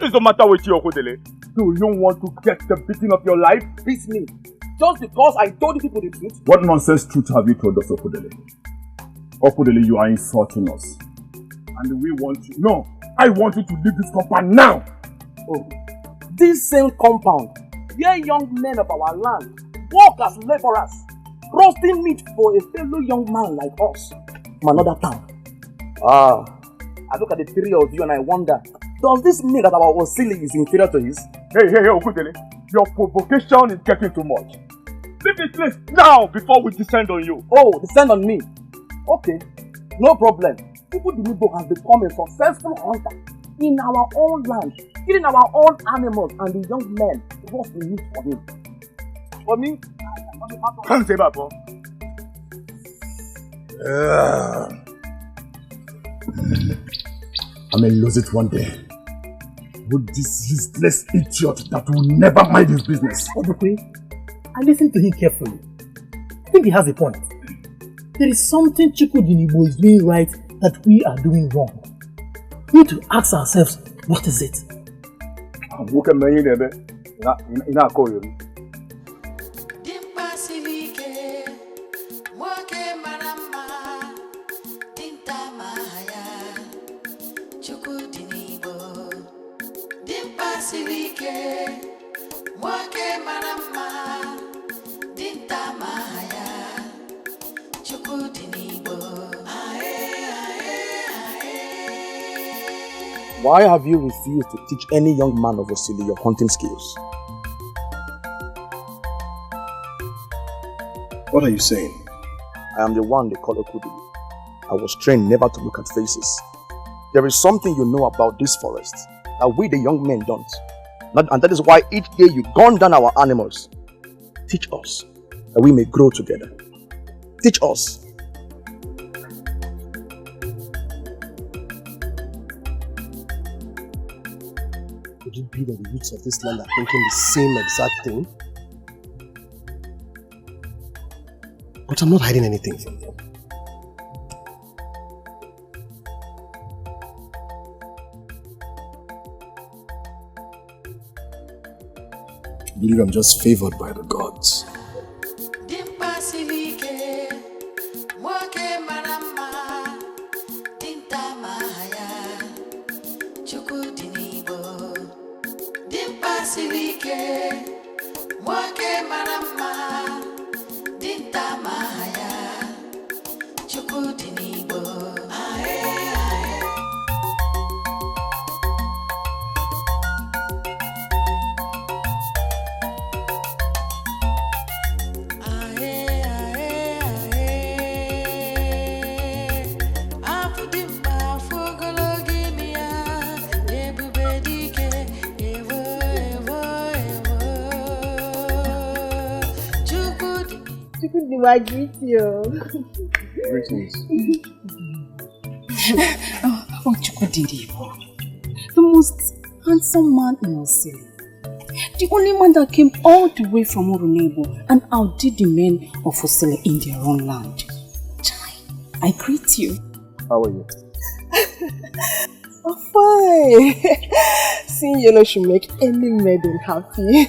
is the matter with you, Okodele? Do you want to get the beating of your life? Beat me. Just because I told you people the truth? What nonsense truth have you told us, Okodele? Okodele, you are insulting us. And we want you... No! I want you to leave this compound now! Oh. This same compound, where young men of our land work as laborers, roasting meat for a fellow young man like us from another town. I look at the three of you and I wonder, does this mean that our Osili is inferior to his? Hey, Okodele, your provocation is getting too much. Leave this place now before we descend on you. Oh, descend on me? Okay, no problem. People Dinibo has become a successful hunter in our own land, killing our own animals and the young men roast the meat for him. For me, can't say that, bro. I may lose it one day. With this useless idiot that will never mind his business. Obukwe, I listened to him carefully. I think he has a point. There is something Chukudinibo is doing right that we are doing wrong. We need to ask ourselves, what is it? Why have you refused to teach any young man of Osili your hunting skills? What are you saying? I am the one they call Okudili. I was trained never to look at faces. There is something you know about this forest that we the young men don't. And that is why each day you gun down our animals. Teach us that we may grow together. Teach us. Could it be that the youths of this land are thinking the same exact thing? But I'm not hiding anything from them. I believe I'm just favored by the gods. I greet you. Greetings. Oh, Chukudiribo, the most handsome man in Osili. The only man that came all the way from Urunebo and outdid the men of Osili in their own land. Chai, I greet you. How are you? Oh, fine. Seeing yellow should make any maiden happy.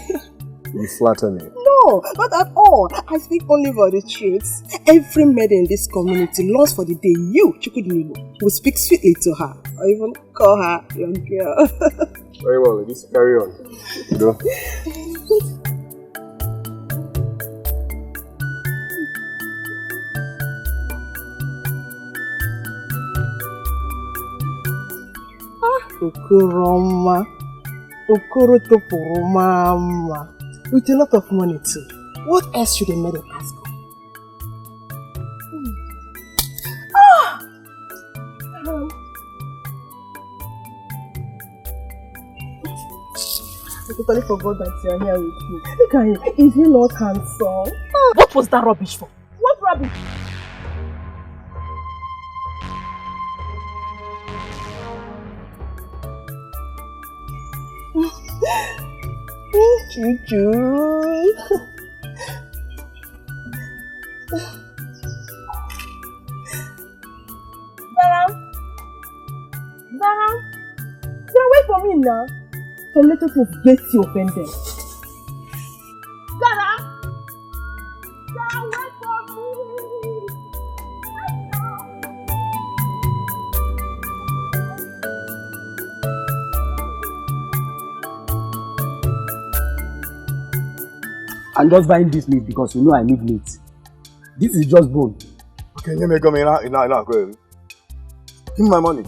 You flatter me. No, not at all. I speak only for the truth. Every maiden in this community longs for the day you, Chukudinibo, will speak sweetly to her, or even call her young girl. Very well, ladies. Carry on. Go. Okoroma. Okoro Toporoma. With a lot of money too. What else should a maiden ask for? I totally forgot that you are here with me. Look at him. Is he not handsome? What was that rubbish for? What rubbish? Choo-choo. Zara, wait for me now. Don't let us get you offended. Sarah! Sarah, wait for me! I'm just buying this meat because you know I need meat. This is just bone. Okay, you make me now. Give me my money.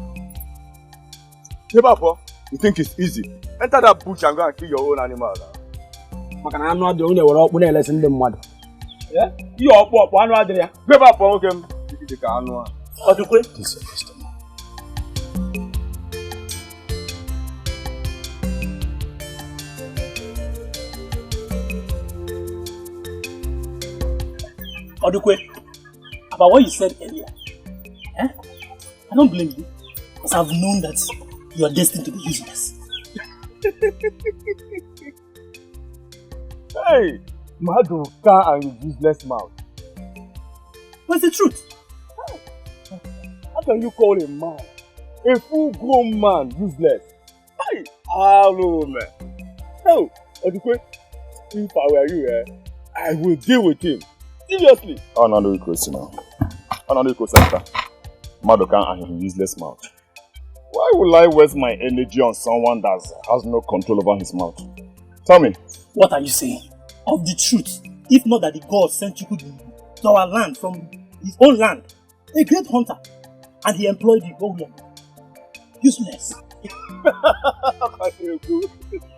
Hey, Papa, you think it's easy? Enter that bush and go and kill your own animal. Makana I'm not the only one who will listen to them. Yeah? You are up one right there. Hey, Papa, okay. This is your customer. Odukwe, about what you said earlier, I don't blame you, because I've known that you are destined to be useless. Hey, Maduka and useless mouth. What's the truth? How can you call a man, a full-grown man, useless? Hey, hello, man. Oh, Odukwe, if I were you, I will deal with him. Seriously. Another question now. Madoka and his useless mouth. Why will I waste my energy on someone that has no control over his mouth? Tell me. What are you saying? Of the truth, if not that the God sent Chukwudi to our land from his own land, a great hunter, and he employed you, oh Lord. Useless.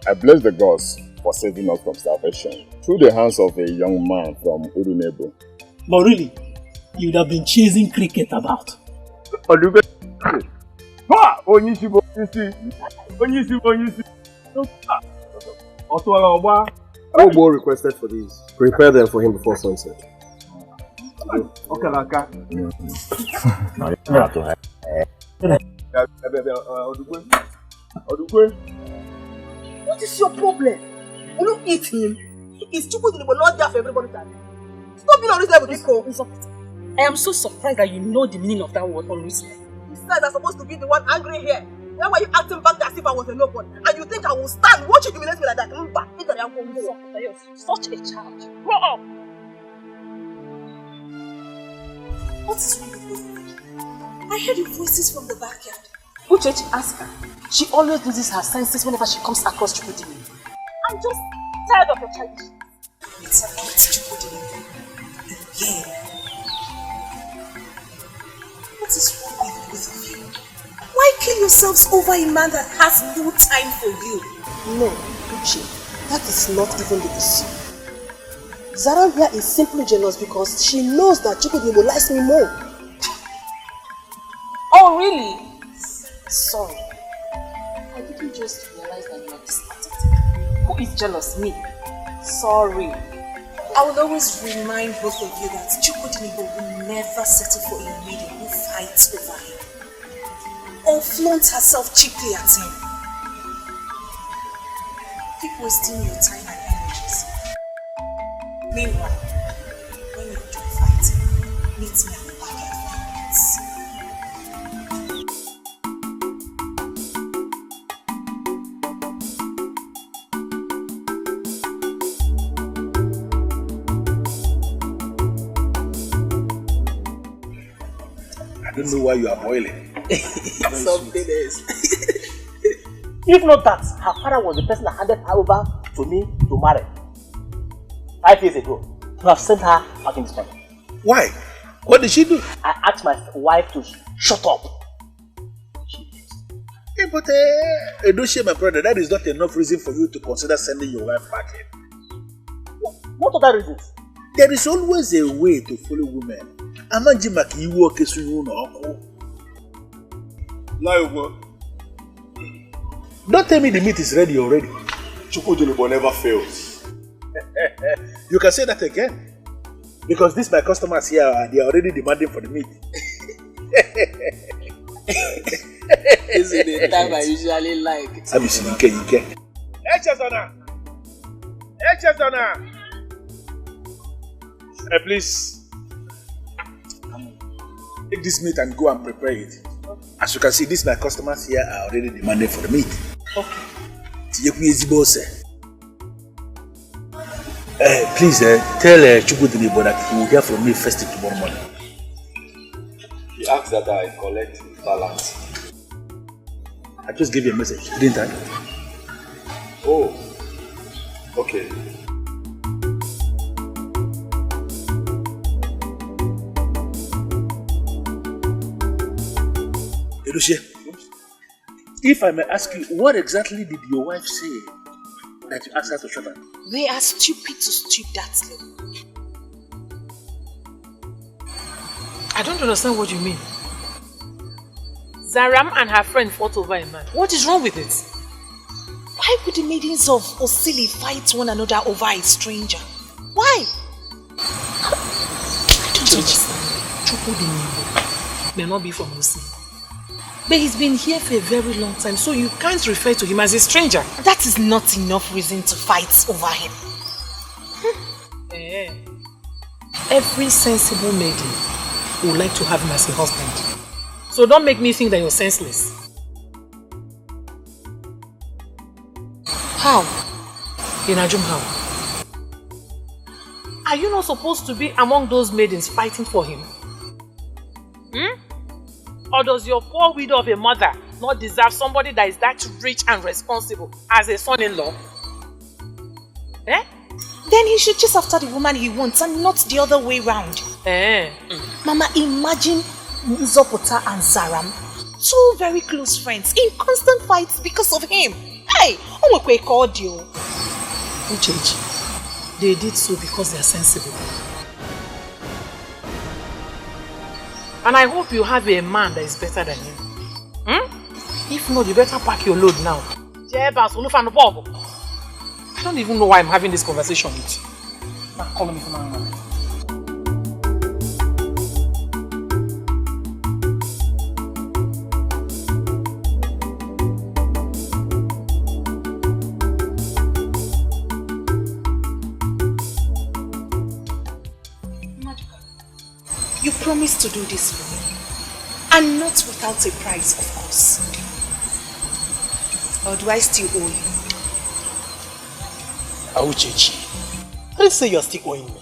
I bless the gods for saving us from starvation through the hands of a young man from Urunebo. But really, you would have been chasing cricket about. Obo requested for these. Prepare them for him before sunset. Okay, Laka. What is your problem? Will you eat him? It's Chukwudi will not there for everybody to eat. Stop being unreasonable, Nico. I am so surprised that you know the meaning of that word, unreasonable. Besides, I'm supposed to be the one angry here. Then why you acting back as if I was a nobody? And you think I will stand watch you humiliate me like that? You're such a child. Grow up! What is wrong with you? I heard your voices from the backyard. Uchechi, ask her. She always loses her senses whenever she comes across Chukwudi. I'm just tired of your childish. It's about Chukwudi. Again. What is wrong with both of you? Why kill yourselves over a man that has no time for you? No, Uche, that is not even the issue. Zarambia is simply jealous because she knows that Chukwudi likes me more. Oh, really? Sorry. I didn't just realize that you are this pathetic. Who is jealous? Me? Sorry. I will always remind both of you that Chukwudi will never settle for a lady who fights over him or flaunts herself cheaply at him. Keep wasting your time and energies. Meanwhile, when you're done fighting, meet me at the backyard for minutes. I don't know why you are boiling. Something else. If not that, her father was the person that handed her over to me to marry 5 years ago. To have sent her back in this country. Why? What did she do? I asked my wife to shut up. Hey, but don't share my brother. That is not enough reason for you to consider sending your wife back in. What other reasons? There is always a way to follow women. Don't tell me the meat is ready already. Chukwudi never fails. You can say that again. Because these my customers here, they are already demanding for the meat. This is the time I usually like. I'm using Ike. Please take this meat and go and prepare it. As you can see, these my customers here are already demanding for the meat. Okay. Please tell Chukudinibo that he will hear from me first thing tomorrow morning. He asked that I collect the balance. I just gave you a message, didn't I? Oh, okay. Elusia, if I may ask you, what exactly did your wife say that you asked her to shut up? We are stupid to stoop that low. I don't understand what you mean. Zaram and her friend fought over a man. What is wrong with it? Why would the maidens of Osili fight one another over a stranger? Why? I don't understand. Chukudinibo may not be from Osili. But he's been here for a very long time, so you can't refer to him as a stranger. That is not enough reason to fight over him. Every sensible maiden would like to have him as a husband. So don't make me think that you're senseless. How? Inajum, how? Are you not supposed to be among those maidens fighting for him? Or does your poor widow of a mother not deserve somebody that is that rich and responsible as a son-in-law? Then he should chase after the woman he wants and not the other way round. Mama, imagine Nzopota and Zaram, two very close friends, in constant fights because of him. Hey, audio. Uchechi, they did so because they are sensible. And I hope you have a man that is better than you. If not, you better pack your load now. I don't even know why I'm having this conversation with you. Now call me from my You promised to do this for me. And not without a price, of course. Or do I still owe you? Auchechi, I didn't say you're still owing me.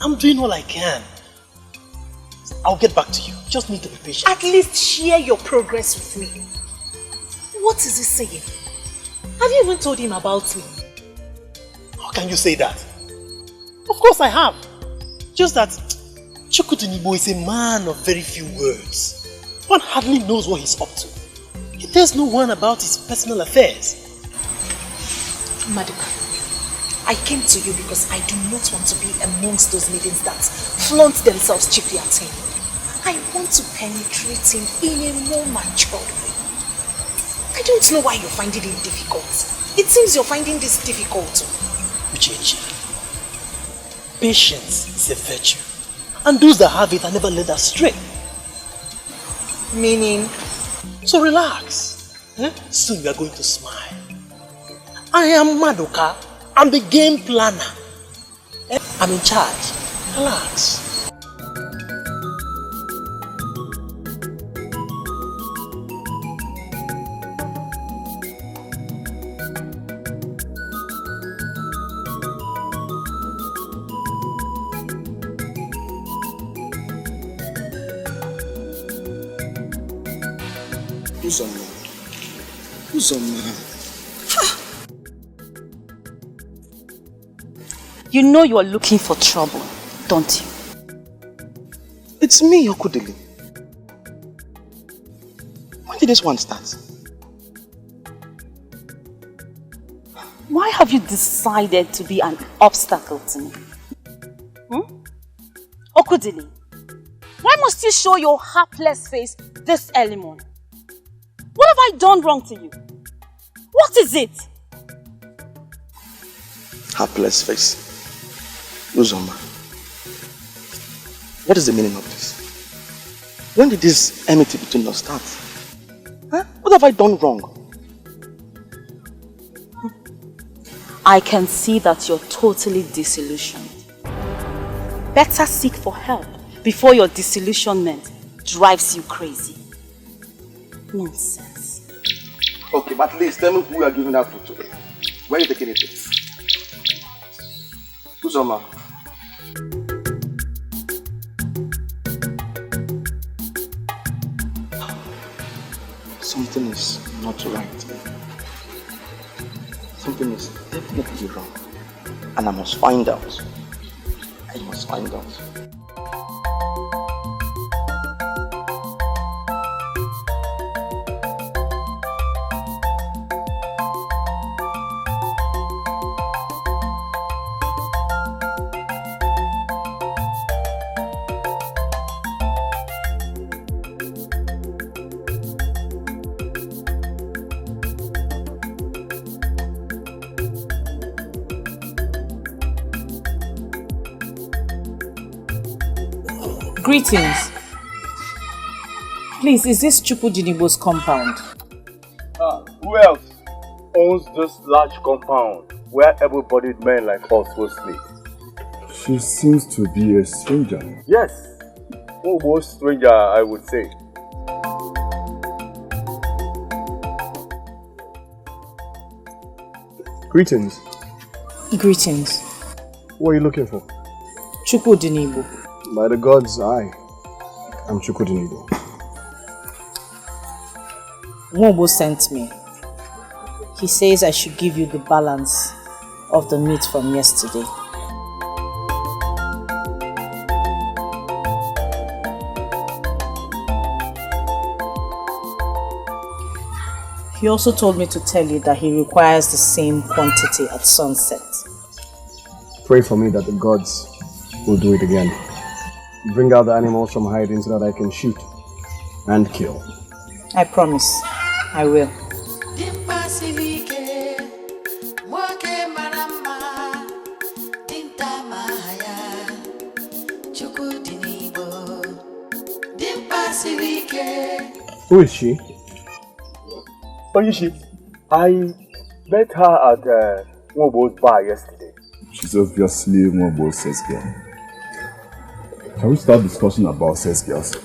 I'm doing all I can. I'll get back to you. Just need to be patient. At least share your progress with me. What is he saying? Have you even told him about me? How can you say that? Of course I have. Just that Chukudinibo is a man of very few words. One hardly knows what he's up to. He tells no one about his personal affairs. Maduka, I came to you because I do not want to be amongst those maidens that flaunt themselves cheaply at him. I want to penetrate him in a more matured way. I don't know why you're finding it difficult. It seems you're finding this difficult. Uchechi, patience is a virtue. And those that have it are never led astray. Meaning? So relax. Soon we are going to smile. I am Maduka. I'm the game planner. I'm in charge. Relax. You know you are looking for trouble, don't you? It's me, Okudili. When did this one start? Why have you decided to be an obstacle to me? Okudili, why must you show your hapless face this early morning? What have I done wrong to you? What is it? Hapless face. Uzoma. What is the meaning of this? When did this enmity between us start? What have I done wrong? I can see that you're totally disillusioned. Better seek for help before your disillusionment drives you crazy. Nonsense. Okay, but at least tell me who you are giving that food to. Where are you taking it to? Uzoma. Something is not right. Something is definitely wrong. And I must find out. I must find out. Greetings. Please, is this Chukudinibo's compound? Who else owns this large compound where able-bodied men like us will sleep? She seems to be a stranger. Yes, almost stranger, I would say. Greetings. Greetings. What are you looking for? Chukudinibo. By the gods, I am Chukudinibo. Mobo sent me. He says I should give you the balance of the meat from yesterday. He also told me to tell you that he requires the same quantity at sunset. Pray for me that the gods will do it again. Bring out the animals from hiding so that I can shoot and kill. I promise. I will. Who is she? Oyishi, I met her at Mobo's bar yesterday. She's obviously Mobo's sex girl. Can we start discussing about sex girls?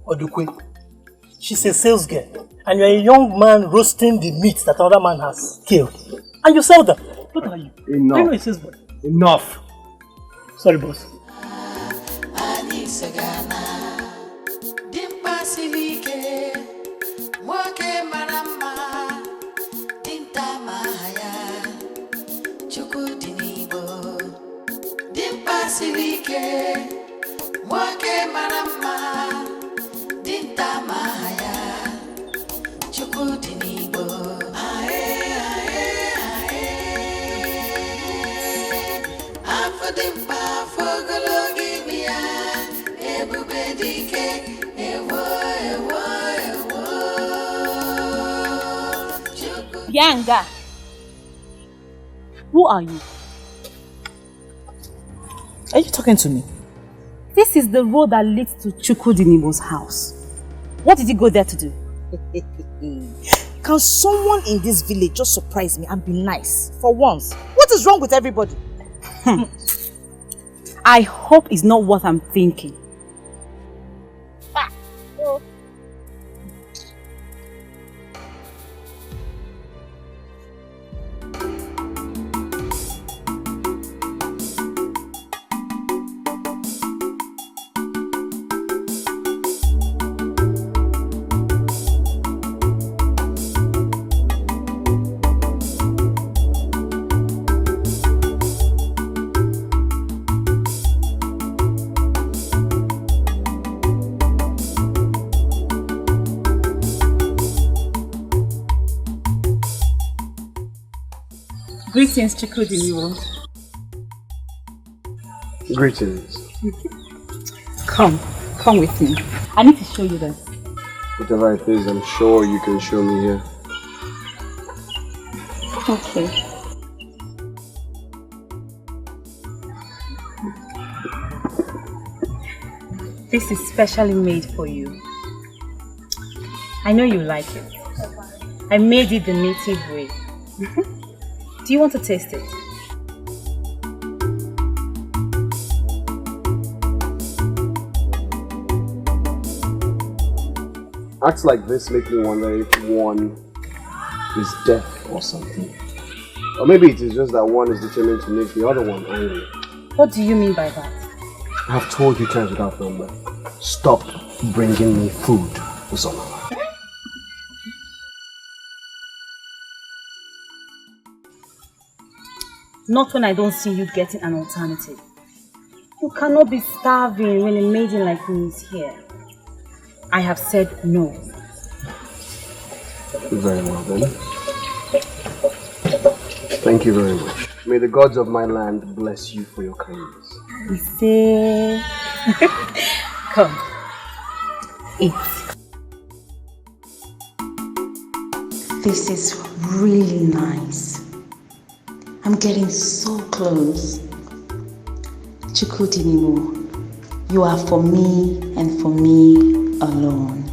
Odukwe, she's a sales girl, and you're a young man roasting the meat that another man has killed. And you sell them. Look at you. Enough. I know it says what? Enough. Sorry, boss. Yanga, who are you? Are you talking to me? This is the road that leads to Chukudinibo's house. What did he go there to do? Can someone in this village just surprise me and be nice for once? What is wrong with everybody? I hope it's not what I'm thinking. Greetings, Chukudinibo. Greetings. Come with me. I need to show you this. Whatever it is, I'm sure you can show me here. Okay. This is specially made for you. I know you like it. I made it the native way. Do you want to taste it? Acts like this make me wonder if one is deaf or something. Or maybe it is just that one is determined to make the other one angry. What do you mean by that? I have told you times without number. Stop bringing me food, Uzoma. Not when I don't see you getting an alternative. You cannot be starving when a maiden like me is here. I have said no. Very well then. Thank you very much. May the gods of my land bless you for your kindness. We say... Come. Eat. This is really nice. I'm getting so close. Chukudinimu, you are for me and for me alone.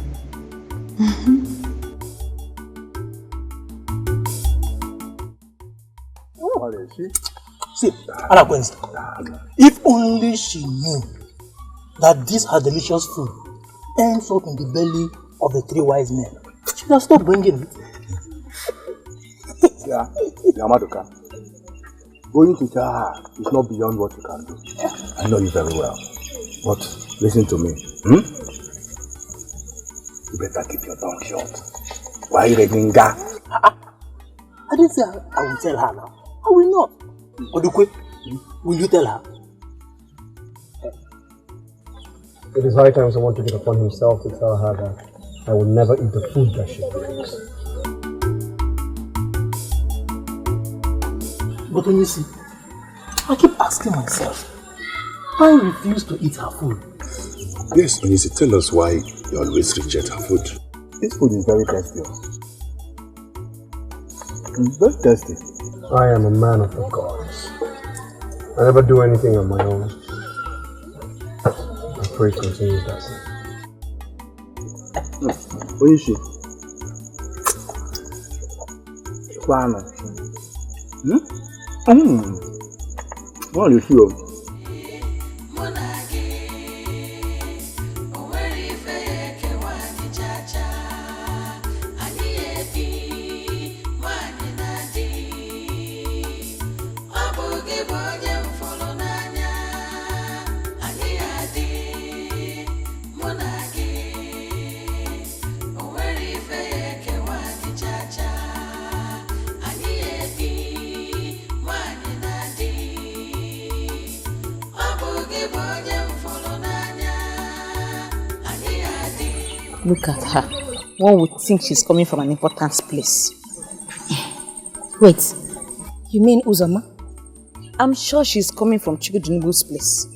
See, Anakwenzi, if only she knew that this her delicious food ends up in the belly of the three wise men, she would have stopped bringing it. Yeah, Yamadoka. Going to tell her is not beyond what you can do. I know you very well. But listen to me. You better keep your tongue shut. Why are you letting go? I didn't say I will tell her now. I will not. Odukwe, will you tell her? It is high time someone took it upon himself to tell her that I will never eat the food that she brings. But when you see, I keep asking myself, why I refuse to eat her food? Yes, Onyisi, tell us why you always reject her food. This food is very tasty. It's very tasty. I am a man of the gods. I never do anything on my own. I pray it continues that way. Onyisi. Kwana. What do you feel? Look at her. One would think she's coming from an important place. Wait, you mean Uzoma? I'm sure she's coming from Chukudinibu's place.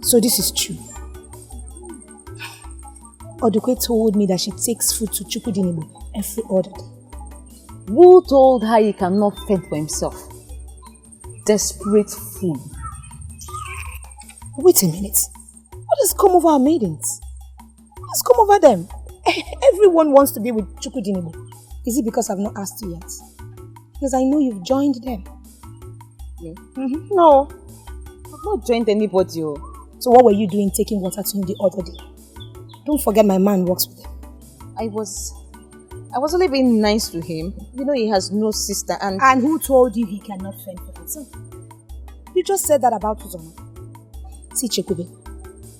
So this is true. Odukwe told me that she takes food to Chukudinibu every other day. Who told her he cannot fend for himself? Desperate fool. Wait a minute. What has come over our maidens? What's come over them? Everyone wants to be with Chukudinibu. Is it because I've not asked you yet? Because I know you've joined them. Me? No. I've not joined anybody. So what were you doing taking water to him the other day? Don't forget my man works with him. I was only being nice to him. You know he has no sister and... And who told you he cannot fend for himself? You just said that about Uzoma. See, Chekube,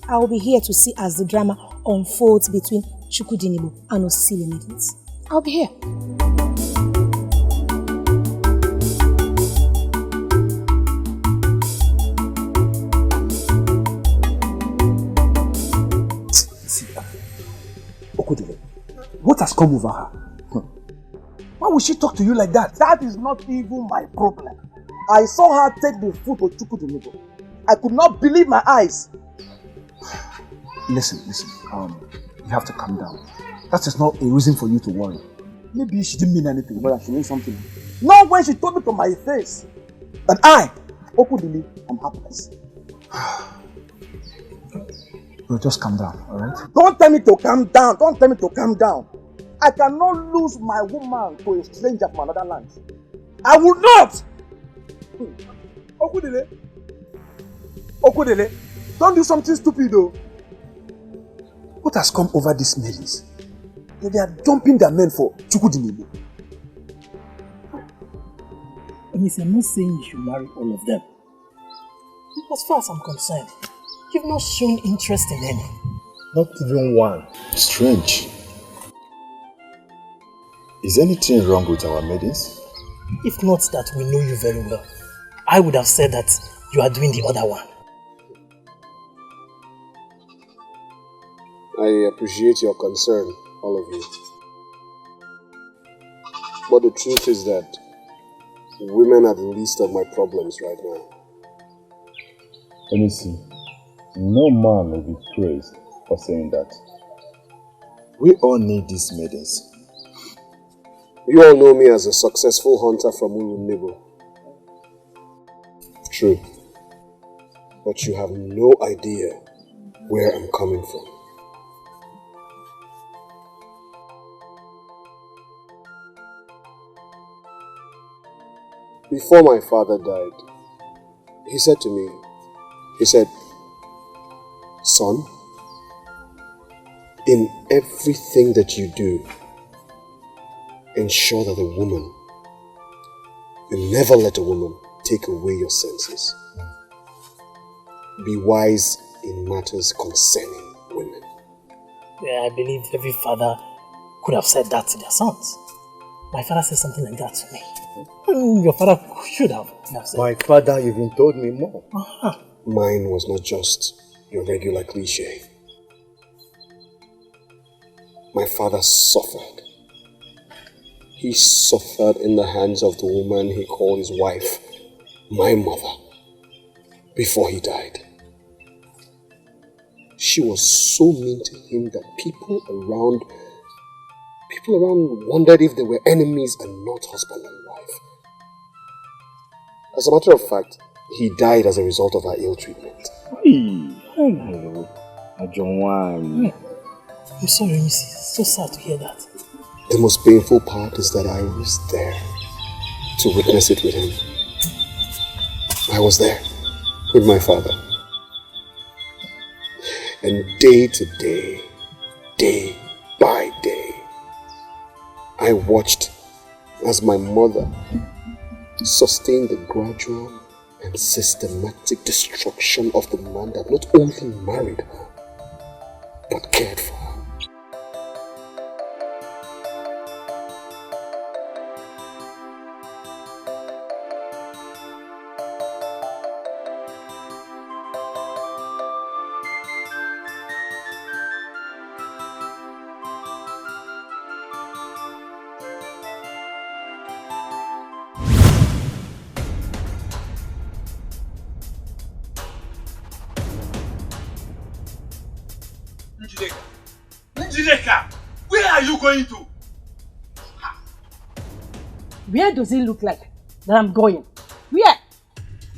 I will be here to see as the drama unfolds between Chukudinibu and Osile Maidens. I'll be here. See, Okudile, what has come over her? Why would she talk to you like that? That is not even my problem. I saw her take the food to Chukudinibu. I could not believe my eyes. Listen, you have to calm down. That is not a reason for you to worry. Maybe she didn't mean anything, but she meant something. Not when she told me to my face that I, Okudili, am hapless. Well, just calm down, alright? Don't tell me to calm down. Don't tell me to calm down. I cannot lose my woman to a stranger from another land. I would not! Okudele, don't do something stupid though. What has come over these maidens? that they are dumping their men for Chukudinibo. And I'm not saying you should marry all of them. As far as I'm concerned, you've not shown interest in any. Not even one. Strange. Is anything wrong with our maidens? If not that we know you very well, I would have said that you are doing the other one. I appreciate your concern, all of you. But the truth is that women are the least of my problems right now. Let me see. No man will be praised for saying that. We all need these maidens. You all know me as a successful hunter from Urunibo. True. But you have no idea where I'm coming from. Before my father died, he said to me, son, in everything that you do, ensure that you never let a woman take away your senses. Be wise in matters concerning women. Yeah, I believe every father could have said that to their sons. My father said something like that to me. Your father should have said. My father even told me more. Mine was not just your regular cliche. My father suffered. He suffered in the hands of the woman he called his wife, my mother, before he died. She was so mean to him that people around wondered if they were enemies and not husband and wife. As a matter of fact, he died as a result of her ill treatment. I'm sorry, it's so sad to hear that. The most painful part is that I was there to witness it with him. I was there with my father. And day to day, day by day, I watched as my mother sustained the gradual and systematic destruction of the man that not only married her, but cared for her. Njideka, where are you going to? Where does it look like that I'm going? Where?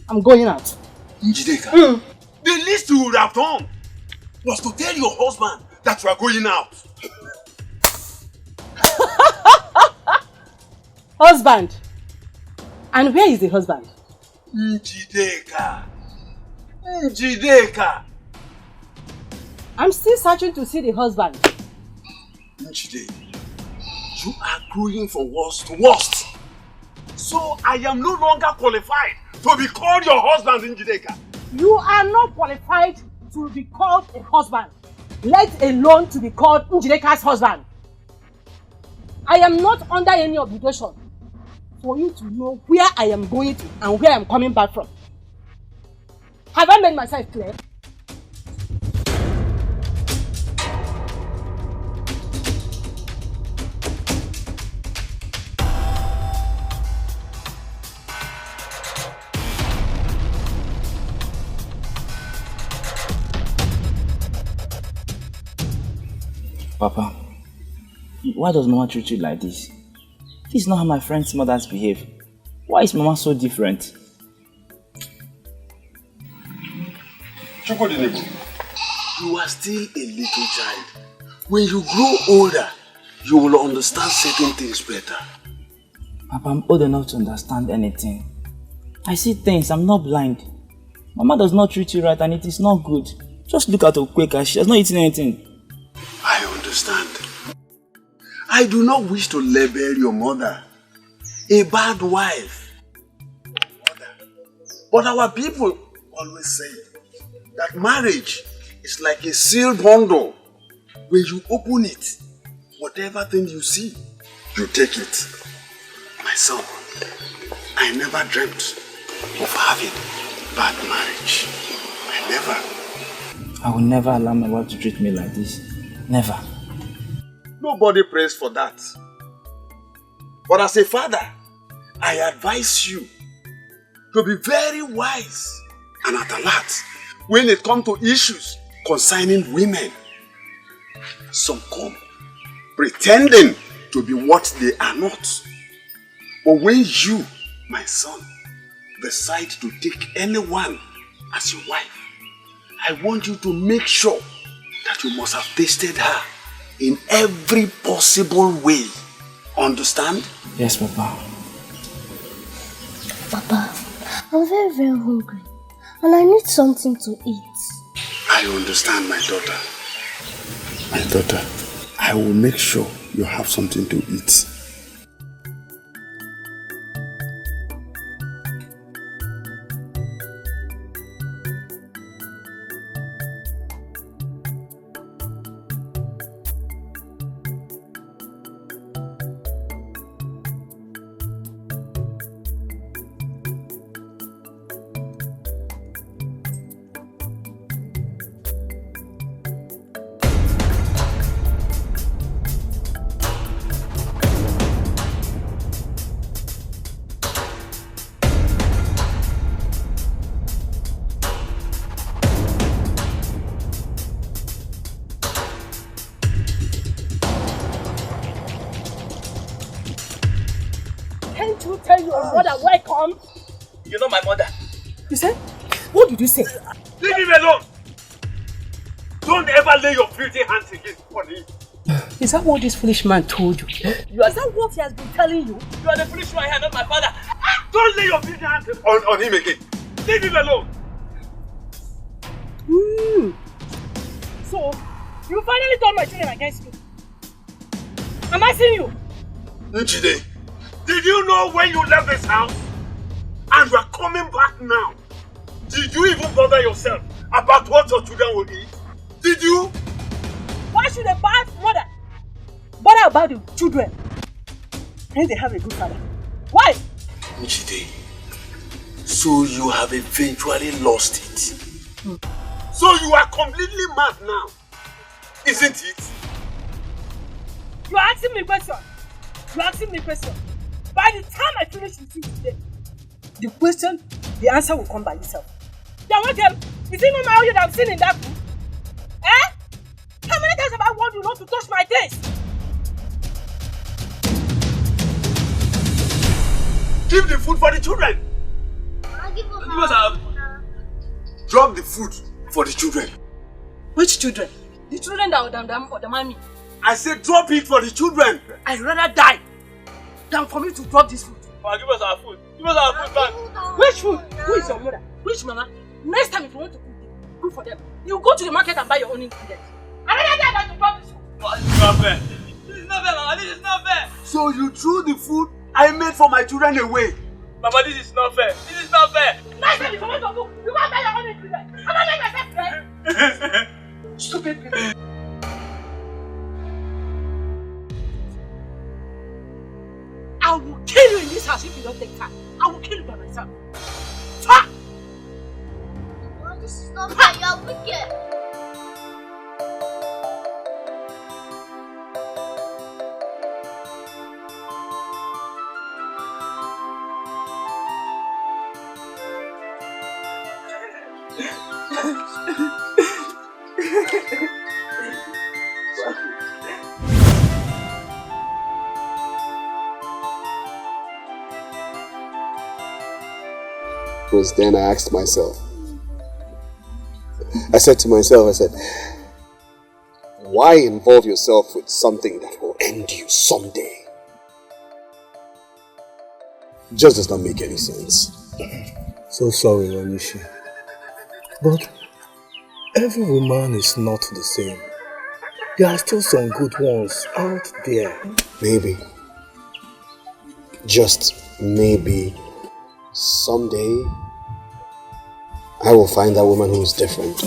I'm going out. Njideka, the least you would have done was to tell your husband that you are going out. Husband? And where is the husband? Njideka. Njideka. I'm still searching to see the husband. Njide, you are growing from worst to worst. So I am no longer qualified to be called your husband, Njideka. You are not qualified to be called a husband, let alone to be called Njideka's husband. I am not under any obligation for you to know where I am going to and where I am coming back from. Have I made myself clear? Papa, why does Mama treat you like this? This is not how my friend's mothers behave. Why is Mama so different? Chukwudinibu, you are still a little child. When you grow older, you will understand certain things better. Papa, I'm old enough to understand anything. I see things, I'm not blind. Mama does not treat you right and it is not good. Just look at Okweka, she has not eaten anything. I understand. I do not wish to label your mother a bad wife. But our people always say that marriage is like a sealed bundle. When you open it, whatever thing you see, you take it. My son, I never dreamt of having bad marriage. I never. I will never allow my wife to treat me like this. Never. Nobody prays for that. But as a father, I advise you to be very wise and at alert when it comes to issues concerning women. Some come pretending to be what they are not. But when you, my son, decide to take anyone as your wife, I want you to make sure that you must have tasted her in every possible way. Understand? Yes, Papa. Papa, I'm very, very hungry and I need something to eat. I understand, my daughter. My daughter, I will make sure you have something to eat. You're not my mother. You said? What did you say? Leave him alone! Don't ever lay your filthy hands against me. Is that what this foolish man told you? Is that what he has been telling you? You are the foolish one here, not my father. Don't lay your filthy hands on him again. Leave him alone. So, you finally turned my children against me. Am I seeing you? Njide, did you know when you left this house? And you are coming back now. Did you even bother yourself about what your children will eat? Did you? Why should a bad mother bother about the children when they have a good father? Why? Njide, so you have eventually lost it. So you are completely mad now, isn't it? You are asking me questions. You are asking me questions. By the time I finish with you today, the question, the answer will come by itself. Then what else? Is it not my you that I've seen in that room? Eh? How many times have I warned you not to touch my taste? Give the food for the children. Drop the food for the children. Which children? The children that or the mommy? I said drop it for the children. I'd rather die than for me to drop this food. Give us our food. Give us our food back. Which food? Who is your mother? Which mama? Next time if you want to cook for them, you go to the market and buy your own ingredients. I'd rather die than to drop this food. This is not fair. This is not fair, Mama. This is not fair. So you threw the food I made for my children away. Mama, this is not fair. This is not fair. Next time if you want to cook, you go and buy your own ingredients. I'm not making myself fair. Stupid people. I will kill you in this house if you don't take time. I will kill you by myself. Ha! Oh, this is not fair. You are wicked. Was then I asked myself, I said to myself, I said, why involve yourself with something that will end you someday? It just does not make any sense. So sorry, Onishi. But every woman is not the same. There are still some good ones out there. Maybe, just maybe, someday I will find that woman who is different,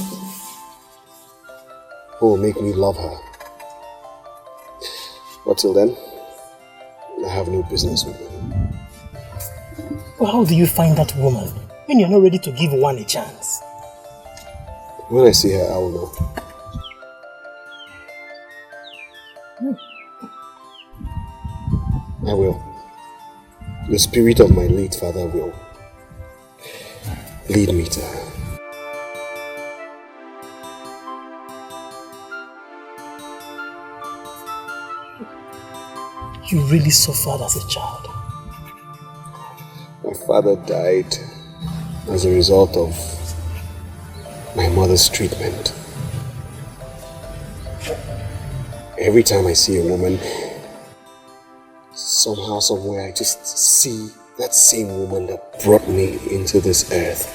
who will make me love her. But till then, I have no business with her. Well, how do you find that woman when you're not ready to give one a chance? When I see her, I will know. I will. The spirit of my late father will lead me to her. You really suffered as a child. My father died as a result of my mother's treatment. Every time I see a woman, somehow, somewhere, I just see that same woman that brought me into this earth.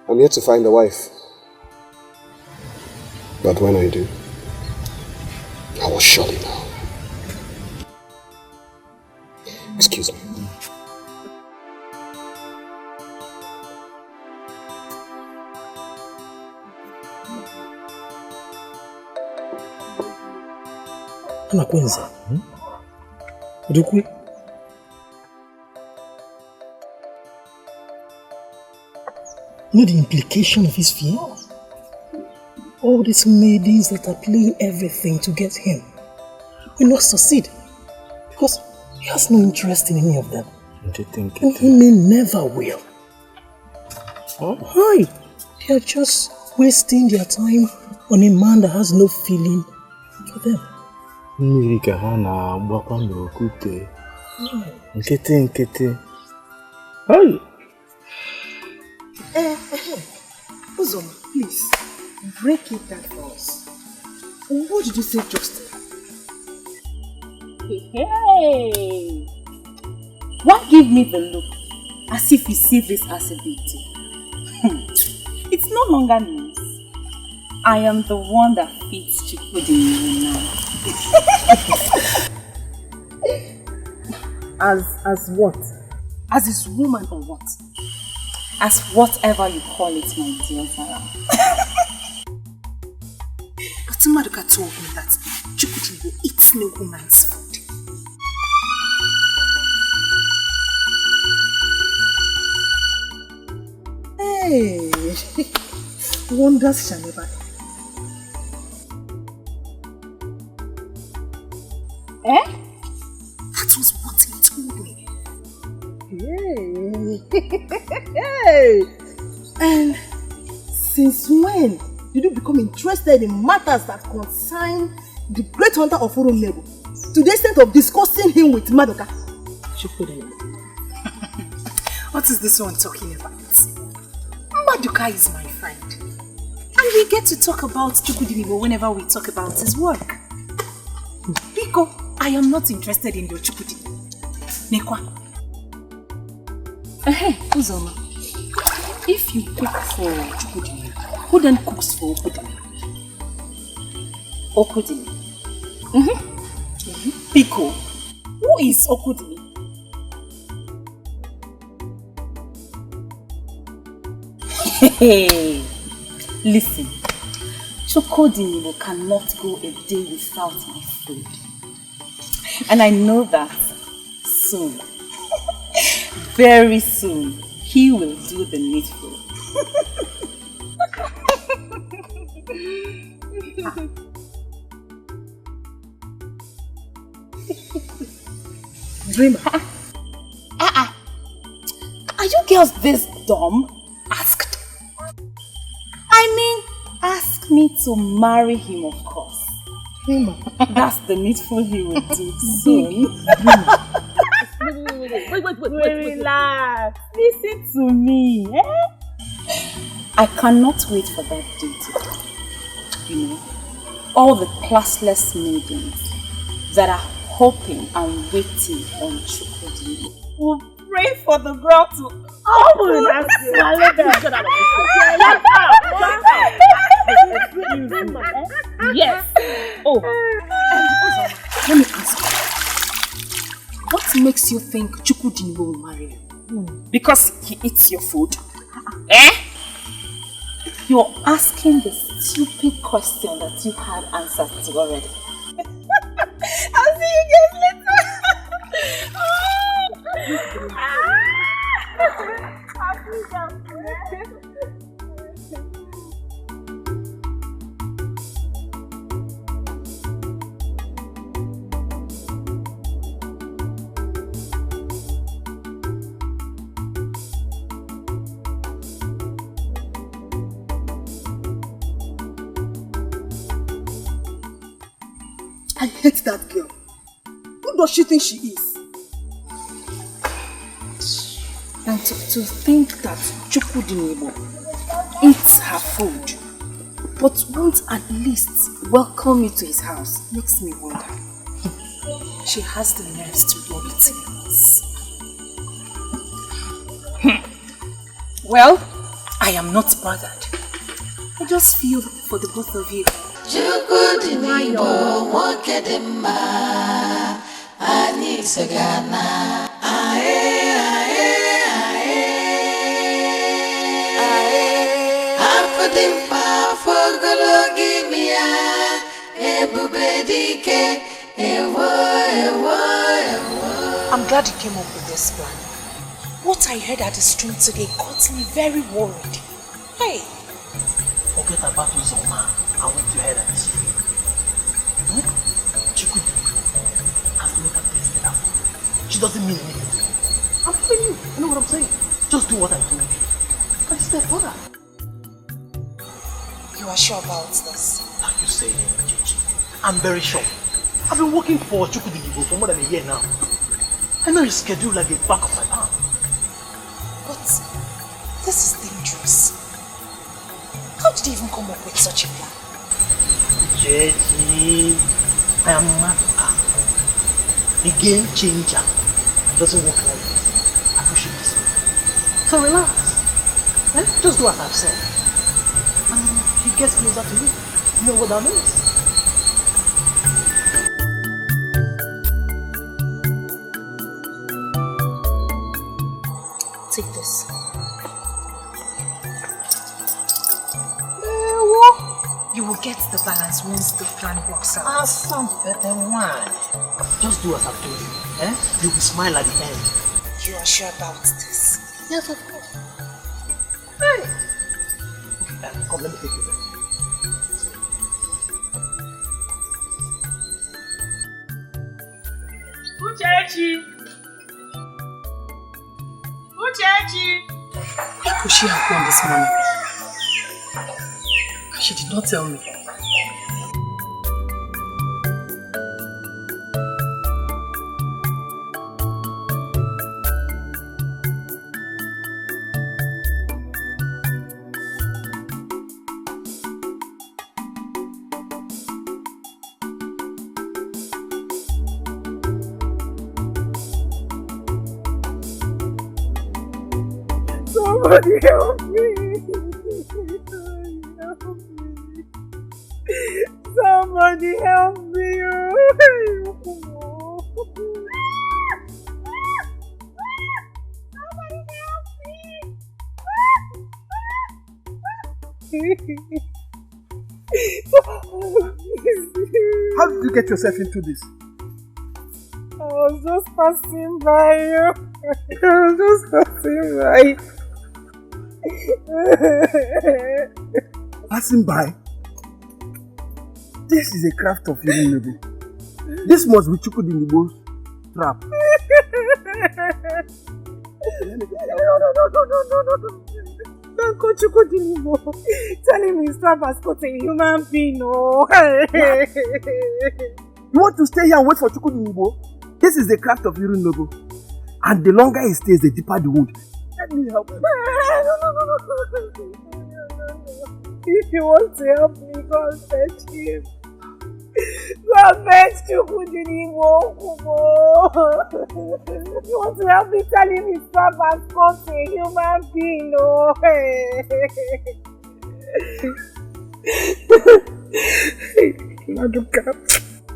I'm yet to find a wife. But when I do, I will surely know. Excuse me. Anakwenza. Udukwe. You know the implication of his fear? All these maidens that are playing everything to get him will not succeed because he has no interest in any of them. And he may never will. Why? They are just wasting their time on a man that has no feeling for them. Hey! Uzoma, please, break it down for us. What did you say just? Hey! Why give me the look as if you see this as a big deal? It's no longer news. I am the one that fits Chukudi now. As what? As his woman or what? As whatever you call it, my dear Zara. Atumaduka told me that Chukudi will eat no woman's food. Hey, wonders shall never end. Eh? That was what he told me. Hey. And since when did you become interested in matters that concern the great hunter of Urunebo to the extent of discussing him with Madoka? What is this one talking about? Madoka is my friend. And we get to talk about Chukudinibo whenever we talk about his work. Biko, I am not interested in your Chukudi. Nekwa. Uzoma, if you cook for Chukudi, who then cooks for Okudini? Okudini. Biko, who is Okudini? Hey, listen, Chukudini cannot go a day without my food. And I know that soon, very soon, he will do the needful. Dreamer. Are you girls this dumb? Asked. I mean, ask me to marry him, of course. Dreamer. That's the needful he will do soon. Wait. Relax. Listen to me. I cannot wait for that day to come. You know, all the classless maidens that are hoping and waiting on Chukudi will pray for the girl to Oh, that's yes. Oh, let me ask you. What makes you think Chukudinbo will marry you? Because he eats your food? Eh? You're asking the stupid question that you had answered to already. I'll see you guys later. I hate that girl. Who does she think she is? And to think that Chukudinbo eats her food, but won't at least welcome you to his house, makes me wonder. She has the nerves to do it. Well, I am not bothered. I just feel for the both of you. Chukudinbo mokedema ani sagana ae afudimpa fogologimia ebubedike ewo. I'm glad you came up with this plan. What I heard at the stream today got me very worried. Hey! Forget about Uzoma and what you heard at the stream. Chukudinbo has never tasted her food. She doesn't mean anything to me. I'm telling you, you know what I'm saying? Just do what I told you. And step further. You are sure about this? How you say it, Gigi? I'm very sure. I've been working for Chukudinbo for more than a year now. I know his schedule like the back of my hand. But this is dangerous. How did you even come up with such a plan? Gigi, I am mad. The game changer doesn't work like this. I push it this way. So relax. Just do what I've said. And he gets closer to me. You know what that means? Take this. You will get the balance once the plan works out. Some better wine. Just do as I've told you. You will smile at the end. You are sure about this? Yes, of course. Hey! Okay, come, let me take you there. Uchechi! Where could she have gone this morning? She did not tell me. Somebody help me! Somebody help me! How did you get yourself into this? I was just passing by you. I was just passing by. Passing by? This is a craft of Yoruba. This must be Chukudinbo's trap. No. Don't go Chukudinbo. Tell him his trap has caught a human being. No. You want to stay here and wait for Chukudinbo? This is the craft of Yoruba. And the longer he stays, the deeper the wound. Let me help him. No. If you want to help me, go and fetch him. God bless you, Kudinibo. You want to help me tell him his purpose comes to a human being, oh.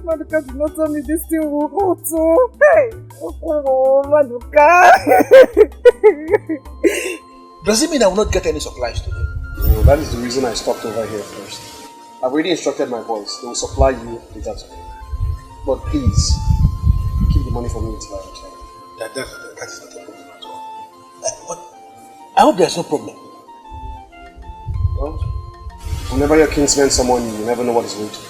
Maduka did not tell me this thing will hold too. Hey! Oh, Maduka. Does it mean I will not get any supplies today? No, that is the reason I stopped over here first. I've already instructed my boys. They will supply you later today. But please, keep the money for me until I return. That is not a problem at all. But I hope there's no problem. Well, whenever your king spends some money, you never know what is going to be.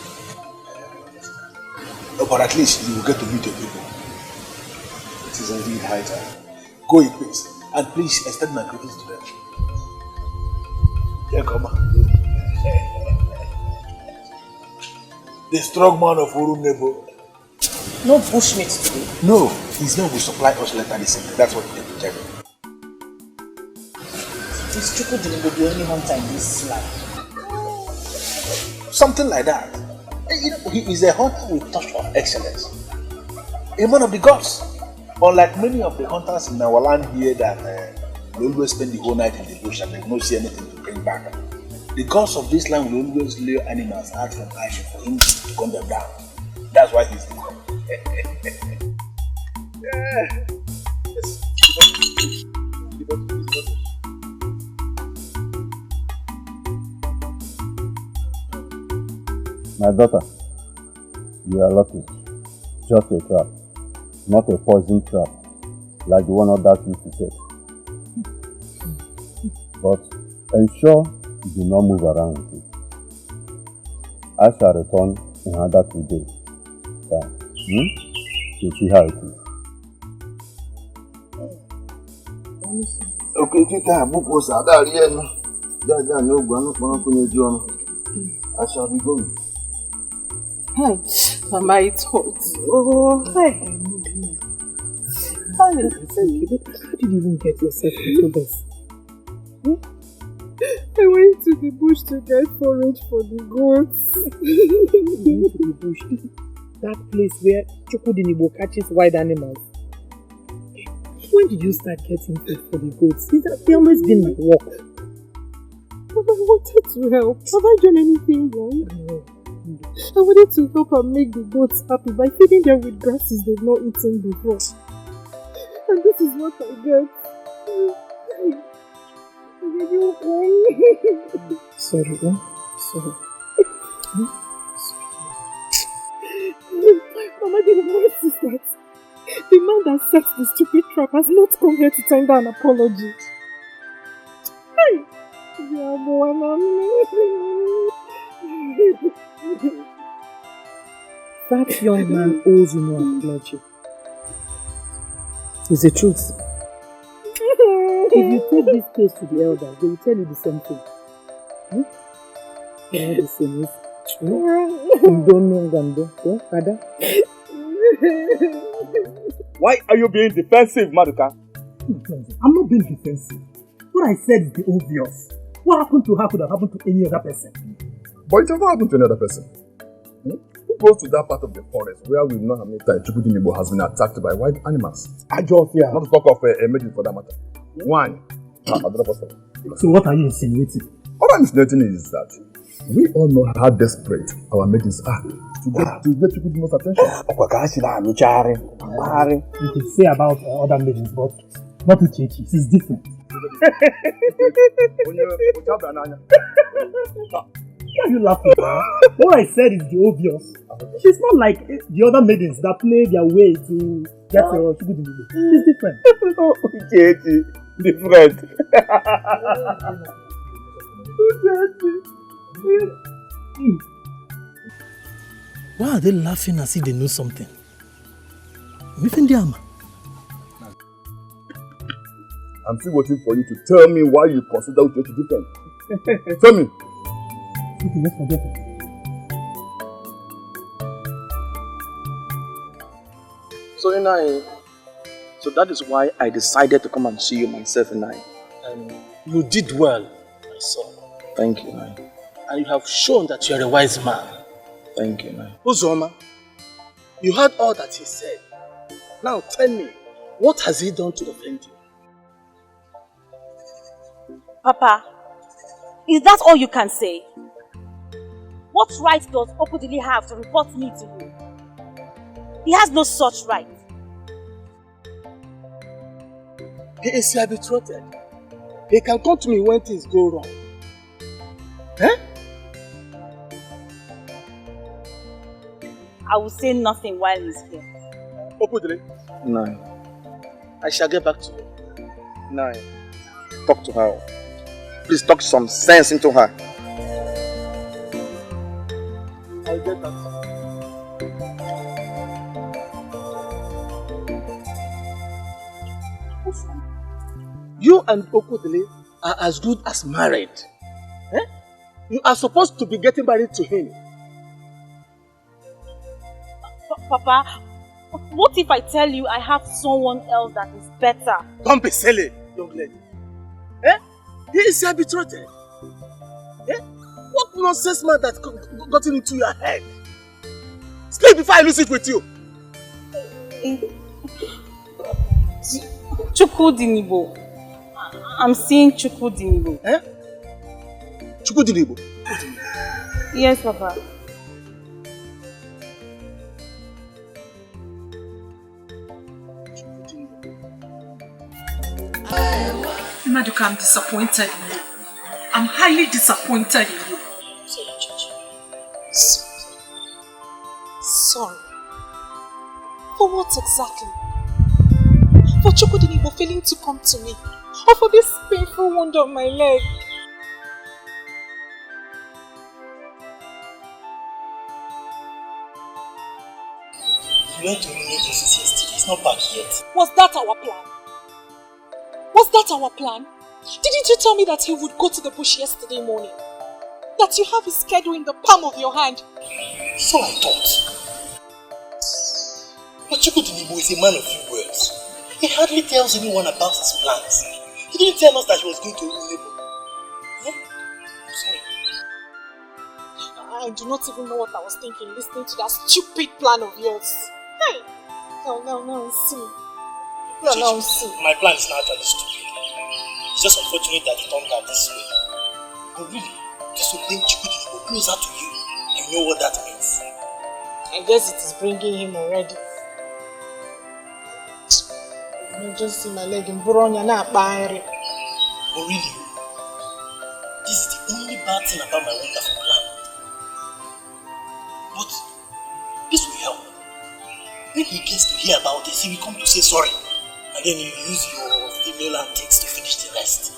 But at least you will get to meet your people. It is indeed high time. Go in peace. And please extend my greetings to them. Yeah, come on. The strong man of Urunebo. No bushmeat today. No, his men will supply us later this evening. That's what they will tell me. Is Chukudinibo the only hunter in this land? Something like that. You know, he is a hunter with touch of excellence. A man of the gods. Unlike many of the hunters in our land here that they always spend the whole night in the bush and they will not see anything to bring back. The gods of this land will always lure animals out from Aisha for him to gun them down. That's why he's the one. My daughter, you are lucky. Just a trap, not a poison trap, like the one others used to set. But ensure you do not move around with it. I shall return in another 2 days. To see how it is. Okay, Kika, book was at that end. No one. I shall be going. Hi, Mama, it hurts. Oh, hi. How did you even get yourself into this? I went to the bush to get forage for the goats. You went to the bush? That place where Chukudinibo catches wild animals. When did you start getting food for the goats? They always been my work. But I wanted to help. Have I done anything wrong? No. I wanted to help and make the goats happy by feeding them with grasses they've not eaten before. And this is what I get. Sorry, sorry. Mama, the worst is that the man that set the stupid trap has not come here to tender an apology. Hey! That young man owes you no apology. It's the truth. If you take this case to the elders, they will tell you the same thing. They are the same. You don't know Gando, Father? Why are you being defensive, Maduka? I'm not being defensive. What I said is the obvious. What happened to her could have happened to any other person. But it never happened to another person. Who goes to that part of the forest where we know how many times Chukudinibo has been attacked by wild animals? I just fear. Not to talk of a maiden for that matter. One. So what are you insinuating? What I'm insinuating is that we all know how desperate our maidens are to get Chukudinibo's attention. You could say about other maidens, but not to Chechi. It's different. Why are you laughing? What I said is the obvious. She's not like the other maidens that play their way to get Chukudinibo. She's different. Chechi, different. Why are they laughing as if they know something? I'm still waiting for you to tell me why you consider Uchechi different. Tell me. Okay, let's forget it. So that is why I decided to come and see you myself, and You did well, my son. Thank you. And you have shown that you are a wise man. Thank you, man. Uzoma, you heard all that he said. Now tell me, what has he done to offend you? Papa, is that all you can say? What right does Okudili have to report me to you? He has no such right. He is your betrothed. He can come to me when things go wrong. Eh? I will say nothing while he's here. Okudili? No. I shall get back to you. No. Talk to her. Please talk some sense into her. I'll get back to you. You and Okudili are as good as married. Eh? You are supposed to be getting married to him. Papa, what if I tell you I have someone else that is better? Don't be silly, young lady. Eh? He is your betrothed. Eh? What nonsense man that got into your head? Speak before I lose it with you. Chukudinibo. I'm seeing Chukudinibo. Eh? Chukudinibo? Yes, Papa. Maduka, I'm disappointed in you. I'm highly disappointed in you. Sorry. For what exactly? For Chukudinibo failing to come to me? Or for this painful wound on my leg? You went to Maidens yesterday. It's not back yet. Was that our plan? Was that our plan? Didn't you tell me that he would go to the bush yesterday morning? That you have his schedule in the palm of your hand? So I thought. But Chukudinibo is a man of few words. He hardly tells anyone about his plans. He didn't tell us that he was going to Nollywood. Yeah? I'm sorry. I do not even know what I was thinking listening to that stupid plan of yours. Hey! No, see. No, see. My plan is not actually stupid. It's just unfortunate that it turned out this way. But really, this will bring Chukudinibo closer to you. You know what that means. I guess it is bringing him already. You just see my leg in Buronya na Bairi. But really, this is the only bad thing about my wonderful plan. But this will help. When he gets to hear about this, he will come to say sorry. And then you use your female antics to finish the rest.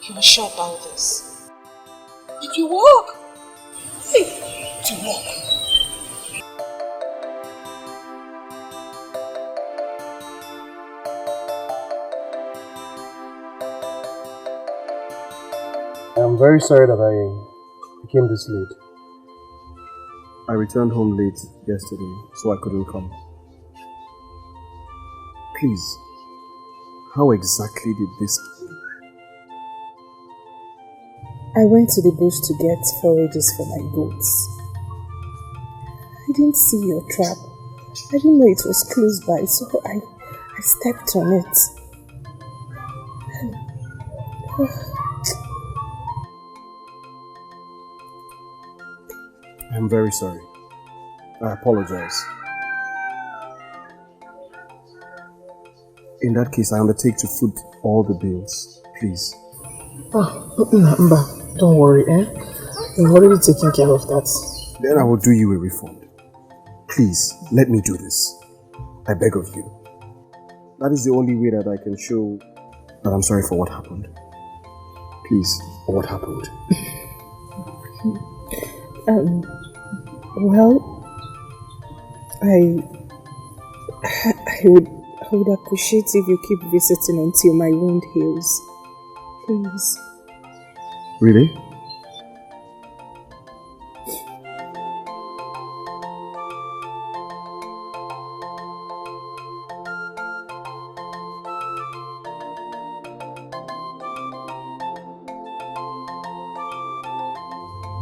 You are sure about this? Did you walk? Hey, to walk. I'm very sorry that I became this late. I returned home late yesterday, so I couldn't come. Please, how exactly did this happen? I went to the bush to get forages for my goats. I didn't see your trap. I didn't know it was close by, so I stepped on it. I'm very sorry. I apologize. In that case, I undertake to foot all the bills. Please. Oh, Mba, don't worry, eh? We've already taken care of that. Then I will do you a refund. Please, let me do this. I beg of you. That is the only way that I can show that I'm sorry for what happened. Please, what happened? Well, I would appreciate if you keep visiting until my wound heals. Please. Really?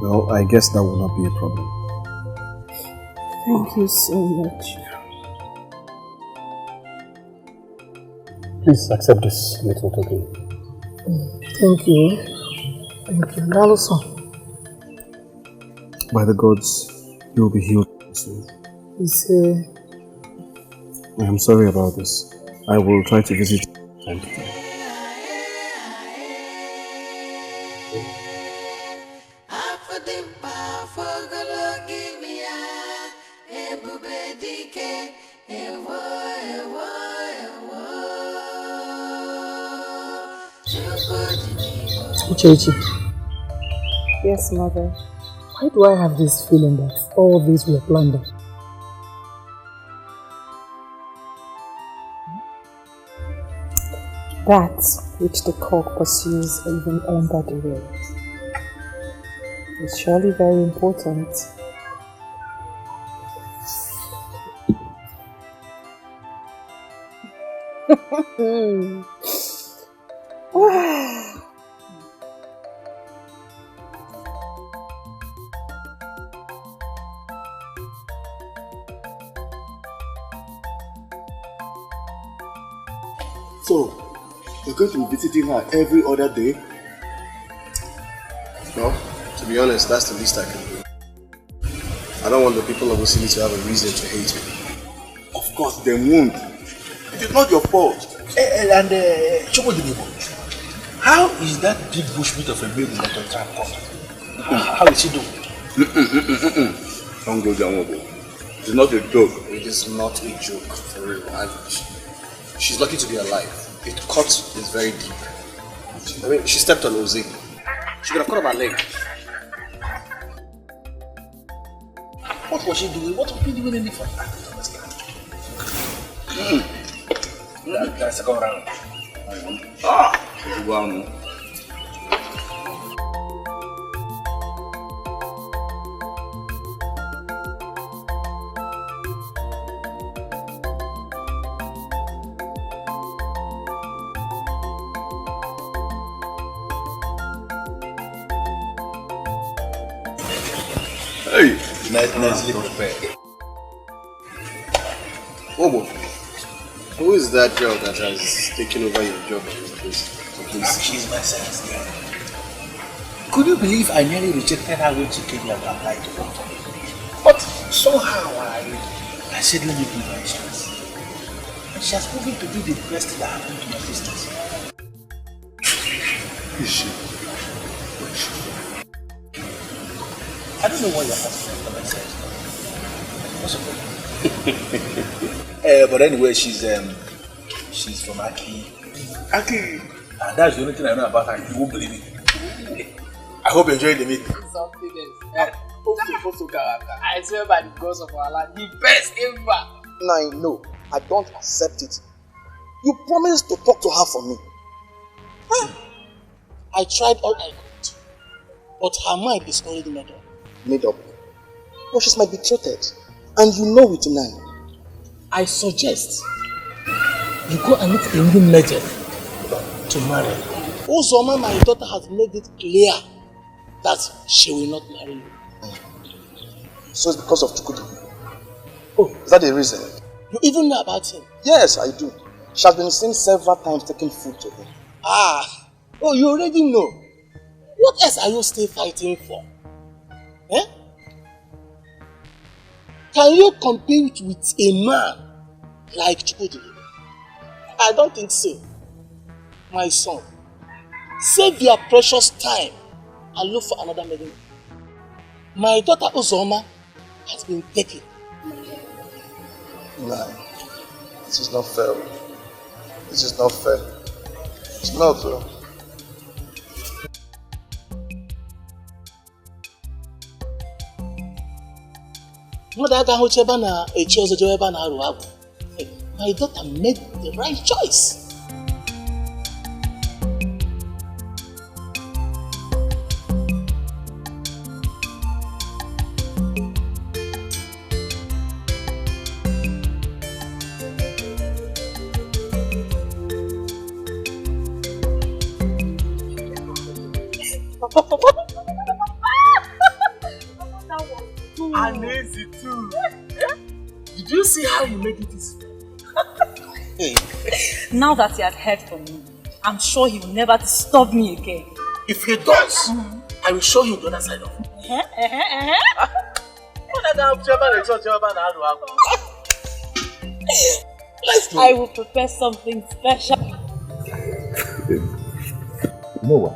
Well, I guess that will not be a problem. Thank you so much. Please accept this little token. Thank you. Thank you. And also, By the gods, you will be healed soon. I am sorry about this. I will try to visit you time to time. Uchechi, Yes, mother. why do I have this feeling that all these were planned? That which the cock pursues even under the rail is surely very important. So, you're going to be visiting her every other day? No, to be honest, that's the least I can do. I don't want the people of Osili to have a reason to hate me. Of course, they won't. It is not your fault. And Chokodinibo, how is that big bushmeat of a baby that your trap caught? How is she doing? Don't go down, it's not a joke. It is not a joke, for real. She's lucky to be alive. The cut is very deep. I mean, she stepped on Ozi. She could have cut off her leg. What was she doing? What was she doing in the front? I don't understand. That's a go around. Hey! Nicely prepared. Obo, who is that girl that has taken over your job at this place? She's my sense girl. Could you believe I nearly rejected her when she came here to apply to work for me? But somehow I said, let me give her a chance. And she has proven to be the best that happened to my business. Is she? I don't know what you're asking, but I said. What's but anyway, she's from Aki. Aki? And that's the only thing I know about her. You won't believe it. I hope you enjoyed the meeting. Something else. I swear by the gods of our land, the best ever. Now I know. I don't accept it. You promised to talk to her for me. Huh? I tried all I could. But her mind is already made up. Made up? But she's my betrothed. And you know it now. I suggest you go and meet a new maiden to marry. Uzoma, my daughter, has made it clear that she will not marry you. So it's because of Chukudi. Oh, is that the reason? You even know about him? Yes, I do. She has been seen several times taking food to him. Ah, oh, you already know. What else are you still fighting for? Eh? Can you compete with a man like Chukudi? I don't think so. My son, save your precious time and look for another maiden. My daughter Uzoma has been taken. No, this is not fair. This is not fair. It's not fair. My daughter made the right choice. And easy too. Did you see how you made it easy? Now that he had heard from me, I'm sure he will never disturb me again. If he does, I will show him the other side of it. I will prepare something special. You know what?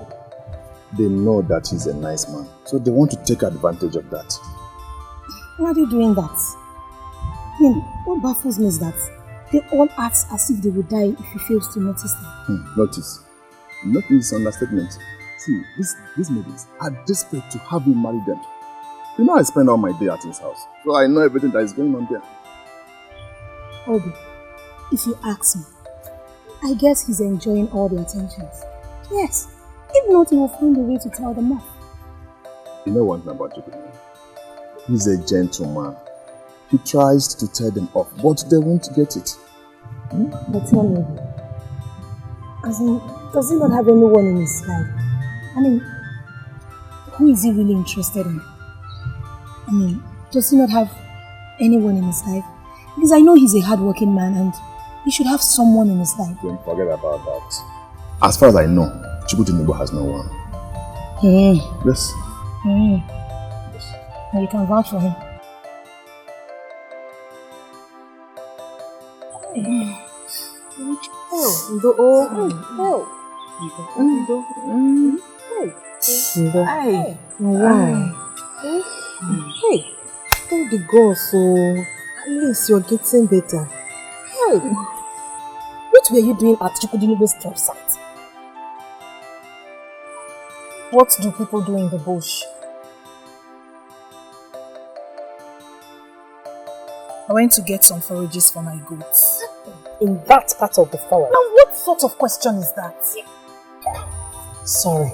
They know that he's a nice man, so they want to take advantage of that. Why are they doing that? I mean, what baffles me is that they all act as if they would die if he fails to notice them. Notice. Notice is understatement. See, these maidens are desperate to have him marry them. You know I spend all my day at his house, so I know everything that is going on there. Obi, if you ask me, I guess he's enjoying all the attentions. Yes, if not, he will find a way to tell them off. You know one thing about Jacob? He's a gentleman. He tries to tell them off, but they won't get it. But tell me, as in, does he not have anyone in his life? I mean, who is he really interested in? I mean, does he not have anyone in his life? Because I know he's a hard-working man and he should have someone in his life. Don't forget about that. As far as I know, Chukudinibo has no one. Yes. Now you can vouch for him. Hey, thank the God, so at least you're getting better. Hey, what were you doing at Chukudinibo's campsite? What do people do in the bush? I went to get some forages for my goats. In that part of the forest? Now what sort of question is that? Sorry.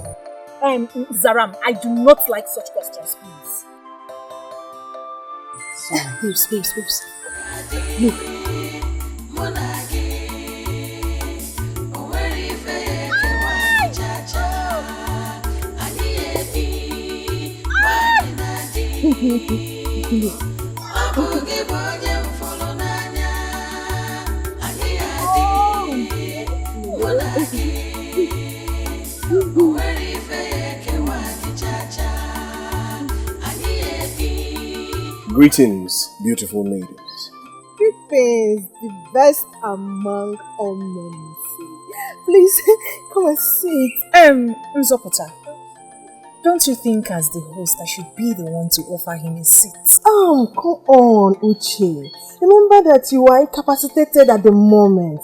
Zaram, I do not like such questions, please. Sorry. Babes. Look. Greetings, beautiful maidens. Greetings, the best among all men. Please, come and sit. Nzopota, don't you think as the host I should be the one to offer him a seat? Come on, Uche. Remember that you are incapacitated at the moment.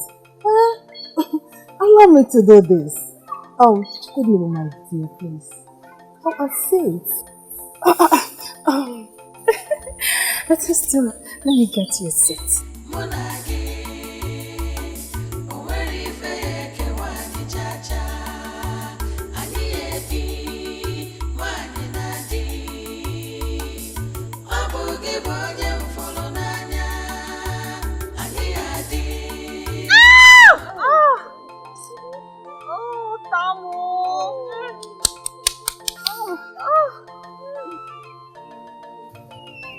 Allow me to do this. Good evening, my dear, please. Come and sit. But still, let me get you a seat.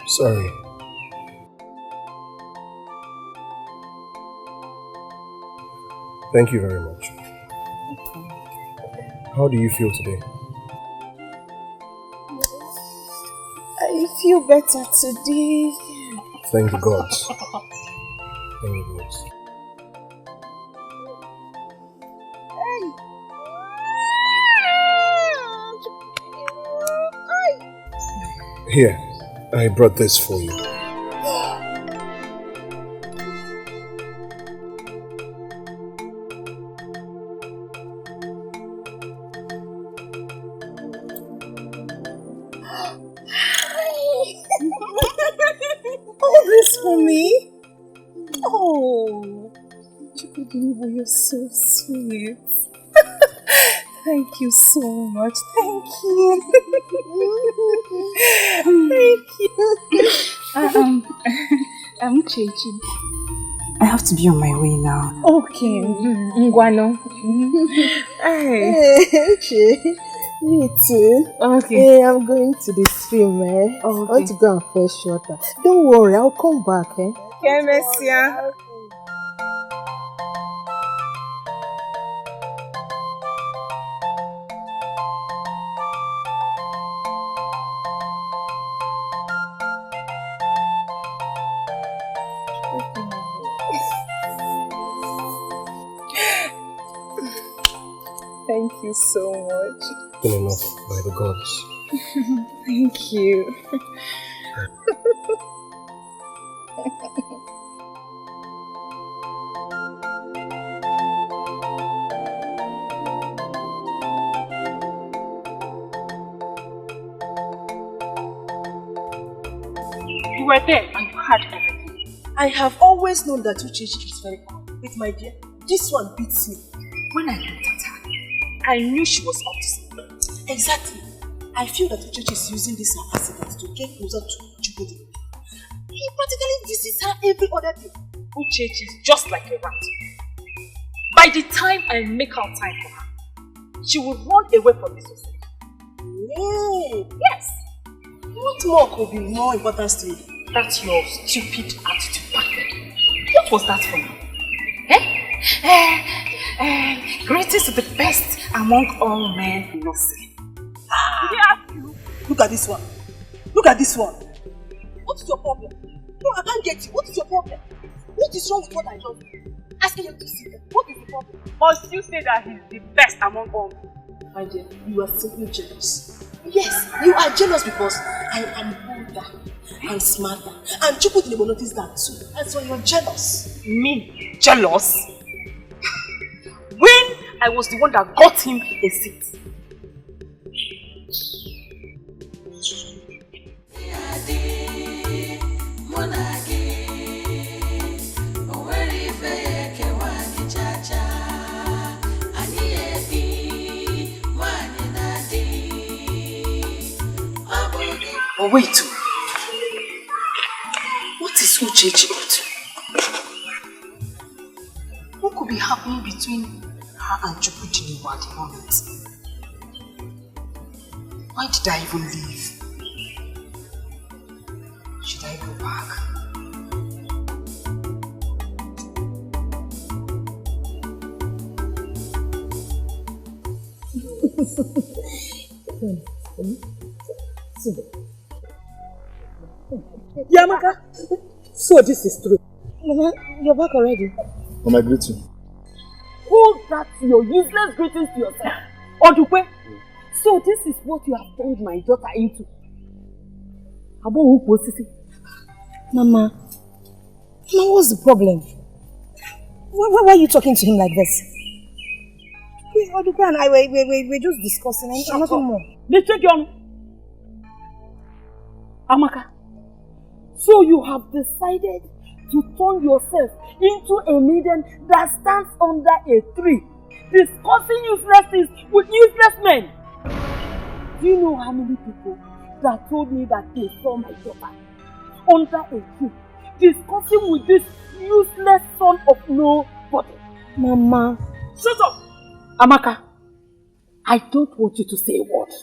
Sorry. Thank you very much. How do you feel today? I feel better today. Thank the gods. Thank the gods. Here, I brought this for you. All this for me? Oh, Chukudinibo, you're so sweet. Thank you so much. Thank you. Thank you. I'm Chechi. I have to be on my way now. Okay. Ngwano. Hey. Che, Me too. Okay. Hey, I'm going to the stream, eh? Oh, okay. I want to go and fetch water. Don't worry, I'll come back, eh? Okay, Messia. Thank you so much. Been enough by the gods. Thank you. You were there and you heard everything. I have always known that Uchechi is very cool. But my dear, this one beats me. When I looked at her, I knew she was up to something. Exactly. I feel that Uchechi is using this accident to get closer to Chukudi. He practically visits her every other day. Uchechi is just like a rat. By the time I make out time for her, she will run away from this society. Yay! Yes. What more could be more important to you? That's your stupid attitude back then. What was that for now? Greatest to the best among all men, no sin. Look at this one. Look at this one. What is your problem? No, I can't get you. What is your problem? What is wrong with what I love? Asking you to see them. What is the problem? Must you say that he's the best among all men? My dear, you are simply jealous. Yes, you are jealous because I am older and smarter. And Chukwu will notice that too. And so you're jealous. Me? Jealous? When I was the one that got him a seat. But wait, what is Uchechi up to? What could be happening between her and Chukwu at the moment? Why did I even leave? Should I go back? Yamaka, so this is true. Mama, you're back already. Mama, I greet you. Hold that your useless greetings to yourself. Odukwe, so this is what you have turned my daughter into. Mama, what's the problem? Why are you talking to him like this? Odukwe and I, we're just discussing and nothing more. Amaka, so you have decided to turn yourself into a maiden that stands under a tree, discussing useless things with useless men. Do you know how many people that told me that they saw my daughter under a tree, discussing with this useless son of nobody? Mama. Shut up! Amaka, I don't want you to say a word.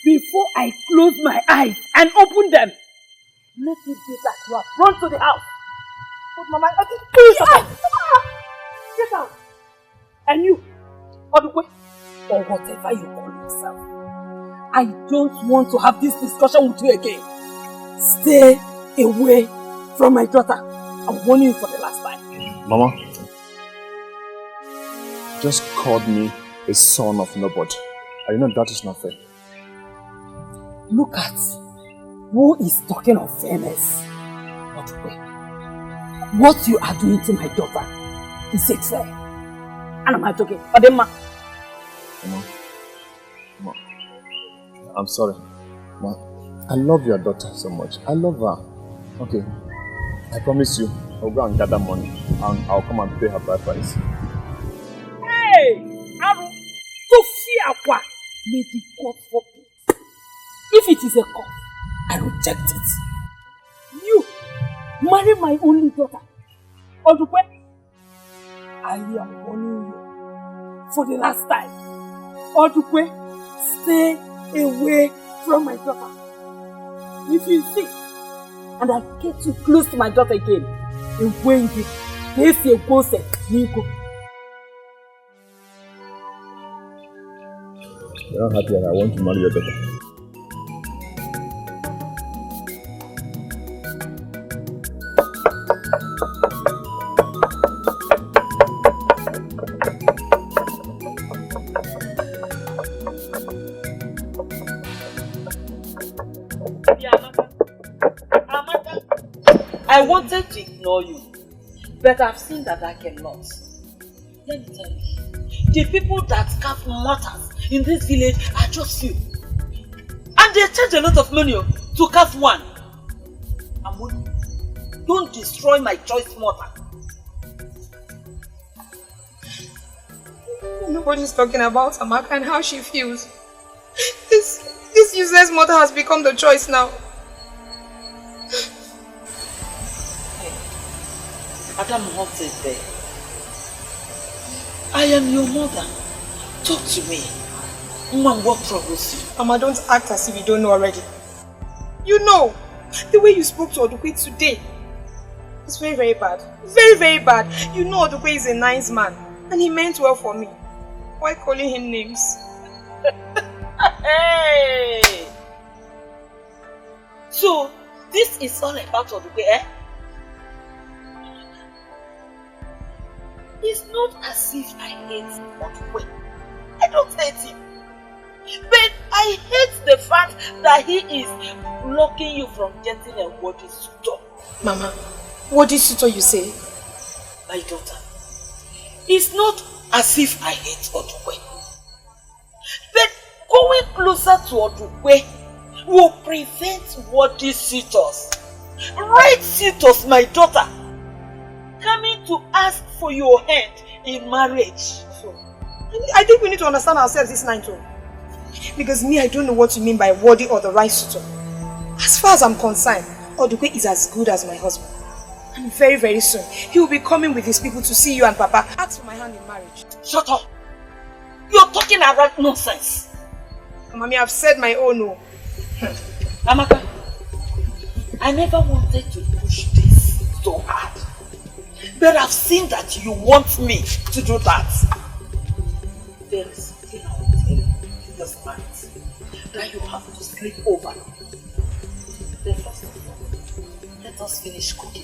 Before I close my eyes and open them, let it be that you have run to the house. But Mama, get out. And you, Odukwe, or whatever you call yourself, I don't want to have this discussion with you again. Stay away from my daughter. I'm warning you for the last time. Mama, just called me a son of nobody. I know that is not fair. Look at who is talking of fairness. What you are doing to my daughter is it fair? And I'm not joking. Mama, I'm sorry. Ma, I love your daughter so much. I love her. Okay, I promise you, I'll go and gather money and I'll come and pay her bride price. Hey! Aru! To fear what? May the God forbid. If it is a cause, I reject it. You marry my only daughter. Odukwe, I am warning you for the last time. Odukwe, stay away from my daughter. If you insist, and I get you close to my daughter again, away with it. This your ghost, Nico. You're not happy and I want to marry your daughter. I wanted to ignore you, but I've seen that I cannot. Let me tell you, the people that carve mortars in this village are just few. And they charge a lot of money to carve one. I'm warning you, don't destroy my choice mortar. Nobody's talking about Amaka and how she feels. This useless mortar has become the choice now. Adam holds it there. I am your mother. Talk to me. Mom, what troubles you? Mama, don't act as if you don't know already. You know, the way you spoke to Odukwe today is very, very bad. Very, very bad. You know Odukwe is a nice man and he meant well for me. Why calling him names? Hey! So, this is all about Odukwe, eh? It's not as if I hate Odukwe. I don't hate him. But I hate the fact that he is blocking you from getting a worthy suitor. Mama, worthy suitor you say? My daughter, it's not as if I hate Odukwe. But going closer to Odukwe will prevent worthy suitors. Right suitors, my daughter, coming to ask for your hand in marriage. So, I think we need to understand ourselves this night too. Because me, I don't know what you mean by worthy or the right suitor. As far as I'm concerned, Odukwe is as good as my husband. And very, very soon, he will be coming with his people to see you and Papa ask for my hand in marriage. Shut up! You're talking about nonsense. Mommy, I've said my own no. Amaka, I never wanted to push this so hard. But I've seen that you want me to do that. There is something I will tell you this night that you have to sleep over. Then first of all, let us finish cooking.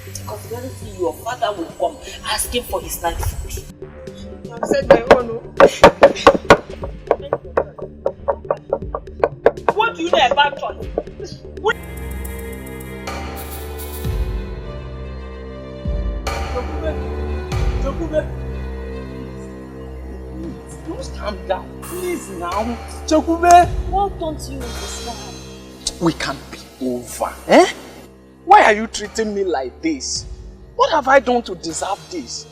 Because very soon your father will come asking for his night food. I've said my own no. What do you know about choice? Just calm down, please now. Chokube! What don't you understand? We can be over, eh? Why are you treating me like this? What have I done to deserve this?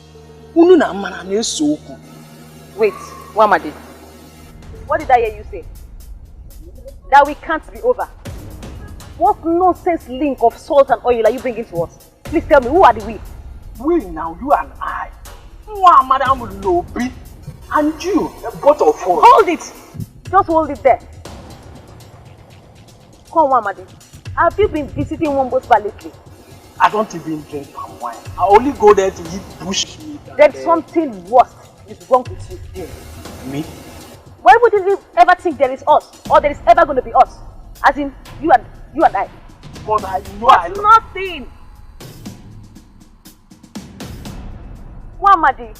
Wait, Wamadi. What did I hear you say? That we can't be over. What nonsense link of salt and oil are you bringing to us? Please tell me, who are the we? We now, you and I. Madam Lobi. And you, both of us. Hold it! Just hold it there. Come on, Wamadi. Have you been visiting Wombo's bar lately? I don't even drink palm wine. I only go there to eat bush meat. There's something worse is wrong with you. Yeah. Me? Why would you ever think there is us? Or there is ever going to be us? As in, you and I. But I know That's nothing! Wamadi,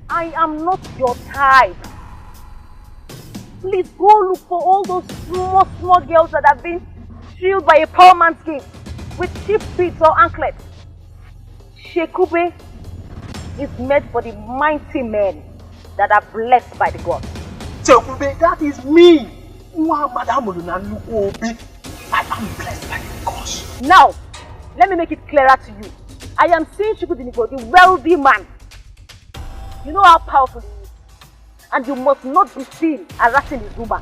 I am not your type. Please go look for all those small girls that have been thrilled by a poor man's gift with cheap beads or anklets. Shekube is made for the mighty men that are blessed by the gods. Shekube, that is me. I am blessed by the gods. Now, let me make it clearer to you. I am seeing Chukudinigo, the wealthy man. You know how powerful he is. And you must not be seen harassing his woman.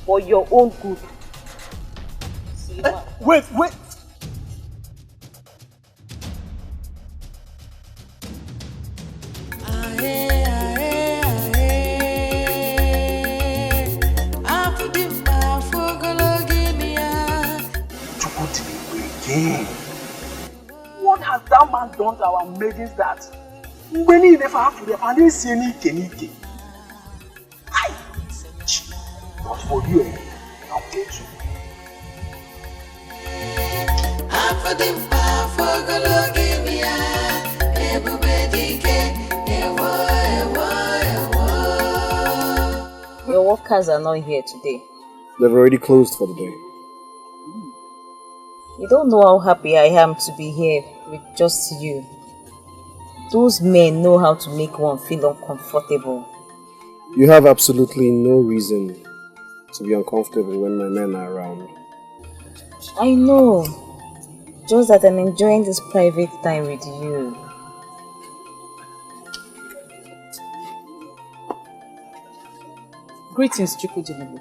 For your own good. Wait. man done to our maidens that when he never have to the and they see any kenike. But for you, I'll get you. Your workers are not here today. They've already closed for the day. You don't know how happy I am to be here with just you. Those men know how to make one feel uncomfortable. You have absolutely no reason to be uncomfortable when my men are around. I know. Just that I'm enjoying this private time with you. Greetings, Chukwu.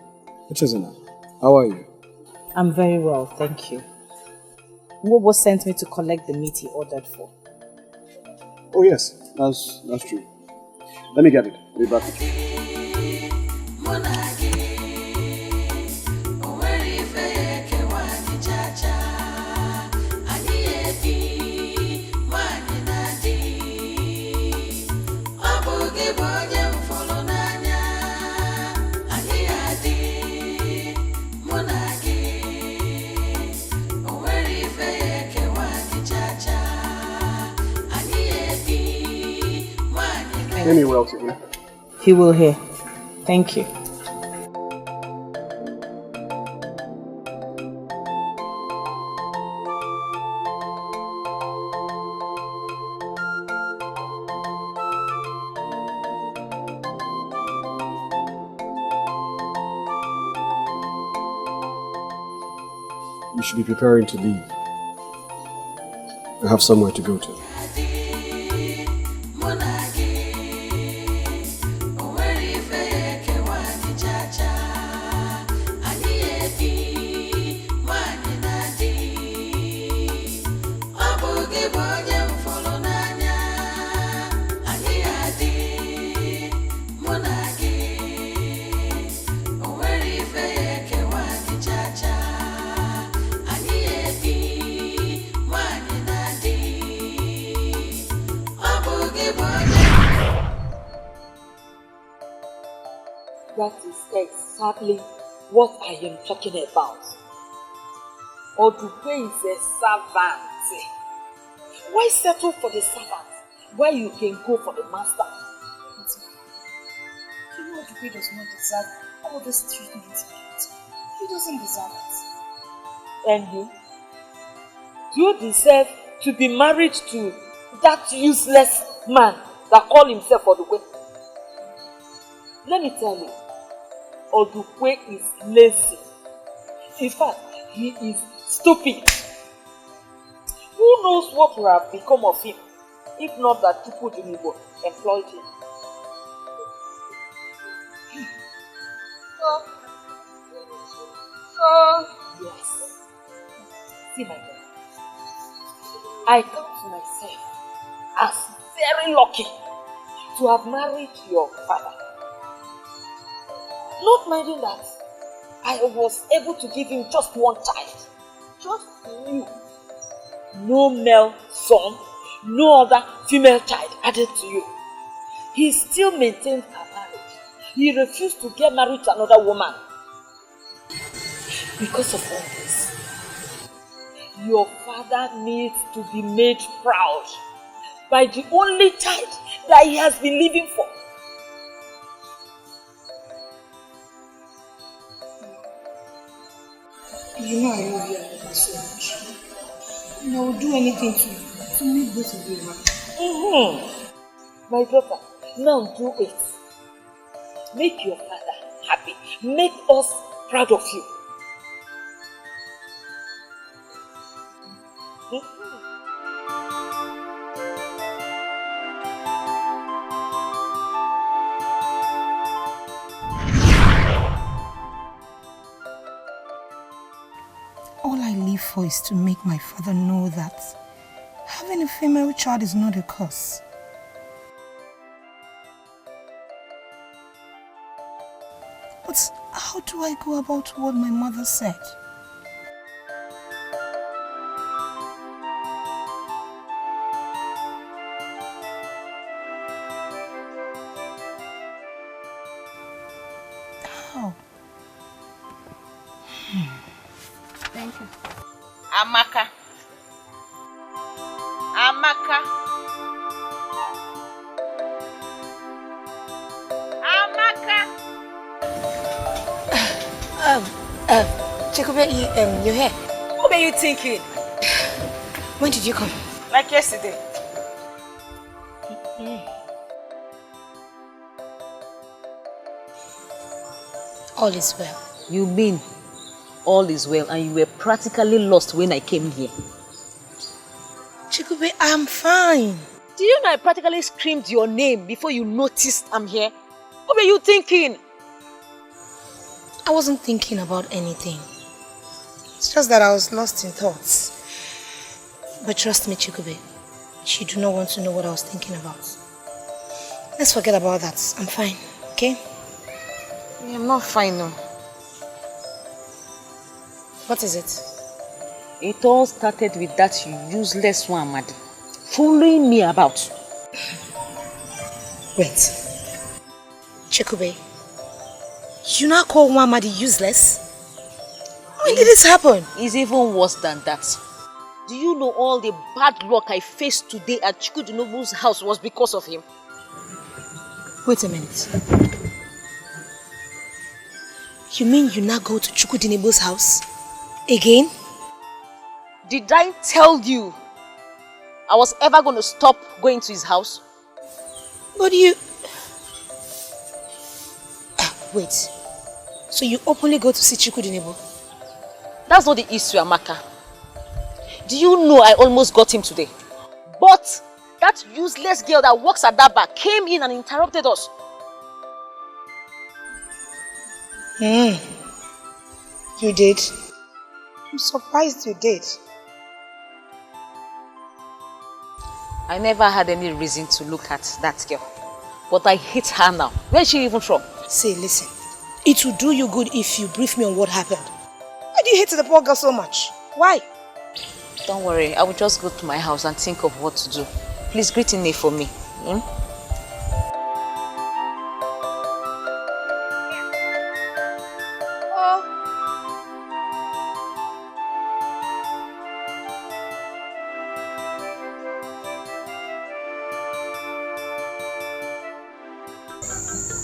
Which isn't it? How are you? I'm very well, thank you. Mobo sent me to collect the meat he ordered for. Oh yes, that's true. Let me get it. I'll be back. Amy will to him. He will hear. Thank you. You should be preparing to leave. I have somewhere to go to. That is exactly what I am talking about. Odupe is a servant. Why settle for the servant where you can go for the master? You know Odupe does not deserve all this treatment. He doesn't deserve it. And you? Do you deserve to be married to that useless man that call himself Odupe? Let me tell you, Odupe is lazy. In fact, he is stupid. Who knows what would have become of him if not that Chukwu employed him? Yes. See my brother, I count myself as very lucky to have married your father. Not minding that I was able to give him just one child. Just you. No male son, no other female child added to you. He still maintained our marriage. He refused to get married to another woman. Because of all this, your father needs to be made proud by the only child that he has been living for. You know I love you so much. And I will do anything to make both of you happy. My daughter, now do it. Make your father happy. Make us proud of you. All I live for is to make my father know that having a female child is not a curse. But how do I go about what my mother said? Oh. Thank you. Amaka. Amaka. Amaka. Chekube, you're here. What were you thinking? When did you come? Like yesterday. All is well. You mean all is well and you were practically lost when I came here? Chekube, I'm fine. Do you know I practically screamed your name before you noticed I'm here? What were you thinking? I wasn't thinking about anything. It's just that I was lost in thoughts. But trust me, Chekube, you do not want to know what I was thinking about. Let's forget about that. I'm fine, okay? I'm not fine now. What is it? It all started with that useless one, Madi, following me about. Wait. Chekube, you now call Wamadi useless? When did this happen? It's even worse than that. Do you know all the bad luck I faced today at Chukudinobu's house was because of him? Wait a minute. You mean you now go to Chukudinobu's house? Again? Did I tell you I was ever going to stop going to his house? But you... Wait. So you openly go to see Chukudinobu? That's not the issue, Amaka. Do you know I almost got him today? But that useless girl that works at that bar came in and interrupted us. You did? I'm surprised you did. I never had any reason to look at that girl. But I hate her now. Where's she even from? Say, listen. It will do you good if you brief me on what happened. Why do you hate the poor girl so much? Why? Don't worry, I will just go to my house and think of what to do. Please greet Nne for me.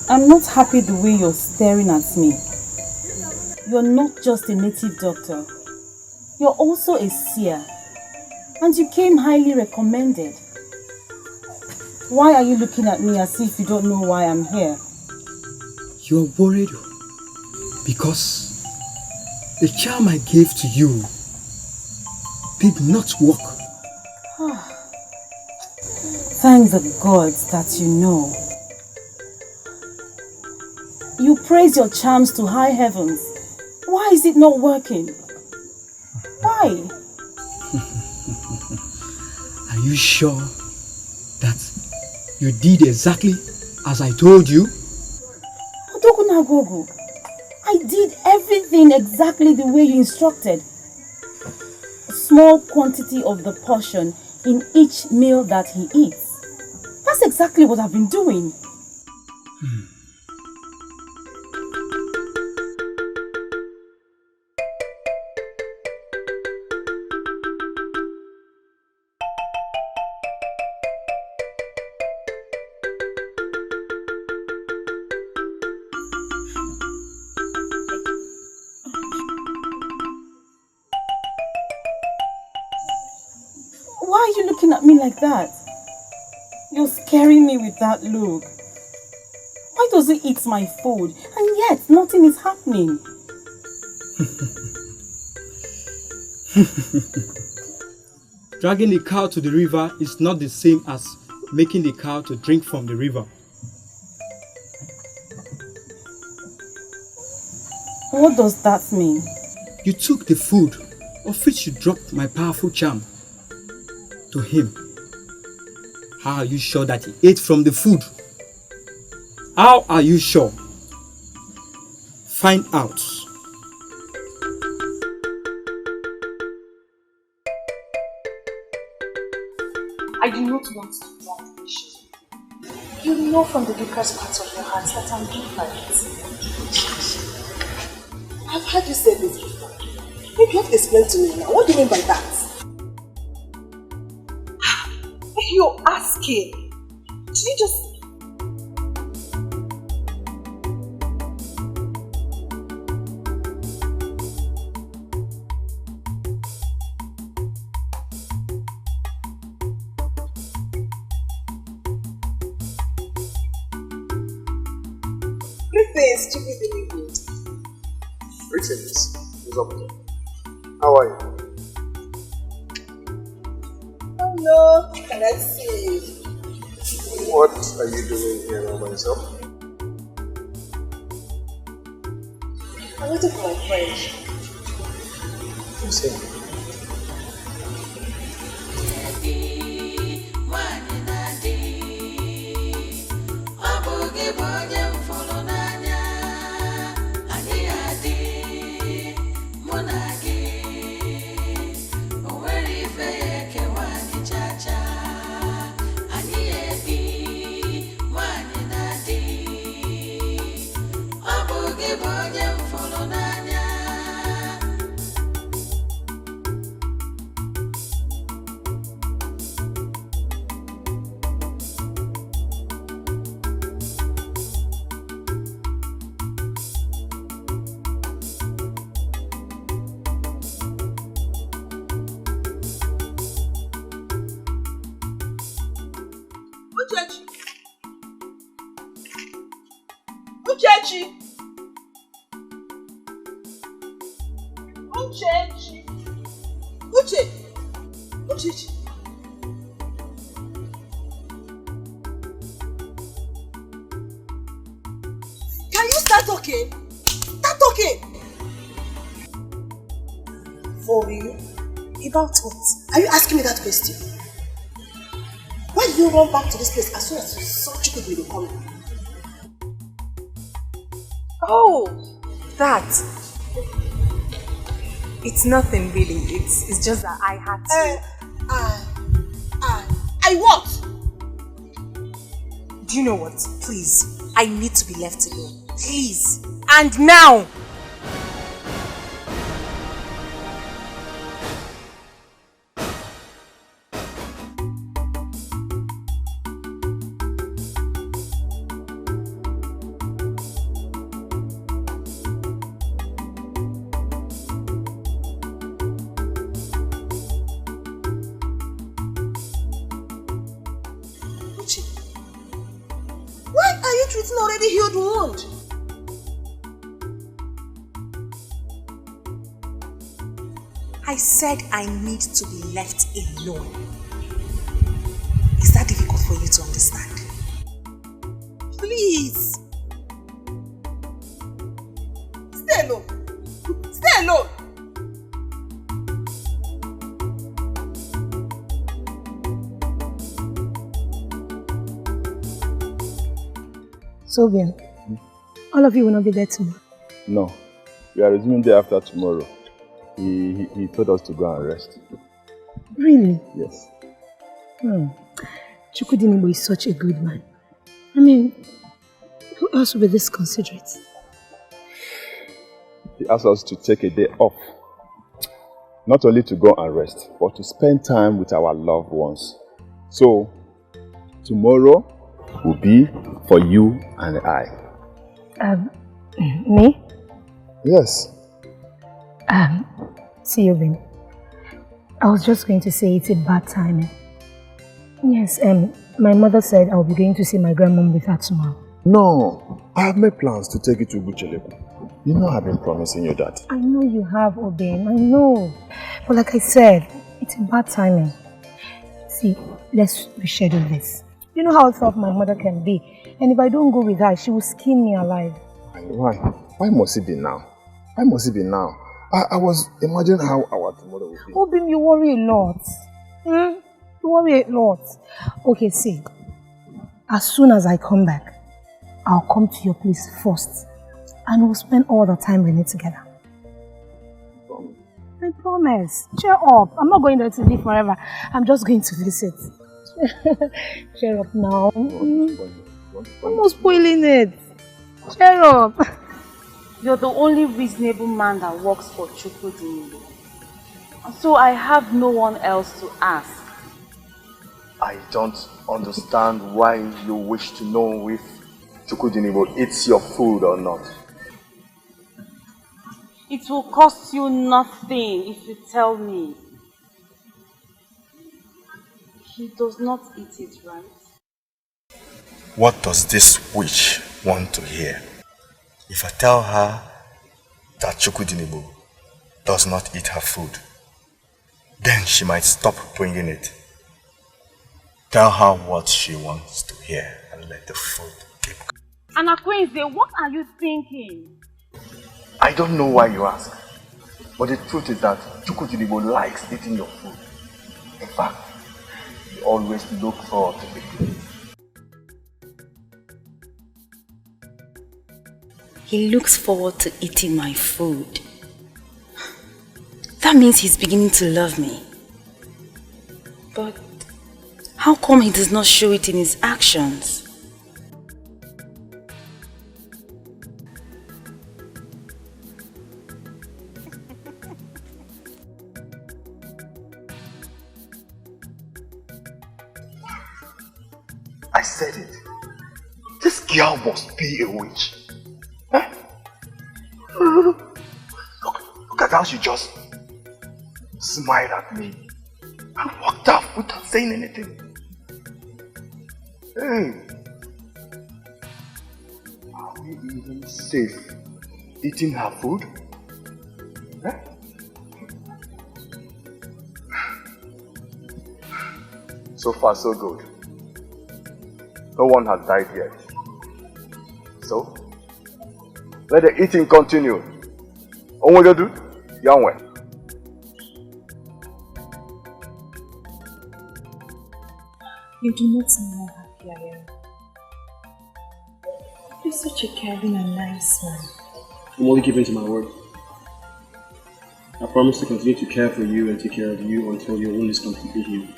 I'm not happy the way you're staring at me. You're not just a native doctor. You're also a seer. And you came highly recommended. Why are you looking at me as if you don't know why I'm here? You're worried because the charm I gave to you did not work. Thank the gods that you know. You praise your charms to high heavens. Why is it not working? Why? Are you sure that you did exactly as I told you? Odogunagogo, I did everything exactly the way you instructed. A small quantity of the portion in each meal that he eats. That's exactly what I've been doing. Why are you looking at me like that? You're scaring me with that look. Why does he eat my food and yet nothing is happening? Dragging a cow to the river is not the same as making the cow to drink from the river. What does that mean? You took the food of which you dropped my powerful charm to him. How are you sure that he ate from the food? How are you sure? Find out. I do not want to be that patient. You know from the deepest parts of your heart that I'm different. I've heard you say this before. Maybe you have to explain to me now. What do you mean by that? You're asking. Did you just... Greetings, stupid Nollywood. Greetings. What's up? How are you? Hello, can I see? What are you doing here all by yourself? I'm waiting for my friend. Who's here? Can you start talking? Start talking! For real? About what? Are you asking me that question? Why did you run back to this place as soon as you saw Chukwudi coming? Oh, that. It's nothing really. It's just that I had to. I what? Do you know what? Please, I need to be left alone. Please. And now! Why are you treating already healed wound? I said I need to be left alone. Is that difficult for you to understand? Please. Stay alone. Stay alone. So then, all of you will not be there tomorrow. No, we are resuming day after tomorrow. He told us to go and rest. Really? Yes. Chukwudi is such a good man. I mean, who else will be this considerate? He asked us to take a day off. Not only to go and rest, but to spend time with our loved ones. So, tomorrow will be for you and I. Me? Yes. See you, Ben. I was just going to say it's a bad timing. Yes, my mother said I'll be going to see my grandmom with her tomorrow. No, I have made plans to take you to Bucheleku. You know I've been promising you that. I know you have, Oben, I know. But like I said, it's a bad timing. See, let's reschedule this. You know how tough my mother can be. And if I don't go with her, she will skin me alive. Why? Why must it be now? Why must it be now? I was imagining how our tomorrow will be. Obim, you worry a lot. You worry a lot. Okay, see. As soon as I come back, I'll come to your place first. And we'll spend all the time we need together. I promise. Cheer up. I'm not going there to live forever. I'm just going to visit. Cheer up now. I'm not spoiling it. Cheer up. You're the only reasonable man that works for Chukwu. So I have no one else to ask. I don't understand why you wish to know if Chukwu eats your food or not. It will cost you nothing if you tell me. He does not eat it, right? What does this witch want to hear? If I tell her that Chukwu does not eat her food, then she might stop bringing it. Tell her what she wants to hear and let the food keep going. Anakwenze, what are you thinking? I don't know why you ask, but the truth is that Chukwu likes eating your food. In fact, he always looks forward to it. He looks forward to eating my food. That means he's beginning to love me. But how come he does not show it in his actions? I said it. This girl must be a witch. Huh? Look at how she just smiled at me and walked off without saying anything. Hey, are we even safe eating her food? Huh? So far, so good. No one has died yet. So, let the eating continue. Onwegodu, Yanwe. You do not know how happy I am. You're such a caring and nice man. I'm only giving to my word. I promise to continue to care for you and take care of you until your wound is completely healed.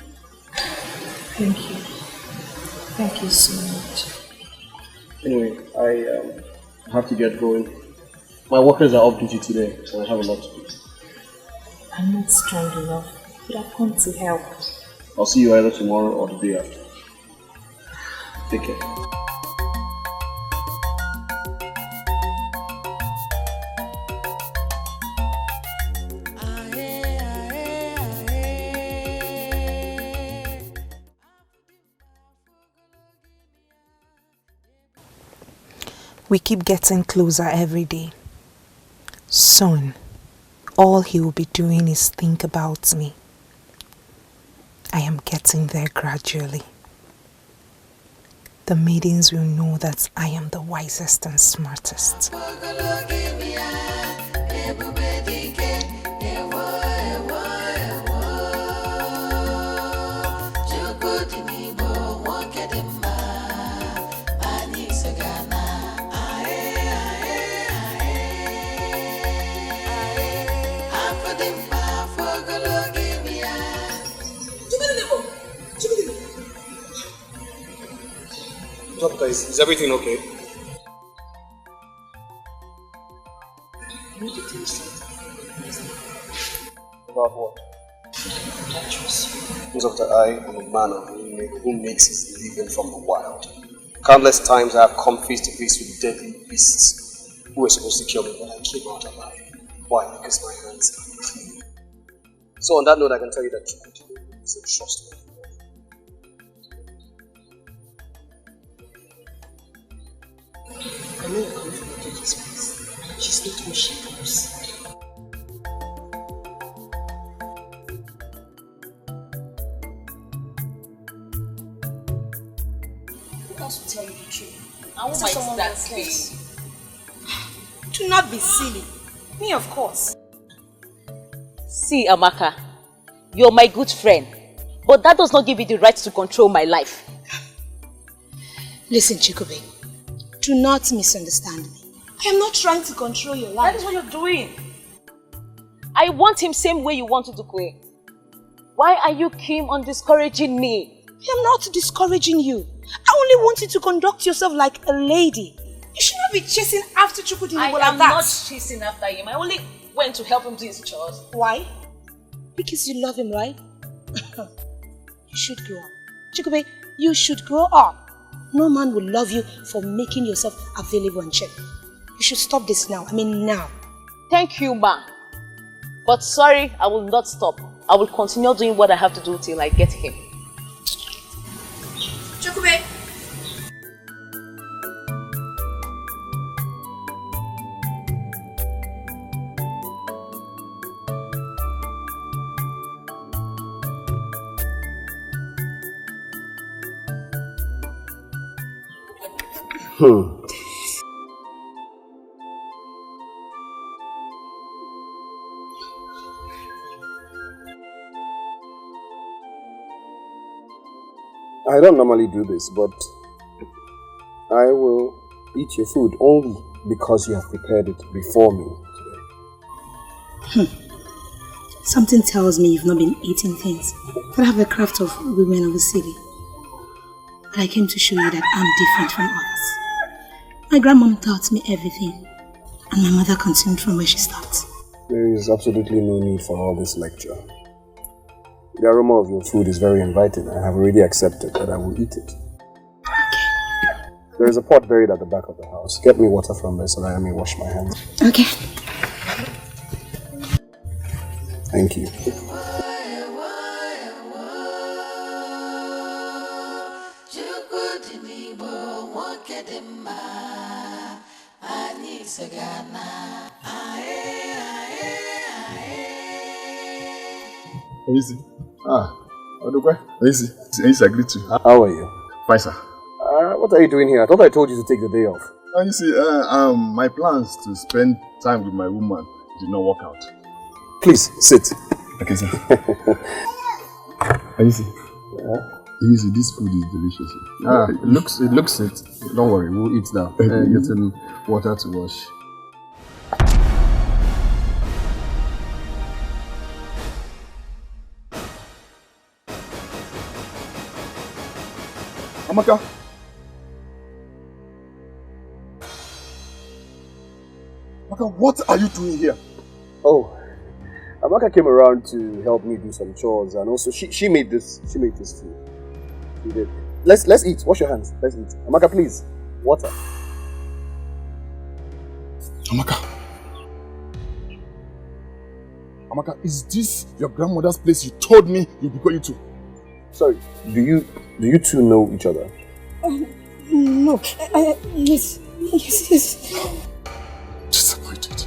Thank you. Thank you so much. Anyway, I have to get going. My workers are off duty today, so I have a lot to do. I'm not strong enough, but I've come to help. I'll see you either tomorrow or the day after. Take care. We keep getting closer every day. Soon, all he will be doing is think about me. I am getting there gradually. The maidens will know that I am the wisest and smartest. Doctor, is everything okay? About what? Doctor, I am a man who makes his living from the wild. Countless times I have come face to face with deadly beasts who were supposed to kill me, but I came out alive. Why? Because my hands are clean. So on that note, I can tell you that Chukwu is a trustworthy. I know you're coming from a different space. She's not who she was. Who wants to tell you the truth? I want someone that else. Do not be silly. Me, of course. See, Amaka, you're my good friend, but that does not give you the right to control my life. Listen, Chikube. Do not misunderstand me. I am not trying to control your life. That is what you're doing. I want him same way you want Udukwe. Why are you keen on discouraging me? I am not discouraging you. I only want you to conduct yourself like a lady. You should not be chasing after Chukudinibo I like am that. not chasing after him. I only went to help him do his chores. Why? Because you love him, right? You should grow up. Chukube, you should grow up. No man will love you for making yourself available and cheap. You should stop this now. I mean now. Thank you, ma. But sorry, I will not stop. I will continue doing what I have to do till I get him. Chukube. I don't normally do this, but I will eat your food only because you have prepared it before me today. Something tells me you've not been eating things that have the craft of women of the city. But I came to show you that I'm different from others. My grandmom taught me everything, and my mother continued from where she stopped. There is absolutely no need for all this lecture. The aroma of your food is very inviting. I have already accepted that I will eat it. Okay. There is a pot buried at the back of the house. Get me water from there so that I may wash my hands. Okay. Thank you. Easy. Odukwe. Easy. Easy, I greet you. How are you? Fine, sir. What are you doing here? I thought I told you to take the day off. You see, my plans to spend time with my woman did not work out. Please, sit. Okay, sir. Easy. Easy, this food is delicious. It looks it. Don't worry, we'll eat now. Getting water to wash. Amaka. Amaka, what are you doing here? Oh, Amaka came around to help me do some chores, and also she made this food. She did. Let's eat. Wash your hands. Let's eat. Amaka, please. Water. Amaka, is this your grandmother's place you told me you'd be going to? Sorry, do you two know each other? No. Yes. Disappointed.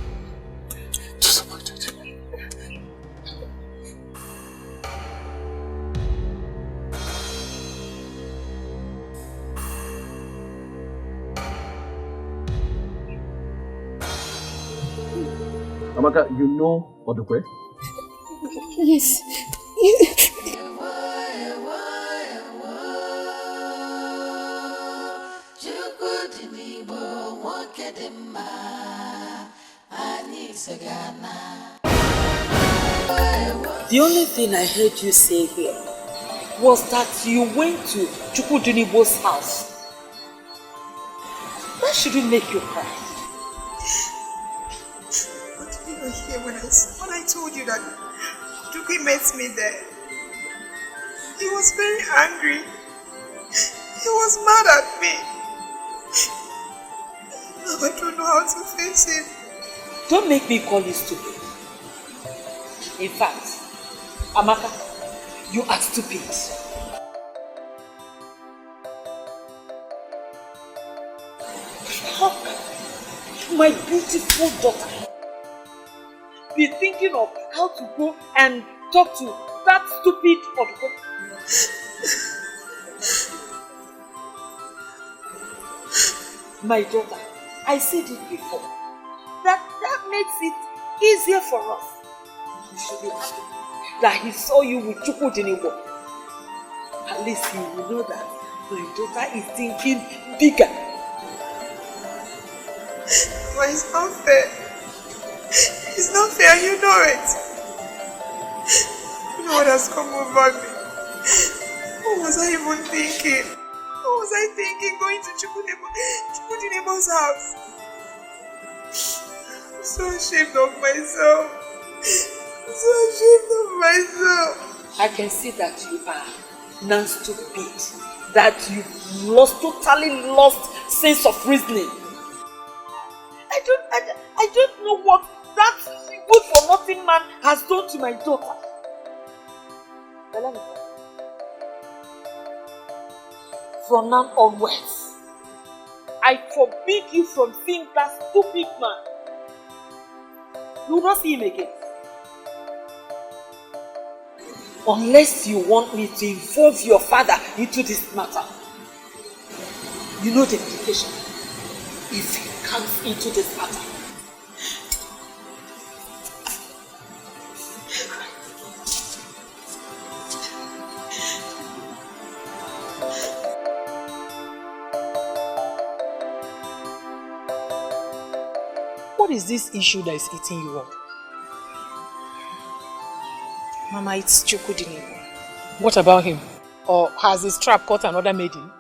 Amaka, you know Odukwe? Yes. The only thing I heard you say here was that you went to Chukudinibo's house. That shouldn't make you cry. But you were here when I told you that Duki met me there. He was very angry. He was mad at me. Now I don't know how to face him. Don't make me call you stupid. In fact, Amaka, you are stupid. How can my beautiful daughter be thinking of how to go and talk to that stupid Odukwe? My daughter, I said it before. That makes it easier for us. You should be happy that he saw you with Chukudinibo. At least you will know that my daughter is thinking bigger. But it's not fair. It's not fair, you know it. You know what has come over me. What was I even thinking? was I thinking going to Chukudinebo's house? I'm so ashamed of myself. I'm so ashamed of myself. I can see that you are non-stupid. That you've totally lost sense of reasoning. I don't know what that good for nothing man has done to my daughter. But let me tell you, from now onwards, I forbid you from seeing that stupid man. You will not see him again. Unless you want me to involve your father into this matter. You know the implication if he comes into this matter. What is this issue that is eating you up? Mama, it's Chukudinebo. What about him? Or has his trap caught another maiden?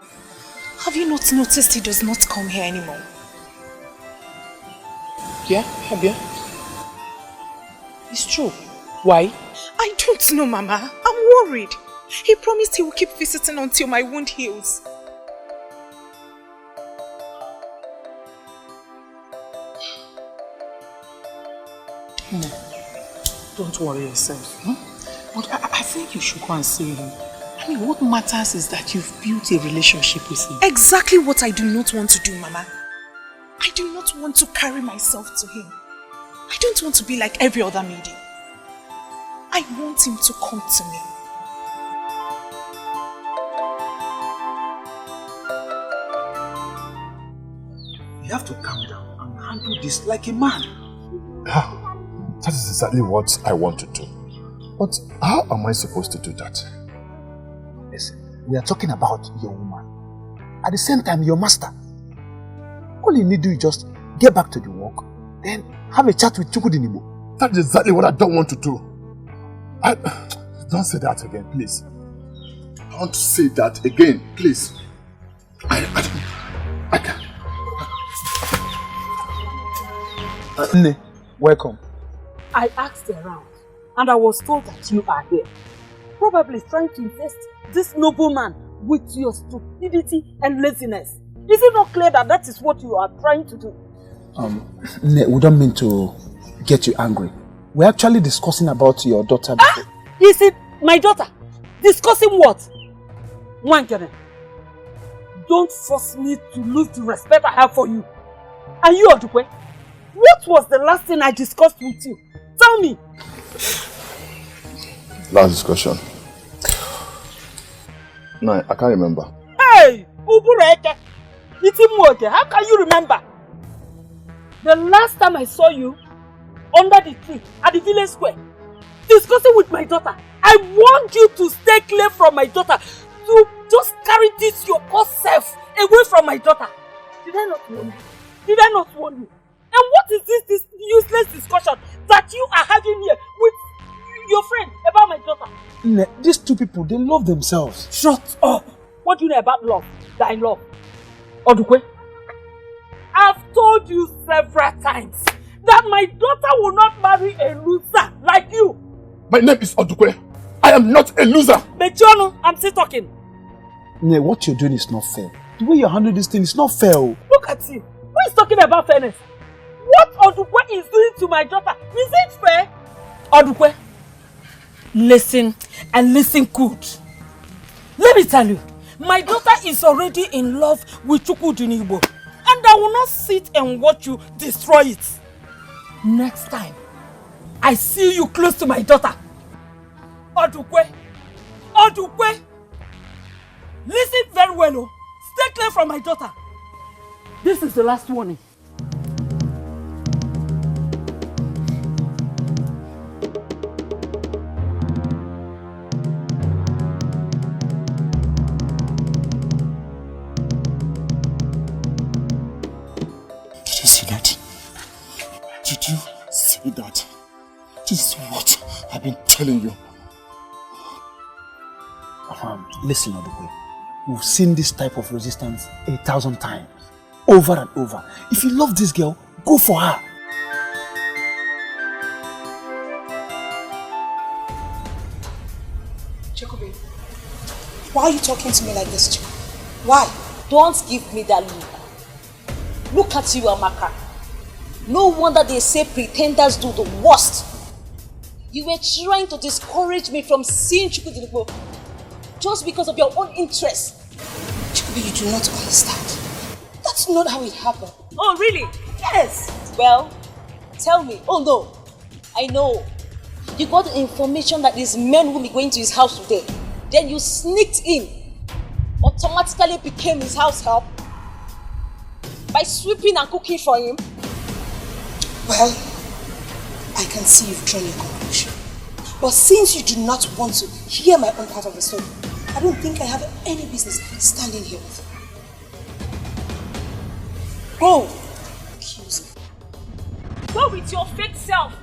Have you not noticed he does not come here anymore? Yeah, Abia. It's true. Why? I don't know, Mama. I'm worried. He promised he will keep visiting until my wound heals. No. Don't worry yourself. But I think you should go and see him. I mean, what matters is that you've built a relationship with him. Exactly what I do not want to do, Mama. I do not want to carry myself to him. I don't want to be like every other maiden. I want him to come to me. You have to calm down and handle this like a man. That is exactly what I want to do. But how am I supposed to do that? Listen, we are talking about your woman. At the same time, your master. All you need to do is just get back to the work, then have a chat with Chukudinebo. That is exactly what I don't want to do. Don't say that again, please. Don't say that again, please. I can't. Nne, welcome. I asked around and I was told that you are here. Probably trying to invest this nobleman with your stupidity and laziness. Is it not clear that that is what you are trying to do? Nne, we don't mean to get you angry. We're actually discussing about your daughter. Is it my daughter? Discussing what? Wankere, don't force me to lose the respect I have for you. And you, Odukwe, what was the last thing I discussed with you? Tell me. Last discussion. No, I can't remember. Hey! Ubureke! Itimuoke, how can you remember? The last time I saw you under the tree at the village square, discussing with my daughter, I warned you to stay clear from my daughter, to just carry this your poor self away from my daughter. Did I not warn you? Did I not warn you? And what is this useless discussion that you are having here with your friend about my daughter? Nne, these two people, they love themselves. Shut up! What do you know about love? That I love? Odukwe, I've told you several times that my daughter will not marry a loser like you. My name is Odukwe. I am not a loser. Mechono, I'm still talking. Nne, what you're doing is not fair. The way you handle this thing is not fair. Look at him. Who is talking about fairness? What Odukwe is doing to my daughter, is it fair? Odukwe, listen and listen good. Let me tell you, my daughter is already in love with Chukudinebo, and I will not sit and watch you destroy it. Next time I see you close to my daughter, Odukwe, listen very well, oh. Stay clear from my daughter. This is the last warning. Did you see that? Did you see that? This is what I've been telling you. Listen, Odukwe. we've seen this type of resistance 1,000 times. Over and over. If you love this girl, go for her. Jacoby, why are you talking to me like this, Chico? Why? Don't give me that look. Look at you, Amaka. No wonder they say pretenders do the worst. You were trying to discourage me from seeing Chukwu just because of your own interest. Jacoby, you do not understand. That's not how it happened. Oh, really? Yes. Well, tell me. Oh, no. I know. You got the information that these men will be going to his house today. Then you sneaked in. Automatically became his house help. By sweeping and cooking for him. Well, I can see you've drawn your conclusion. But since you do not want to hear my own part of the story, I don't think I have any business standing here with you. Go! Accuse me. Go with your fake self.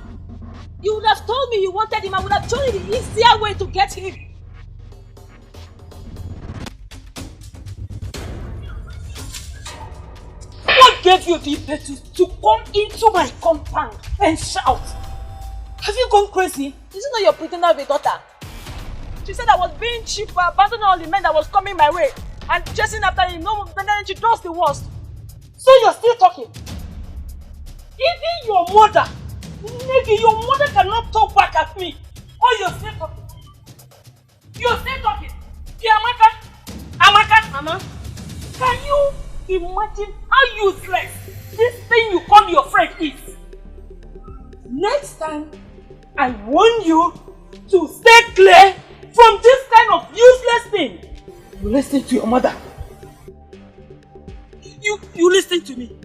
You would have told me you wanted him. I would have shown you the easier way to get him. What gave you the impetus to come into my compound and shout? Have you gone crazy? Is it not your pretender of a daughter? She said I was being cheap for abandoning all the men that was coming my way and chasing after him. No, then she does the worst. So you're still talking? Even your mother, maybe your mother cannot talk back at me. Or you're still talking? You're still talking? Yeah, Amaka? Mama? Can you imagine how useless this thing you call your friend is? Next time, I warn you to stay clear from this kind of useless thing. You listen to your mother. You listen to me.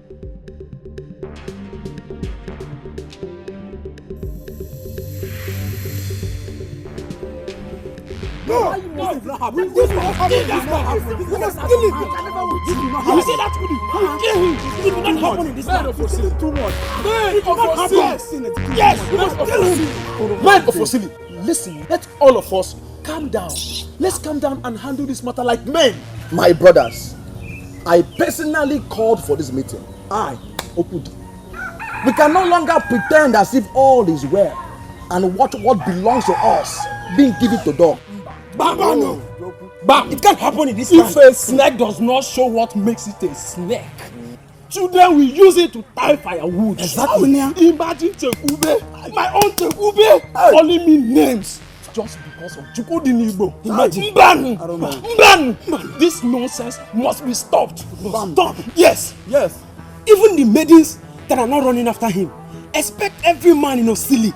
No, it's not happening. This is not happening. This is not happening. This is not happening. You see that Kudi? Kill him. It will not happen in this man. It is too much. It will not happen. Yes, let's kill him. Man of Osili, listen, let all of us calm down. Let's calm down and handle this matter like men. My brothers, I personally called for this meeting. I, Okudi. We can no longer pretend as if all is well and what belongs to us being given to dog. Bam! Bam! It can't happen in this If a snake does not show what makes it a snake, children will use it to tie firewood. Exactly. Imagine Chekube, my own Chekube, calling me names just because of Chukwudinigbo. Imagine. Mbanu! This nonsense must be stopped. Stop! Yes! Yes! Even the maidens that are not running after him expect every man in Osili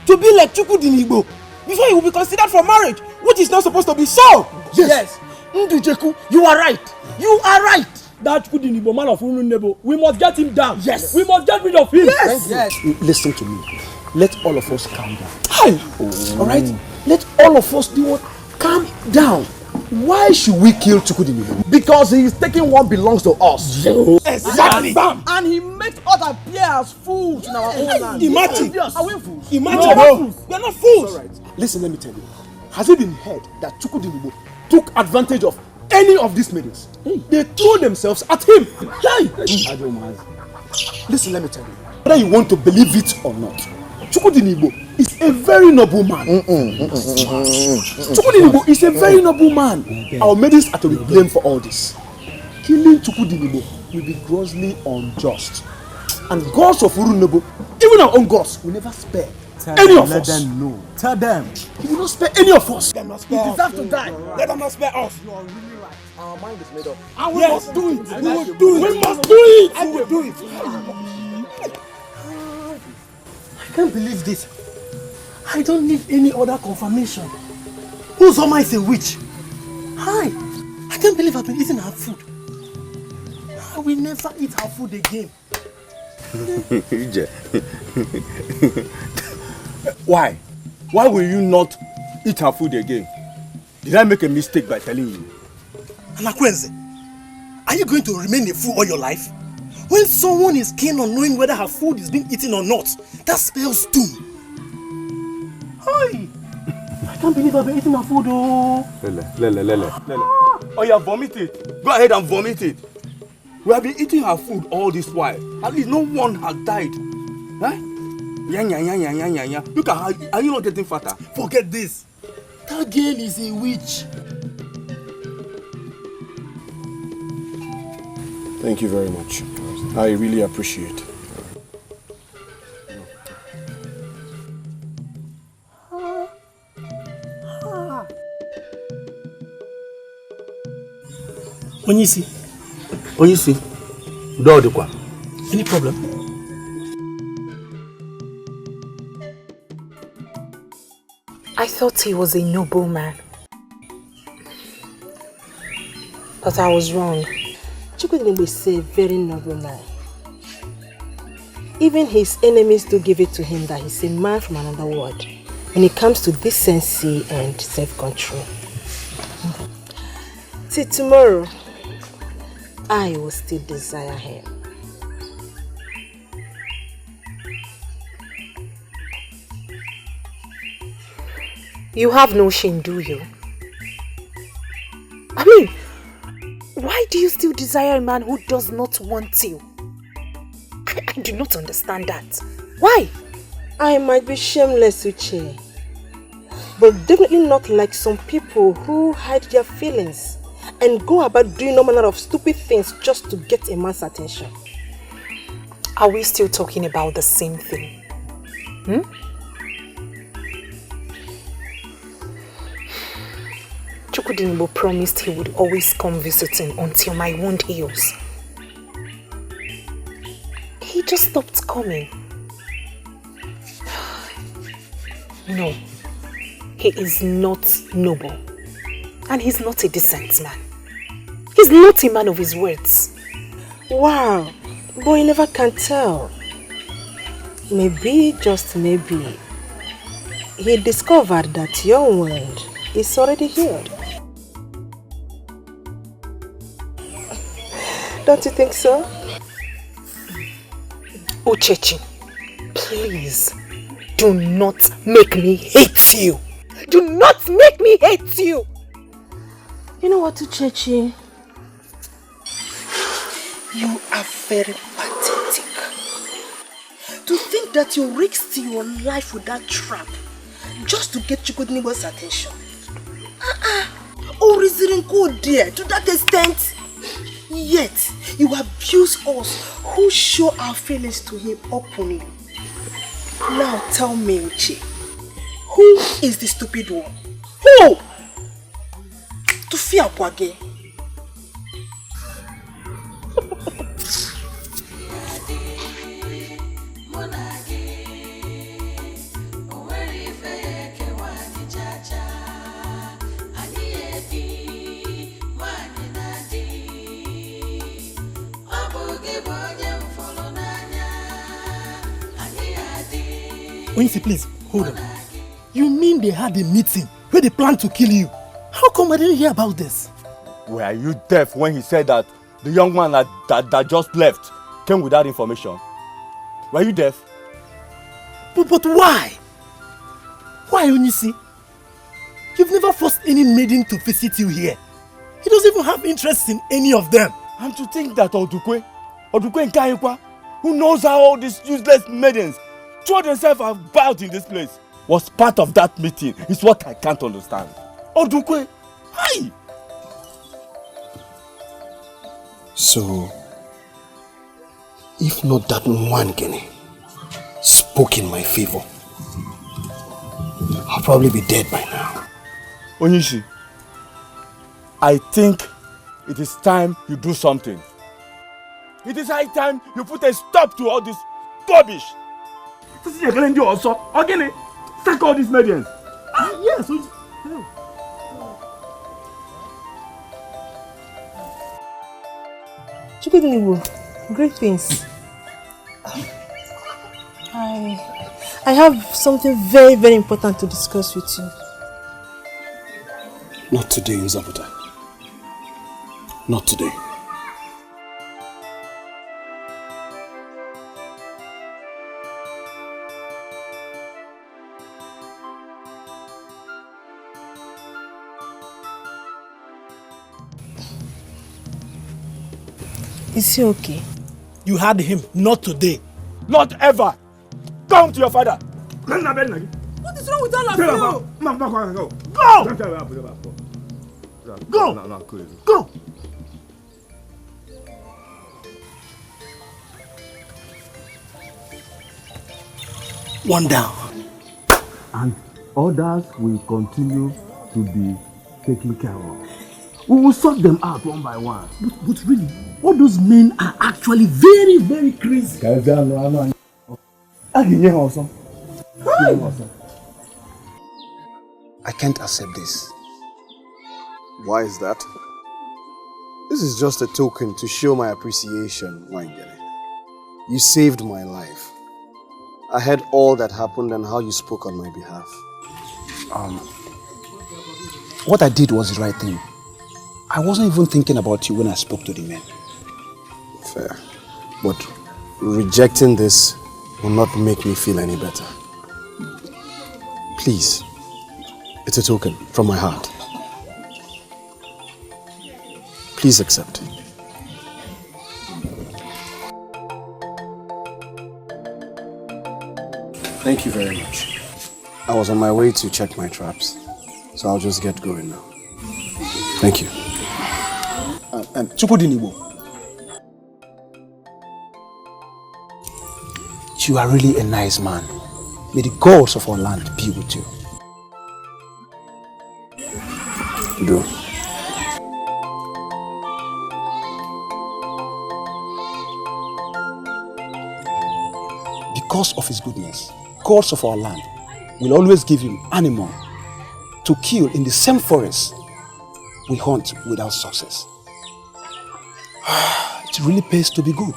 to be like Chukwudinigbo before he will be considered for marriage, which is not supposed to be so. Yes. Ndujeku, you are right. You are right. That Chukwudinigbo, man of Urunebo, we must get him down. Yes. We must get rid of him. Yes. Listen to me. Let all of us calm down. All right? Let all of us do what? Calm down. Why should we kill Chukwudinigbo? Because he is taking what belongs to us. Exactly. And he makes us appear as fools in our own land. Imagine. Are we fools? Imagine. We are not fools. All right. Listen, let me tell you. Has it been heard that Chukwudinigbo took advantage of any of these maidens? They threw themselves at him. Listen, let me tell you. Whether you want to believe it or not, Chukwudinigbo is a very noble man. Chukwudinigbo is a very noble man. Our maidens are to be blamed for all this. Killing Chukwudinigbo will be grossly unjust. And gods of Urunebo, even our own gods, will never spare any of us. Let them know. Tell them. He will not spare any of us. He deserves to die. Let them not spare us. You are really right. Our mind is made up. And we must do it. We will do it. We must do it. I will do it. I can't believe this. I don't need any other confirmation. Uzoma is a witch. Hi. I can't believe I've been eating her food. I will never eat her food again. Why? Why will you not eat her food again? Did I make a mistake by telling you? Anakwenze, are you going to remain a fool all your life? When someone is keen on knowing whether her food is being eaten or not, that spells doom. Hi! I can't believe I've been eating her food, oh! Lele. Oh yeah, vomit it. Go ahead and vomit it. We have been eating her food all this while. At least no one has died. Huh? Yeah. Look at her. Are you not getting fatter? Forget this. That girl is a witch. Thank you very much. I really appreciate. Onyisi. Dodikwa. Any problem? I thought he was a noble man. But I was wrong. Chukwudinigbo is a very noble man. Even his enemies do give it to him that he's a man from another world when it comes to decency and self-control. Till tomorrow, I will still desire him. You have no shame, do you? I mean, why do you still desire a man who does not want you? I do not understand that. Why? I might be shameless, Uche, but definitely not like some people who hide their feelings and go about doing no manner of stupid things just to get a man's attention. Are we still talking about the same thing? Chukwudinigbo promised he would always come visiting until my wound heals. He just stopped coming. No, he is not noble. And he's not a decent man. He's not a man of his words. Wow, but you never can tell. Maybe, just maybe, he discovered that your wound is already healed. Don't you think so? Uchechi, please, do not make me hate you. Do not make me hate you. You know what, Uchechi? You are very pathetic. To think that you risked your life with that trap just to get Chukwudinigbo's attention. Or is it good, dear, to that extent? Yet, you abuse us who show our feelings to him openly. Now tell me, Uche, who is the stupid one? Who? To fear Kwage. Onisi, please, hold on. You mean they had a meeting where they planned to kill you? How come I didn't hear about this? Were you deaf when he said that the young man that just left came with that information? Were you deaf? But why? Why, Onisi? You've never forced any maiden to visit you here. He doesn't even have interest in any of them. And to think that Odukwe Nkanyikwa, who knows how all these useless maidens throw themselves about in this place, was part of that meeting is what I can't understand. Odukwe, hi! So, if not that one Kenny spoke in my favor, I'll probably be dead by now. Onishi, I think it is time you do something. It is high time you put a stop to all this garbage. This is going to do also. Again, sack all these maidens. Yes. Chukwudinigbo, great things. I have something very, very important to discuss with you. Not today, Nzabuta. Not today. Is he okay? You had him, not today. Not ever. Come to your father. What is wrong with all of you? Go. Go. One down. And others will continue to be taken care of. We will sort them out one by one. But really, all those men are actually very, very crazy. I can't accept this. Why is that? This is just a token to show my appreciation, Wangele. You saved my life. I heard all that happened and how you spoke on my behalf. What I did was the right thing. I wasn't even thinking about you when I spoke to the men. Fair. But rejecting this will not make me feel any better. Please, it's a token from my heart. Please accept. Thank you very much. I was on my way to check my traps, so I'll just get going now. Thank you. Chukudinibo, you are really a nice man. May the gods of our land be with you. Do. Because of his goodness, gods of our land will always give him animal to kill in the same forest we hunt without success. It really pays to be good.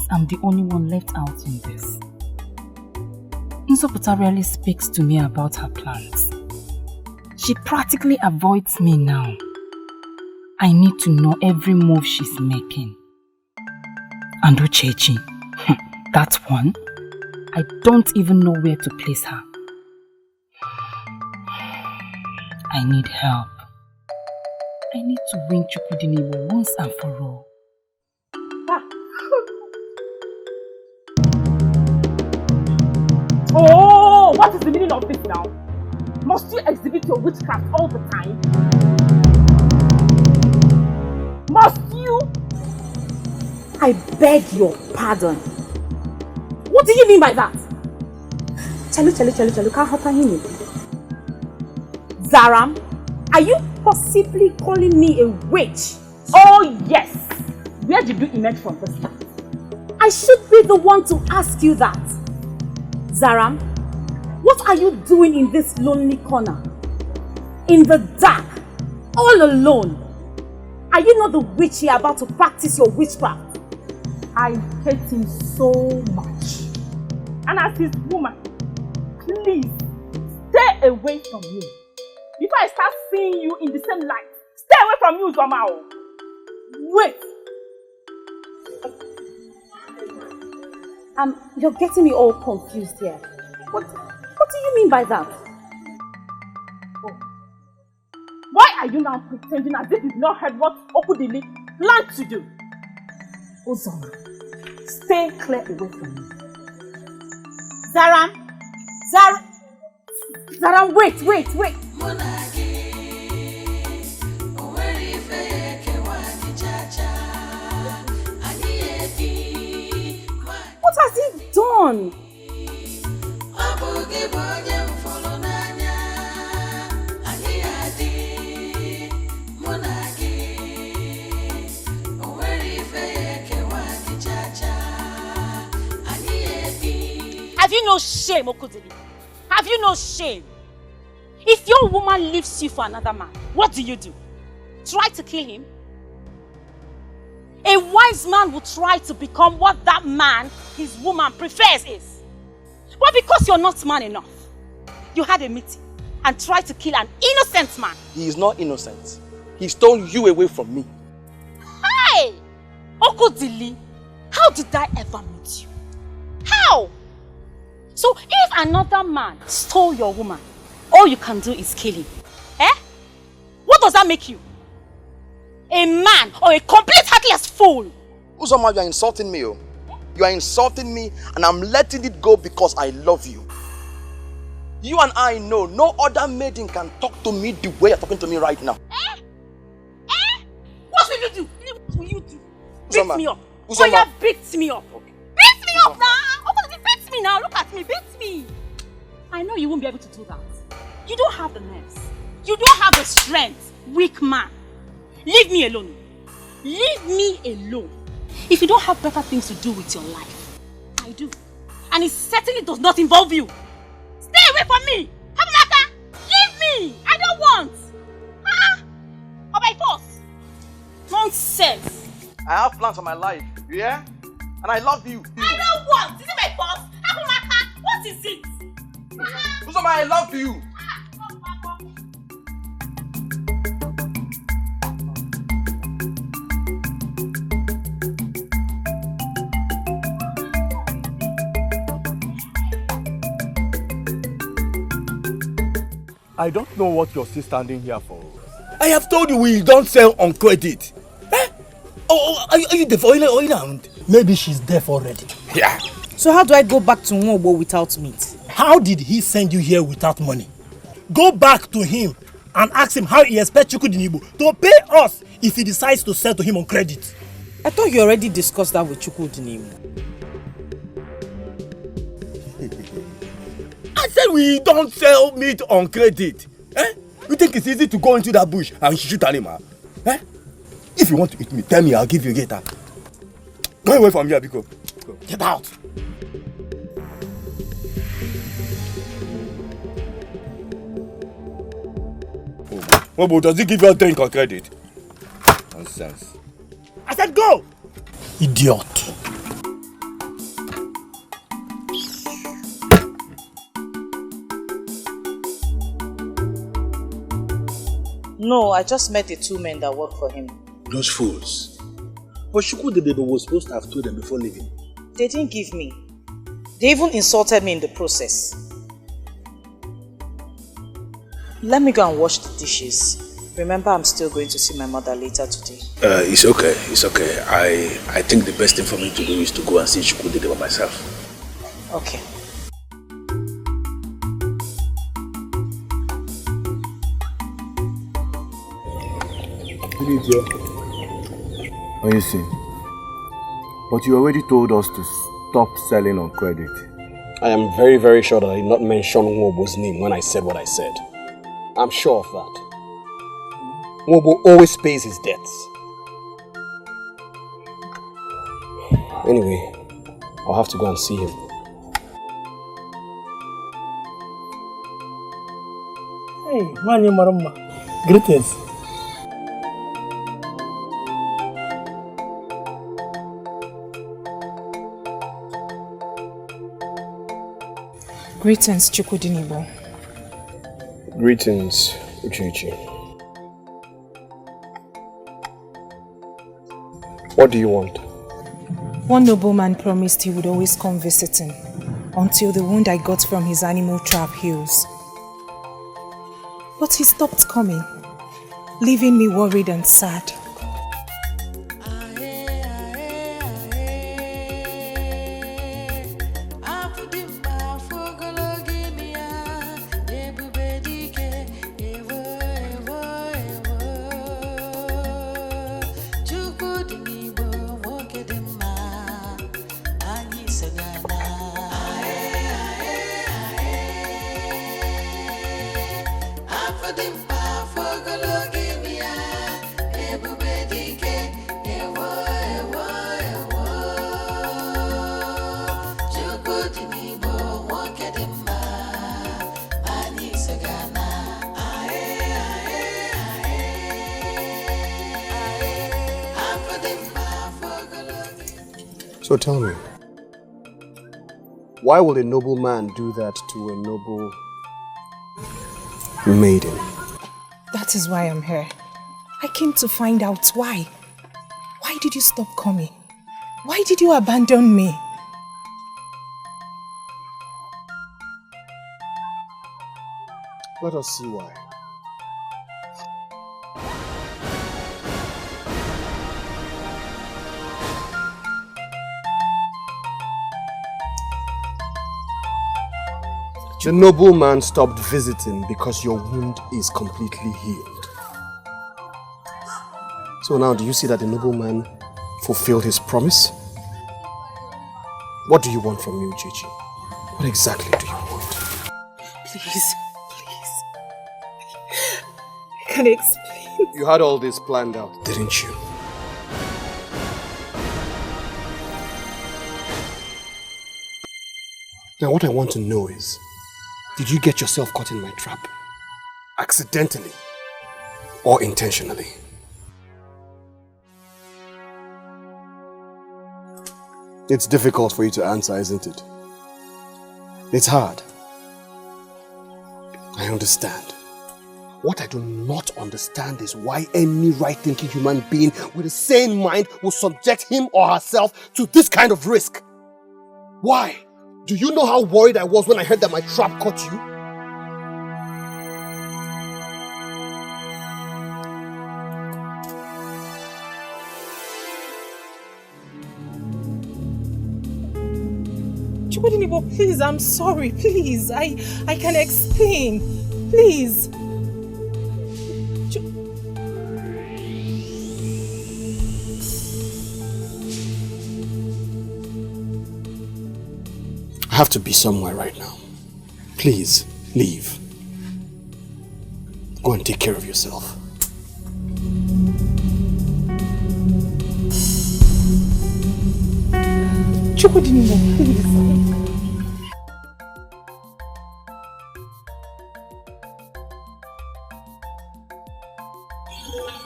I'm the only one left out in this. Nsopụta rarely speaks to me about her plans. She practically avoids me now. I need to know every move she's making. And Uchechi, that one, I don't even know where to place her. I need help. I need to win Chukudinibo once and for all. Oh, what is the meaning of this now? Must you exhibit your witchcraft all the time? Must you? I beg your pardon. What do you mean by that? Chalu, can't help him. Zaram, are you possibly calling me a witch? Oh yes. Where did you emerge from this time? I should be the one to ask you that. Zaram, what are you doing in this lonely corner? In the dark, all alone? Are you not the witch here about to practice your witchcraft? I hate him so much. And as his woman, please stay away from me. Before I start seeing you in the same light, stay away from you, Zomao. Wait. You're getting me all confused here. What do you mean by that? Oh. Why are you now pretending as if you've not heard what Okudili planned to do? Ozoma, stay clear away from me. Zaram, wait. What has he done? Have you no shame, Okudili? Have you no shame? If your woman leaves you for another man, what do? Try to kill him? A wise man will try to become what that man, his woman, prefers is. But because you're not man enough, you had a meeting and tried to kill an innocent man. He is not innocent. He stole you away from me. Hey! Okudili, how did I ever meet you? How? So if another man stole your woman, all you can do is kill him. Eh? What does that make you? A man or a complete heartless fool? Uzoma, you are insulting me. Oh. You are insulting me and I'm letting it go because I love you. You and I know no other maiden can talk to me the way you're talking to me right now. Eh? Eh? What will you do? What will you do? Uzoma. Beat me up. Uzoma. Oh yeah, beat me up. Okay. Beat me up now. Okay, beat me now. Look at me. Beat me. I know you won't be able to do that. You don't have the nerves. You don't have the strength. Weak man. Leave me alone. Leave me alone. If you don't have better things to do with your life, I do. And it certainly does not involve you. Stay away from me. Hamaka, leave me. I don't want. Huh? Or by force. Nonsense. I have plans for my life. You hear? And I love you. I don't want. Is it by force? Hamaka, what is it? Uzoma, I love you. I don't know what you're still standing here for. I have told you we don't sell on credit. Eh? Oh, are you there for oil? Maybe she's there already. Yeah. So how do I go back to Nwobo without meat? How did he send you here without money? Go back to him and ask him how he expects Chukwudinibo to pay us if he decides to sell to him on credit. I thought you already discussed that with Chukwudinibo. I said we don't sell meat on credit. Eh? You think it's easy to go into that bush and shoot an animal? Eh? If you want to eat me, tell me, I'll give you a gator. Go away from here, Biko. Get out. Oh, but does he give you a drink on credit? Nonsense. I said go! Idiot. No, I just met the two men that work for him. Those fools. But Chukwudinibo was supposed to have told them before leaving. They didn't give me. They even insulted me in the process. Let me go and wash the dishes. Remember, I'm still going to see my mother later today. It's okay. It's okay. I think the best thing for me to do is to go and see Chukwudinibo myself. Okay. Oh, you see. But you already told us to stop selling on credit. I am very, very sure that I did not mention Nwobo's name when I said what I said. I'm sure of that. Nwobo always pays his debts. Anyway, I'll have to go and see him. Hey, Mani Marama. Greetings. Greetings, Chukwudinibo. Greetings, Uchichi. What do you want? One nobleman promised he would always come visiting until the wound I got from his animal trap heals. But he stopped coming, leaving me worried and sad. Ebube So tell me, why will a noble man do that to a noble maiden? That is why I'm here. I came to find out why. Why did you stop coming? Why did you abandon me? Let us see why. The nobleman stopped visiting because your wound is completely healed. So now do you see that the nobleman fulfilled his promise? What do you want from me, Uchechi? What exactly do you want? Please. I can't explain. You had all this planned out, didn't you? Now what I want to know is, did you get yourself caught in my trap? Accidentally or intentionally? It's difficult for you to answer, isn't it? It's hard. I understand. What I do not understand is why any right-thinking human being with a sane mind will subject him or herself to this kind of risk. Why? Do you know how worried I was when I heard that my trap caught you? Chukudinibo, please, I'm sorry, please. I can explain. Please. I have to be somewhere right now. Please, leave. Go and take care of yourself. Chukudinibo, please.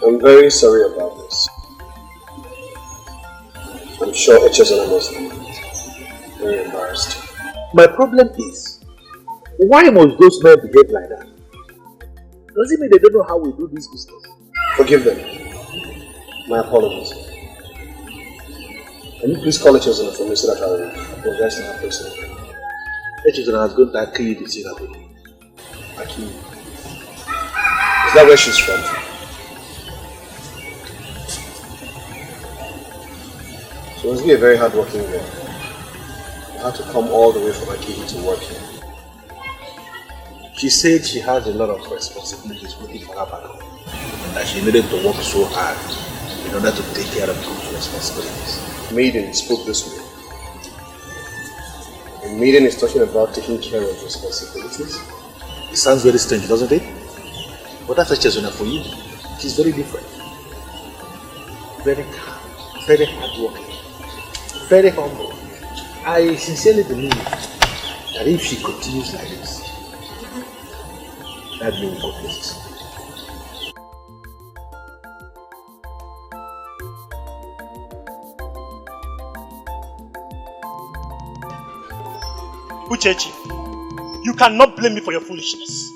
I'm very sorry about this. I'm sure Echezona must be very embarrassed. My problem is, why must those men behave like that? Does it mean they don't know how we do this business? Forgive them. My apologies. Can you please call Echezona for me so that I will apologize to her personally? Echezona has gone to Aki to see that baby. Aki. Is that where she's from? She must be a very hard-working girl. I had to come all the way from Akihi to work here. She said she has a lot of responsibilities waiting for her back home, and that she needed to work so hard in order to take care of those responsibilities. Maiden spoke this way. A maiden is talking about taking care of responsibilities. It sounds very strange, doesn't it? But that's Echezona for you. She's very different. Very calm, very hardworking, very humble. I sincerely believe that if she continues like this, that will go places. Uchechi, you cannot blame me for your foolishness.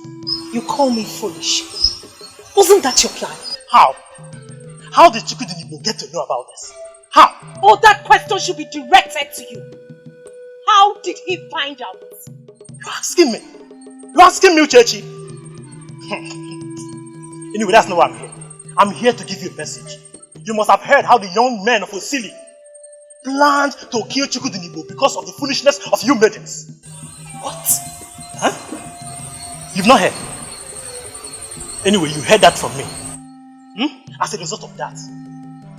You call me foolish. Wasn't that your plan? How? How did Chukudinibo get to know about this? How? Oh, that question should be directed to you. How did he find out? You're asking me? You're asking me, Uchechi? Anyway, that's not why I'm here. I'm here to give you a message. You must have heard how the young men of Osili planned to kill Chukudinibo because of the foolishness of you maidens. What? Huh? You've not heard? Anyway, you heard that from me. As a result of that,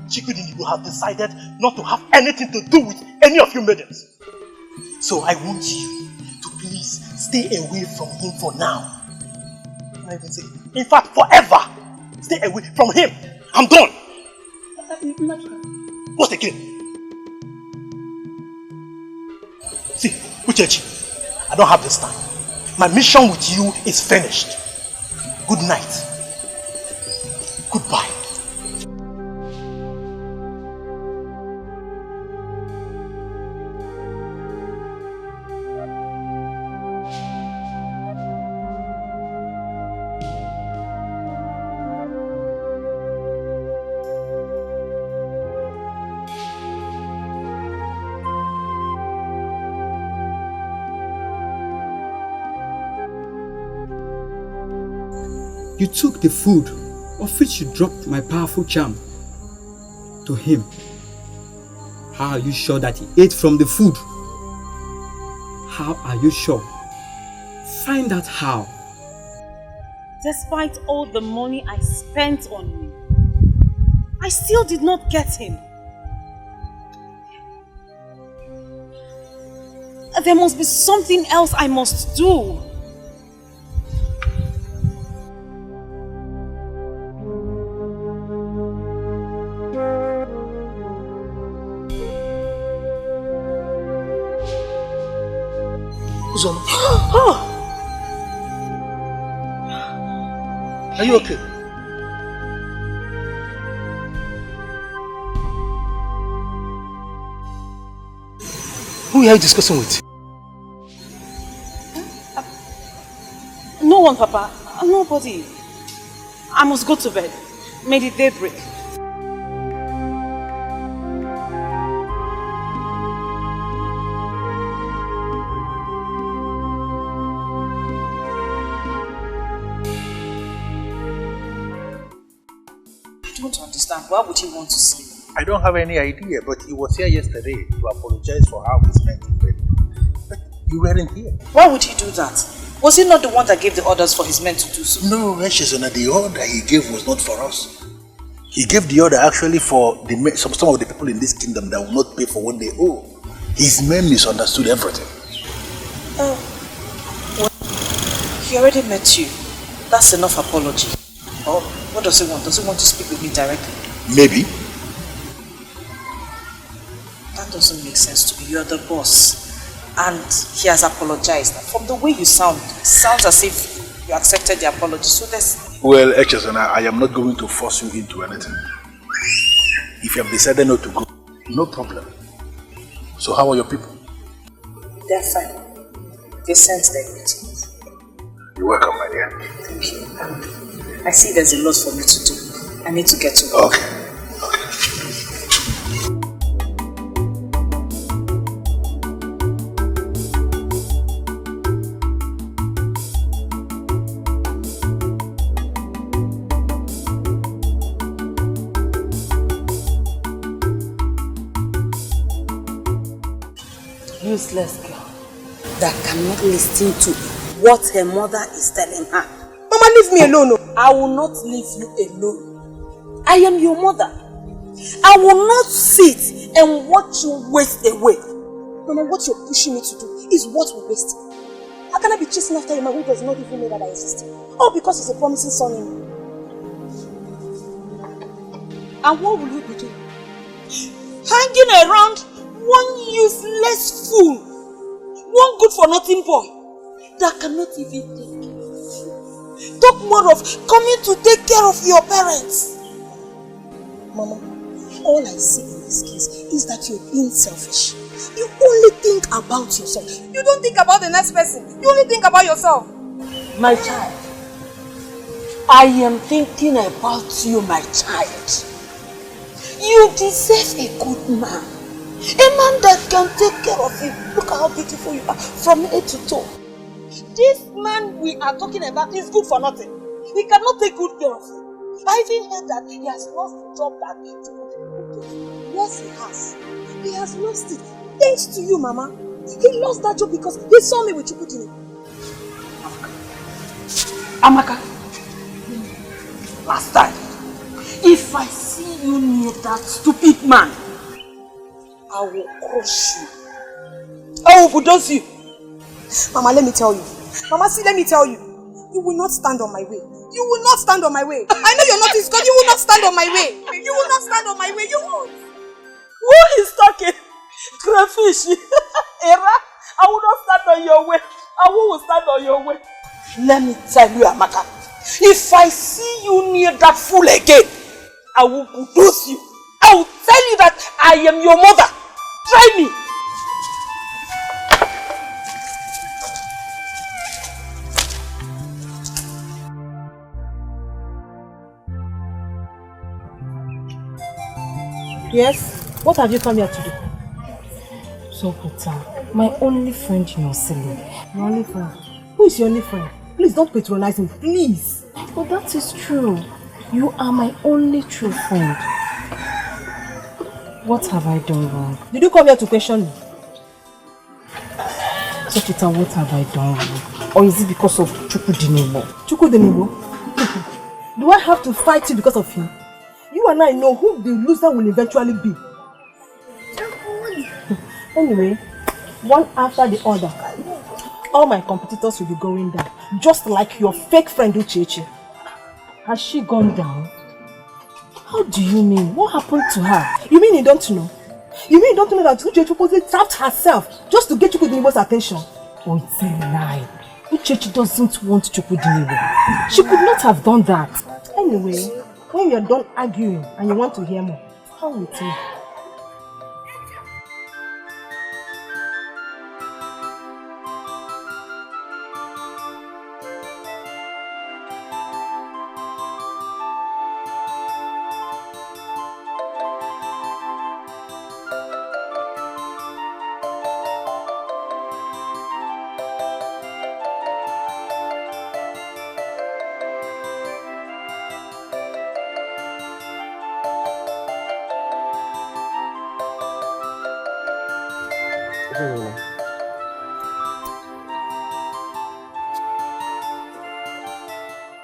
Chukudinibo have decided not to have anything to do with any of you maidens. So I want you to please stay away from him for now. Can I even say, in fact, forever. Stay away from him. I'm done. What again? See, Uchechi, I don't have this time. My mission with you is finished. Good night. Goodbye. You took the food of which you dropped my powerful charm to him. How are you sure that he ate from the food? How are you sure? Find out how. Despite all the money I spent on him, I still did not get him. There must be something else I must do. Uzoma. Are you okay? Who are you discussing with? No one, Papa. Nobody. I must go to bed. May the day break. I don't understand. Why would he want to see me? I don't have any idea, but he was here yesterday to apologize for how he spent the day. But you weren't here. Why would he do that? Was he not the one that gave the orders for his men to do so? No, Eshizona, the order he gave was not for us. He gave the order actually for some of the people in this kingdom that will not pay for what they owe. His men misunderstood everything. Oh, well, he already met you. That's enough apology. Oh, what does he want? Does he want to speak with me directly? Maybe. That doesn't make sense to me. You're the boss. And he has apologized. From the way you sound, it sounds as if you accepted the apology. So there's... Well, Eshizona, I am not going to force you into anything. If you have decided not to go, no problem. So how are your people? They're fine. They sent their greetings. You're welcome, my dear. Thank you. I see there's a lot for me to do. I need to get to work. Okay. Useless girl that cannot listen to what her mother is telling her. Mama, leave me alone. I will not leave you alone. I am your mother. I will not sit and watch you waste away. Mama, what you're pushing me to do is what we're wasting. How can I be chasing after a man who does not even know that I exist? All because he's a promising son-in-law. And what will you be doing? Hanging around one useless fool, one good-for-nothing boy that cannot even take care of you. Talk more of coming to take care of your parents. Mama, all I see in this case is that you're being selfish. You only think about yourself. You don't think about the next person. You only think about yourself. My child, I am thinking about you, my child. You deserve a good man. A man that can take care of you. Look at how beautiful you are from head to toe. This man we are talking about is good for nothing. He cannot take good care of you. I even heard that he has lost the job that he would get. Yes, he has. He has lost it. Thanks to you, Mama. He lost that job because he saw me with Chukudini. Amaka, last time, if I see you near that stupid man, I will crush you. I will bulldoze you. Mama, let me tell you. Mama, see, let me tell you. You will not stand on my way. You will not stand on my way. I know you're not his God. You will not stand on my way. You will not stand on my way. You won't. Who is talking? Crayfish. Era, I will not stand on your way. I will stand on your way. Let me tell you, Amaka. If I see you near that fool again, I will bulldoze you. I will tell you that I am your mother. Try me. Yes? What have you come here to do? So, Peter, my only friend, Nosili. Your only friend? Who is your only friend? Please don't patronize him, please. But that is true. You are my only true friend. What have I done wrong? Did you come here to question me? So Chita, what have I done wrong? Or is it because of Chukudinebo? Chukudinebo? Do I have to fight you because of him? You and I know who the loser will eventually be. Anyway, one after the other, all my competitors will be going down. Just like your fake friend Uchechi. Has she gone down? How do you mean? What happened to her? You mean you don't know? You mean you don't know that Uchechi supposedly trapped herself just to get Chukudinebo's attention? Oh, it's a lie. Uchechi doesn't want Chukudinebo. She could not have done that. Anyway, when you're done arguing and you want to hear more, come with me.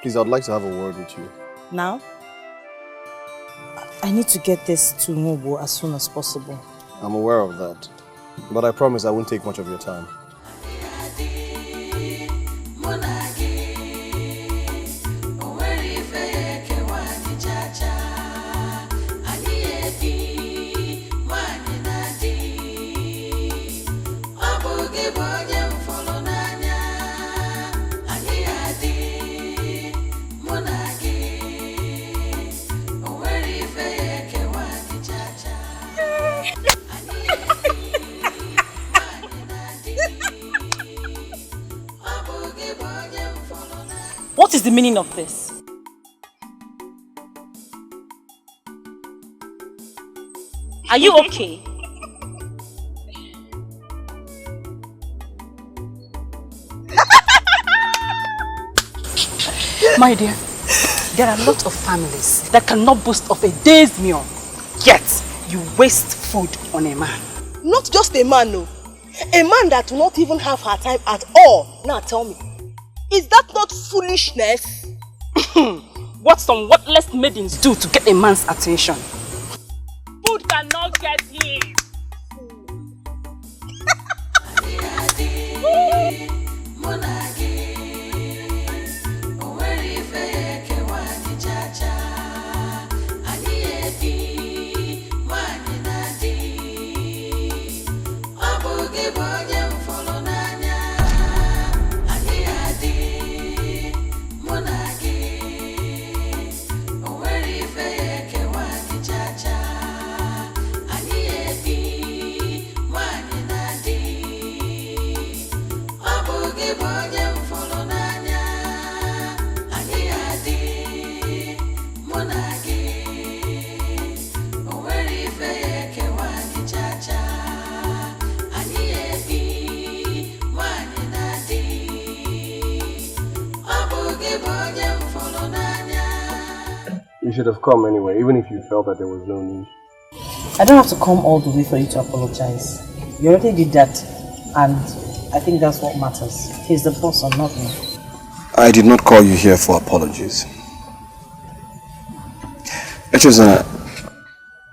Please, I'd like to have a word with you. Now? I need to get this to Mobo as soon as possible. I'm aware of that, but I promise I won't take much of your time. What is the meaning of this? Are you okay? My dear, there are a lot of families that cannot boast of a day's meal, yet you waste food on a man. Not just a man, no. A man that will not even have her time at all. Now tell me, is that not foolishness? What some worthless maidens do to get a man's attention. Food cannot get him. You should have come anyway, even if you felt that there was no need. I don't have to come all the way for you to apologize. You already did that, and I think that's what matters. He's the boss and not me. I did not call you here for apologies. Echezana,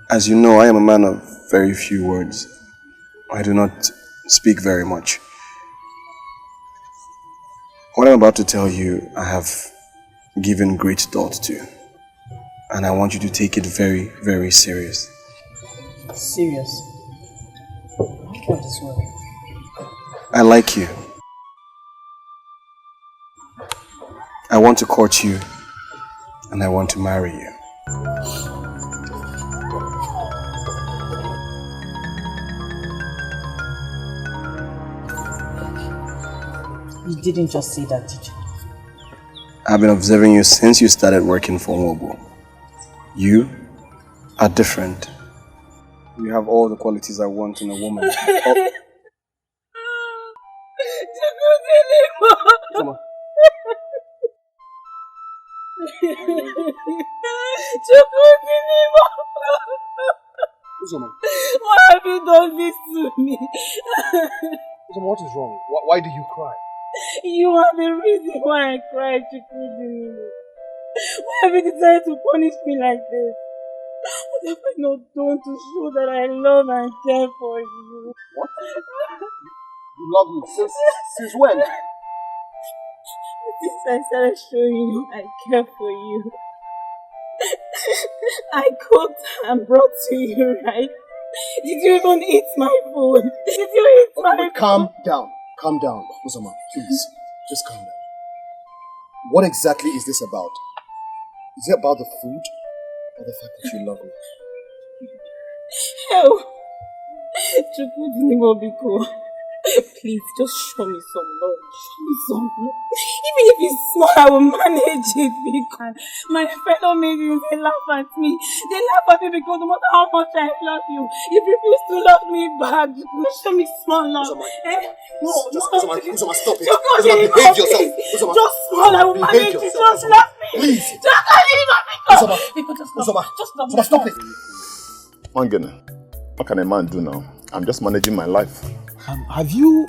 as you know, I am a man of very few words. I do not speak very much. What I'm about to tell you, I have given great thought to. And I want you to take it very, very serious. Serious? What is wrong? I like you. I want to court you. And I want to marry you. You didn't just say that, did you? I've been observing you since you started working for Mobo. You are different. You have all the qualities I want in a woman. Come on. Uzoma, Why have you done this to me? Uzoma, what is wrong? Why do you cry? You are the reason why I cried, Chukwu. Why have you decided to punish me like this? What have I not done to show that I love and care for you? What? You love me since when? Since I started showing you I care for you. I cooked and brought to you, right? Did you even eat my food? Did you eat my food? Calm down, Uzoma, please. Just calm down. What exactly is this about? Is it about the food or the fact that you love me? Hell, Chukwu Biko, please just show me some love. Show me some love. Even if it's small, I will manage it because my fellow maidens, they laugh at me. They laugh at me because no matter how much I love you, you refuse to love me back. Show me small love. Uzoma, Uzoma, stop it. Uzoma, behave yourself. Uzoma, just small, I will manage it. Just love me. Please. Uzoma, stop it. Wangene, what can a man do now? I'm just managing my life. Have you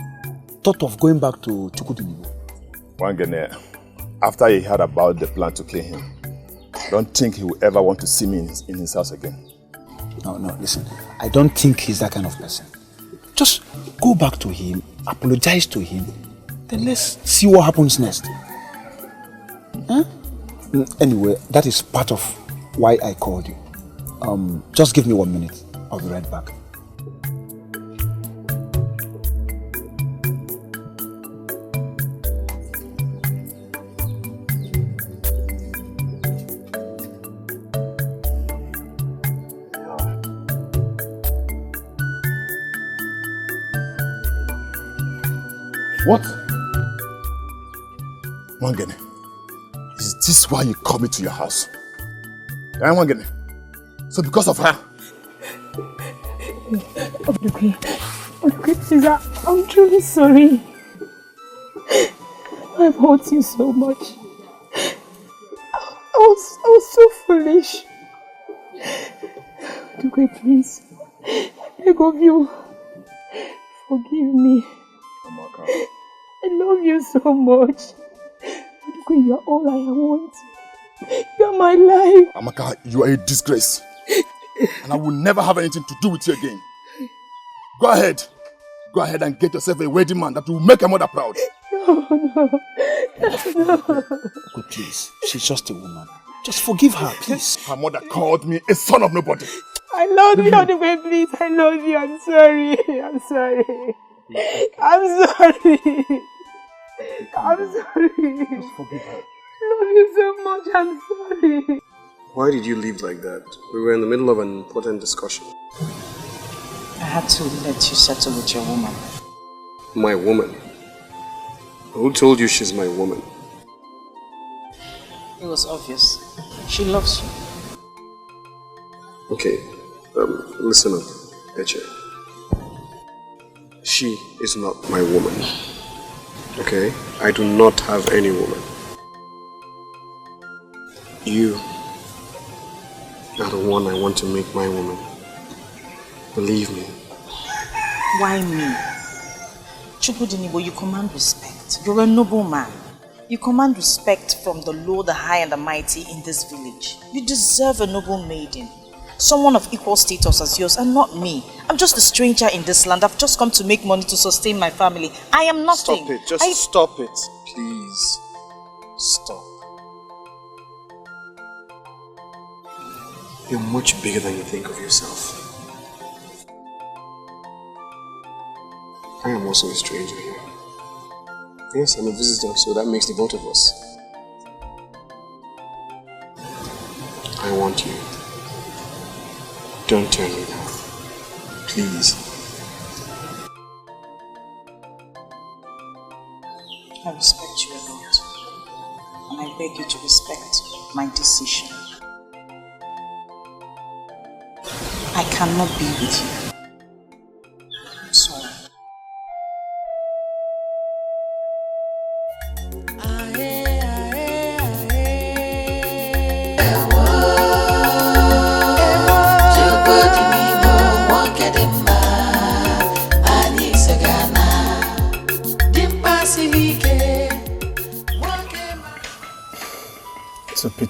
thought of going back to Chukwu? Wangene, after he heard about the plan to kill him, I don't think he will ever want to see me in his house again. No, listen. I don't think he's that kind of person. Just go back to him, apologize to him, then let's see what happens next. Huh? Anyway, that is part of why I called you. Just give me 1 minute. I'll be right back. What? Wangene, is this why you called me to your house? Wangene, so because of her? Okay, please, I'm truly sorry. I've hurt you so much. I was so foolish. Okay, please, I beg of you, forgive me. I love you so much. You are all I want. You are my life. Amaka, you are a disgrace. And I will never have anything to do with you again. Go ahead. Go ahead and get yourself a wedding man that will make your mother proud. No. Good, please. She's just a woman. Just forgive her, please. Her mother called me a son of nobody. I love you all the way, please. I love you. I'm sorry. I'm sorry. Just forgive her. I love you so much. I'm sorry. Why did you leave like that? We were in the middle of an important discussion. I had to let you settle with your woman. My woman? Who told you she's my woman? It was obvious. She loves you. Okay, listen up, Eche. She is not my woman. Okay? I do not have any woman. You are the one I want to make my woman. Believe me. Why me? Chukwu, you command respect. You're a noble man. You command respect from the low, the high, and the mighty in this village. You deserve a noble maiden. Someone of equal status as yours, and not me. I'm just a stranger in this land. I've just come to make money to sustain my family. I am nothing. Stop it. Just stop it. Please. Stop. You're much bigger than you think of yourself. I am also a stranger here. Yes, I'm a visitor, so that makes the both of us. I want you. Don't turn me down. Please. I respect you a lot. And I beg you to respect my decision. I cannot be with you. I'm sorry.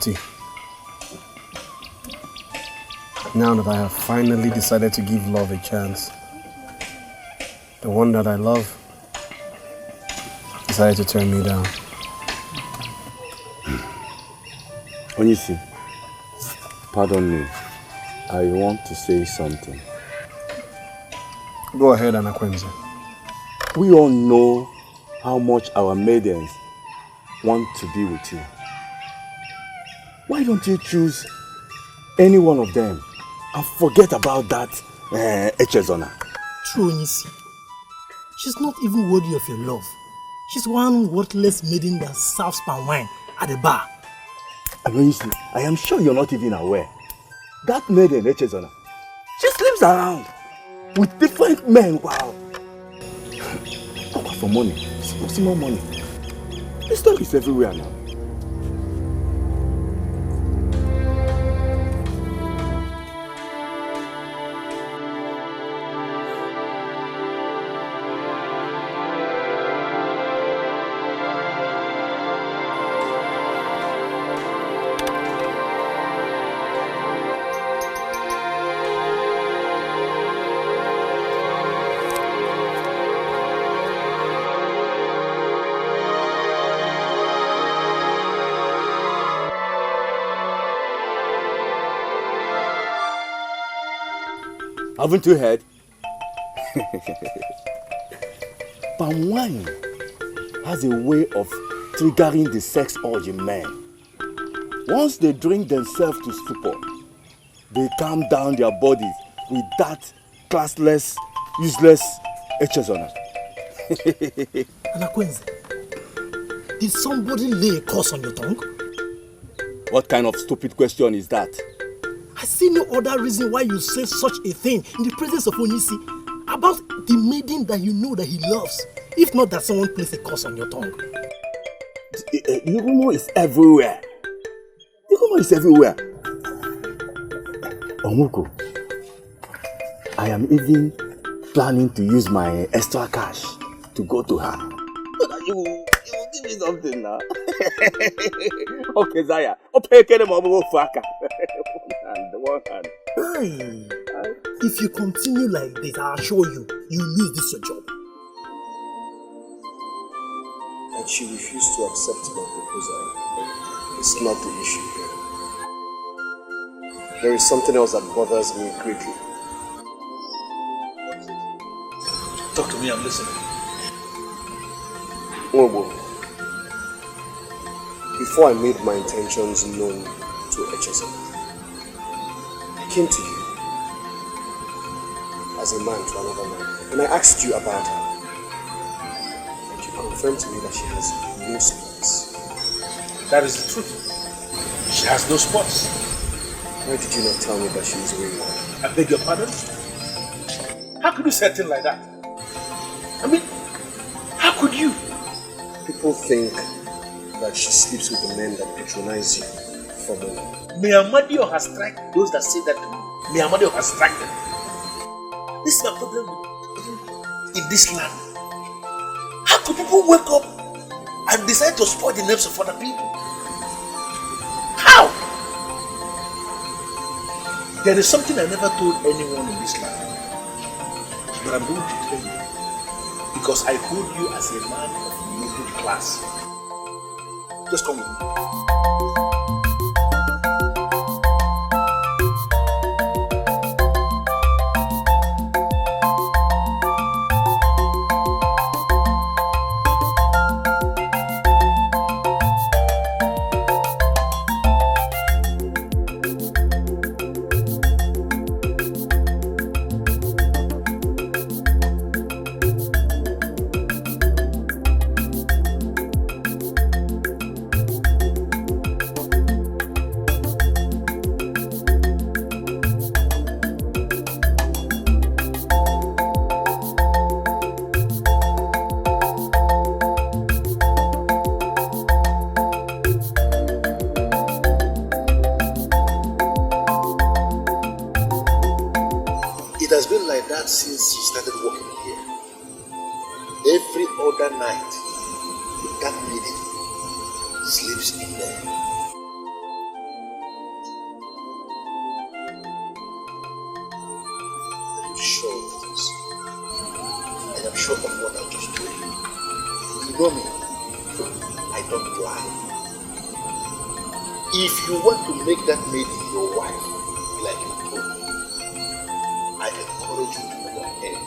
duty. Now that I have finally decided to give love a chance, the one that I love decided to turn me down. Onyisi, pardon me. I want to say something. Go ahead, Anakwenze. We all know how much our maidens want to be with you. Why don't you choose any one of them and forget about that Echezona? True, Onyisi. She's not even worthy of your love. She's one worthless maiden that serves palm wine at the bar. Onyisi, I am sure you're not even aware. That maiden Echezona, she sleeps around with different men. Wow. For money, see more money. This story is everywhere now. Haven't you heard? Palm wine has a way of triggering the sex urge in men. Once they drink themselves to stupor, they calm down their bodies with that classless, useless Echezona. Anakwenze, did somebody lay a curse on your tongue? What kind of stupid question is that? I see no other reason why you say such a thing in the presence of Onyisi about the maiden that you know that he loves, if not that someone placed a curse on your tongue. The rumor is everywhere. The rumor is everywhere. Omuko, I am even planning to use my extra cash to go to her. So that you will give me something now. Okay, Zaya. Okay, get him over Faka. One hand. Aye. If you continue like this, I assure you, you lose this your job. And she refused to accept my proposal. It's not the issue here. There is something else that bothers me greatly. Talk to me, I'm listening. Obo, before I made my intentions known to HSM, I came to you as a man to another man, and I asked you about her. And you confirmed to me that she has no spots. That is the truth. She has no spots. Why did you not tell me that she is wayward? I beg your pardon? How could you say a thing like that? I mean, how could you? People think that she sleeps with the men that patronize you for money. May Amadio has struck those that say that to me. May Amadio has struck them. This is my problem in this land. How could people wake up and decide to spoil the names of other people? How? There is something I never told anyone in this land, but I'm going to tell you because I hold you as a man of noble class. Just come with me. Since you started working here, every other night that lady sleeps in there. sure of what I just told you. You know me, I don't lie. If you want to make that maiden your wife, like you told me, I encourage you to go ahead.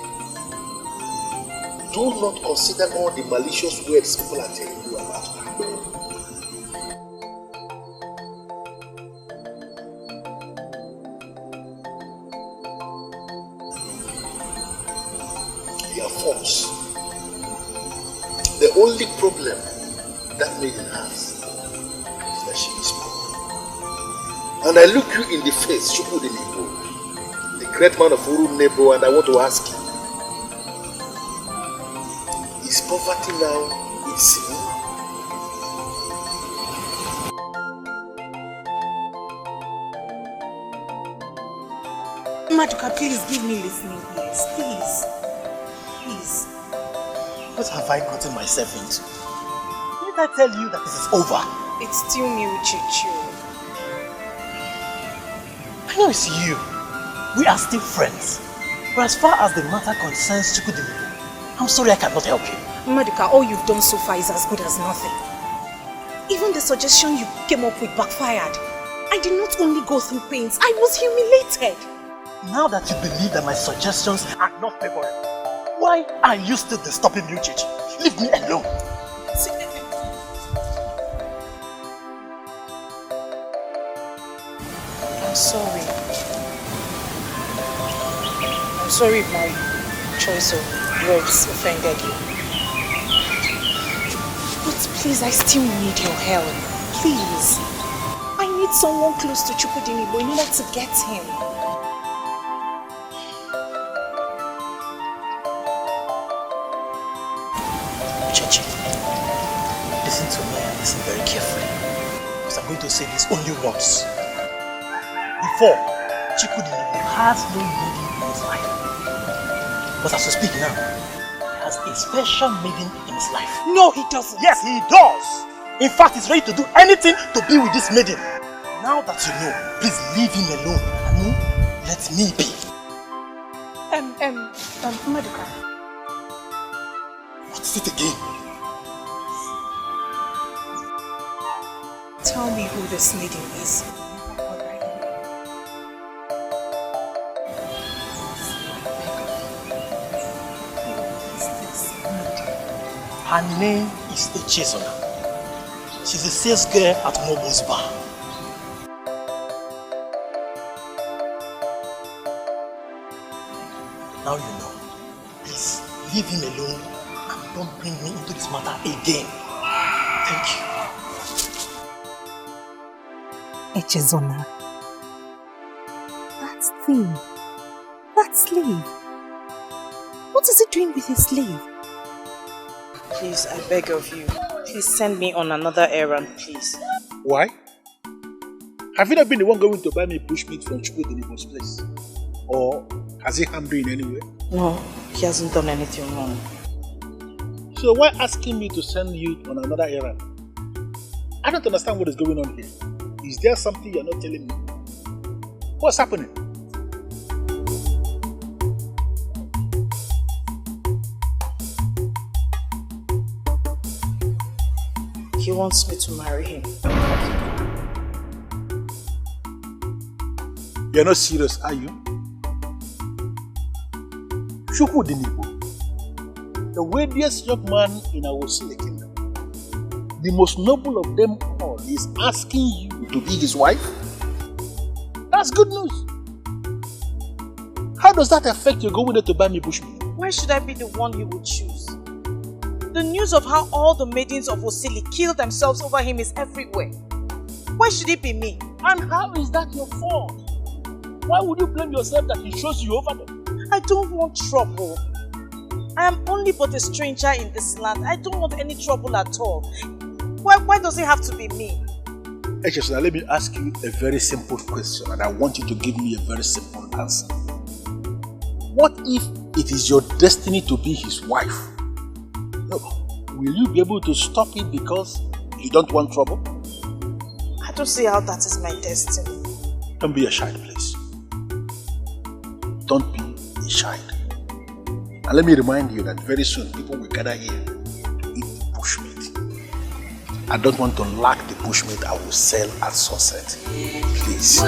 Do not consider all the malicious words people are telling you about her. They are false. The only problem that maiden has is that she is poor. And I look you in the face, Chukwudinibo, the great man of Uru Nebo, and I want to ask you, is poverty now a sin? Maduka, please give me listening ears. Please. Please. What have I gotten myself into? Didn't I tell you that this is over? It's still me, Chichu. I know it's you. We are still friends. But as far as the matter concerns Chukwudinibo, I'm sorry I cannot help you. Maduka, all you've done so far is as good as nothing. Even the suggestion you came up with backfired. I did not only go through pains, I was humiliated. Now that you believe that my suggestions are not favorable, why are you still disturbing me, Chichi? Leave me alone. I'm sorry. I'm sorry if my choice of words offended you. But please, I still need your help. Please. I need someone close to Chukwudinibo in order to get him. Chichi, listen to me and listen very carefully. Because I'm going to say this only once. Before, Chukwudinibo has no maiden in his life. But as we speak now, he has a special maiden in his life. No, he doesn't. Yes, he does. In fact, he's ready to do anything to be with this maiden. Now that you know, please leave him alone. And let me be. Maduka. What is it again? Tell me who this maiden is. Her name is Echezona. She's a sales girl at Momo's bar. Now you know. Please, leave him alone and don't bring me into this matter again. Thank you. Echezona. That thing. That slave. What is he doing with his slave? Please, I beg of you. Please send me on another errand, please. Why? Have you not been the one going to buy me bushmeat from Chukwudinibo's place? Or has he harmed you in any way? No, he hasn't done anything wrong. So why asking me to send you on another errand? I don't understand what is going on here. Is there something you're not telling me? What's happening? He wants me to marry him. You're not serious, are you? Chukwudinibo, the wealthiest young man in our Osile kingdom, the most noble of them all, is asking you to be his wife? That's good news. How does that affect you going there to buy me bushmeat? Why should I be the one he would choose? The news of how all the maidens of Osili killed themselves over him is everywhere. Why should it be me? And how is that your fault? Why would you blame yourself that he chose you over them? I don't want trouble. I am only but a stranger in this land. I don't want any trouble at all. Why does it have to be me? Echezona, let me ask you a very simple question, and I want you to give me a very simple answer. What if it is your destiny to be his wife? No. Will you be able to stop it because you don't want trouble? I don't see how that is my destiny. Don't be a child, please. Don't be a child. And let me remind you that very soon people will gather here to eat the bushmeat. I don't want to lack the bushmeat I will sell at sunset. Please.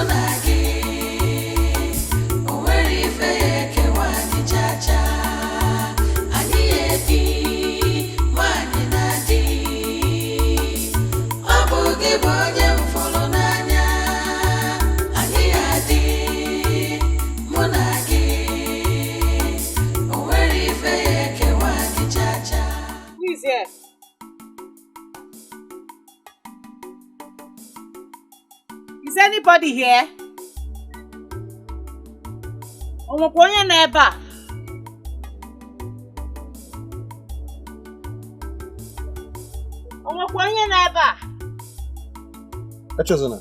Who is here? Is anybody here? Onye na ebe a? Onye na ebe a? Echezona.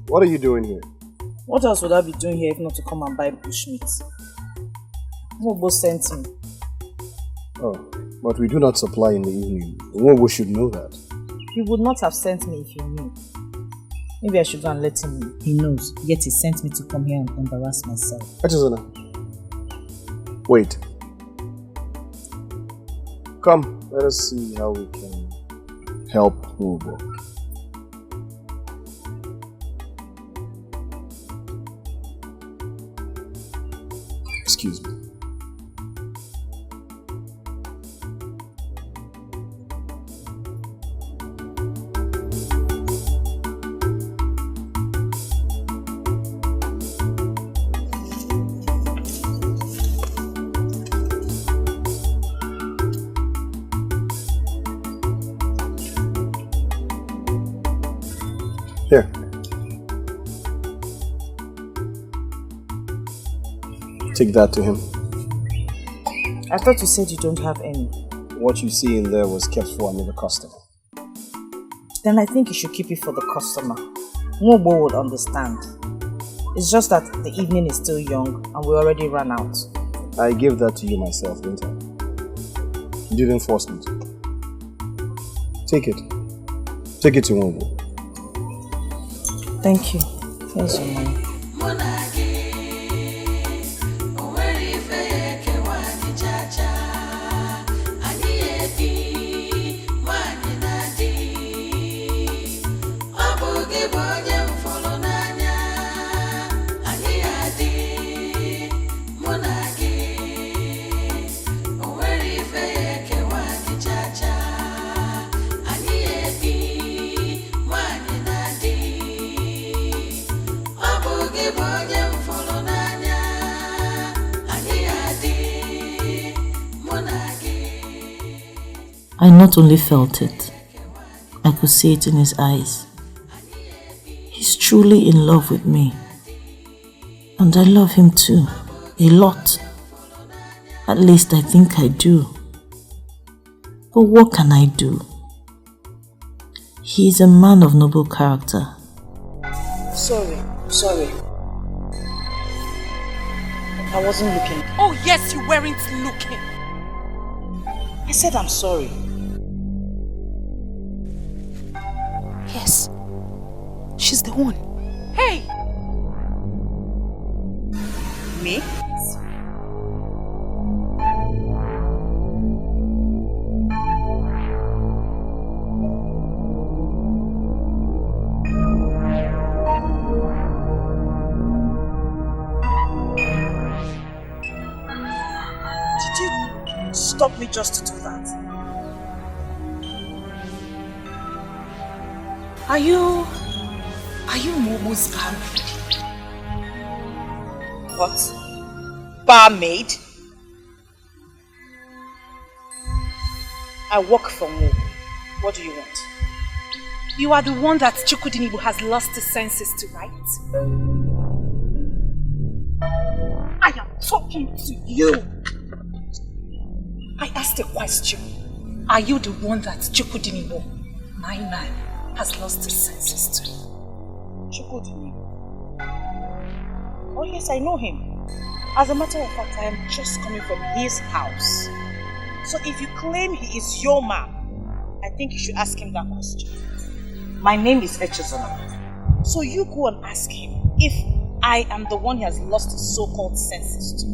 What are you doing here? What else would I be doing here if not to come and buy bushmeat? Mobo sent me. Oh, but we do not supply in the evening. Wobo should know that. He would not have sent me if he knew. Maybe I should go and let him know. He knows, yet he sent me to come here and embarrass myself. Echezona. Wait. Come, let us see how we can help Wobo. Excuse me. Here. Take that to him. I thought you said you don't have any. What you see in there was kept for another customer. Then I think you should keep it for the customer. Mobo would understand. It's just that the evening is still young and we already ran out. I gave that to you myself, didn't I? You didn't force me to. Take it. Take it to Mobo. Thank you. Here's your money. I not only felt it, I could see it in his eyes. He's truly in love with me. And I love him too, a lot. At least I think I do. But what can I do? He is a man of noble character. Sorry. I wasn't looking. Oh yes, you weren't looking. I said I'm sorry. Yes. She's the one. Hey! Me? Did you stop me just to do that? Are you Momo's barmaid? What? Barmaid? I work for Mo. What do you want? You are the one that Chukudinibu has lost his senses to, right? I am talking to you. I asked a question. Are you the one that Chukudinibu, my man, has lost his senses to? Chukudinibu? Oh yes, I know him. As a matter of fact, I am just coming from his house. So if you claim he is your man, I think you should ask him that question. My name is Echezona. So you go and ask him if I am the one he has lost his so-called senses to.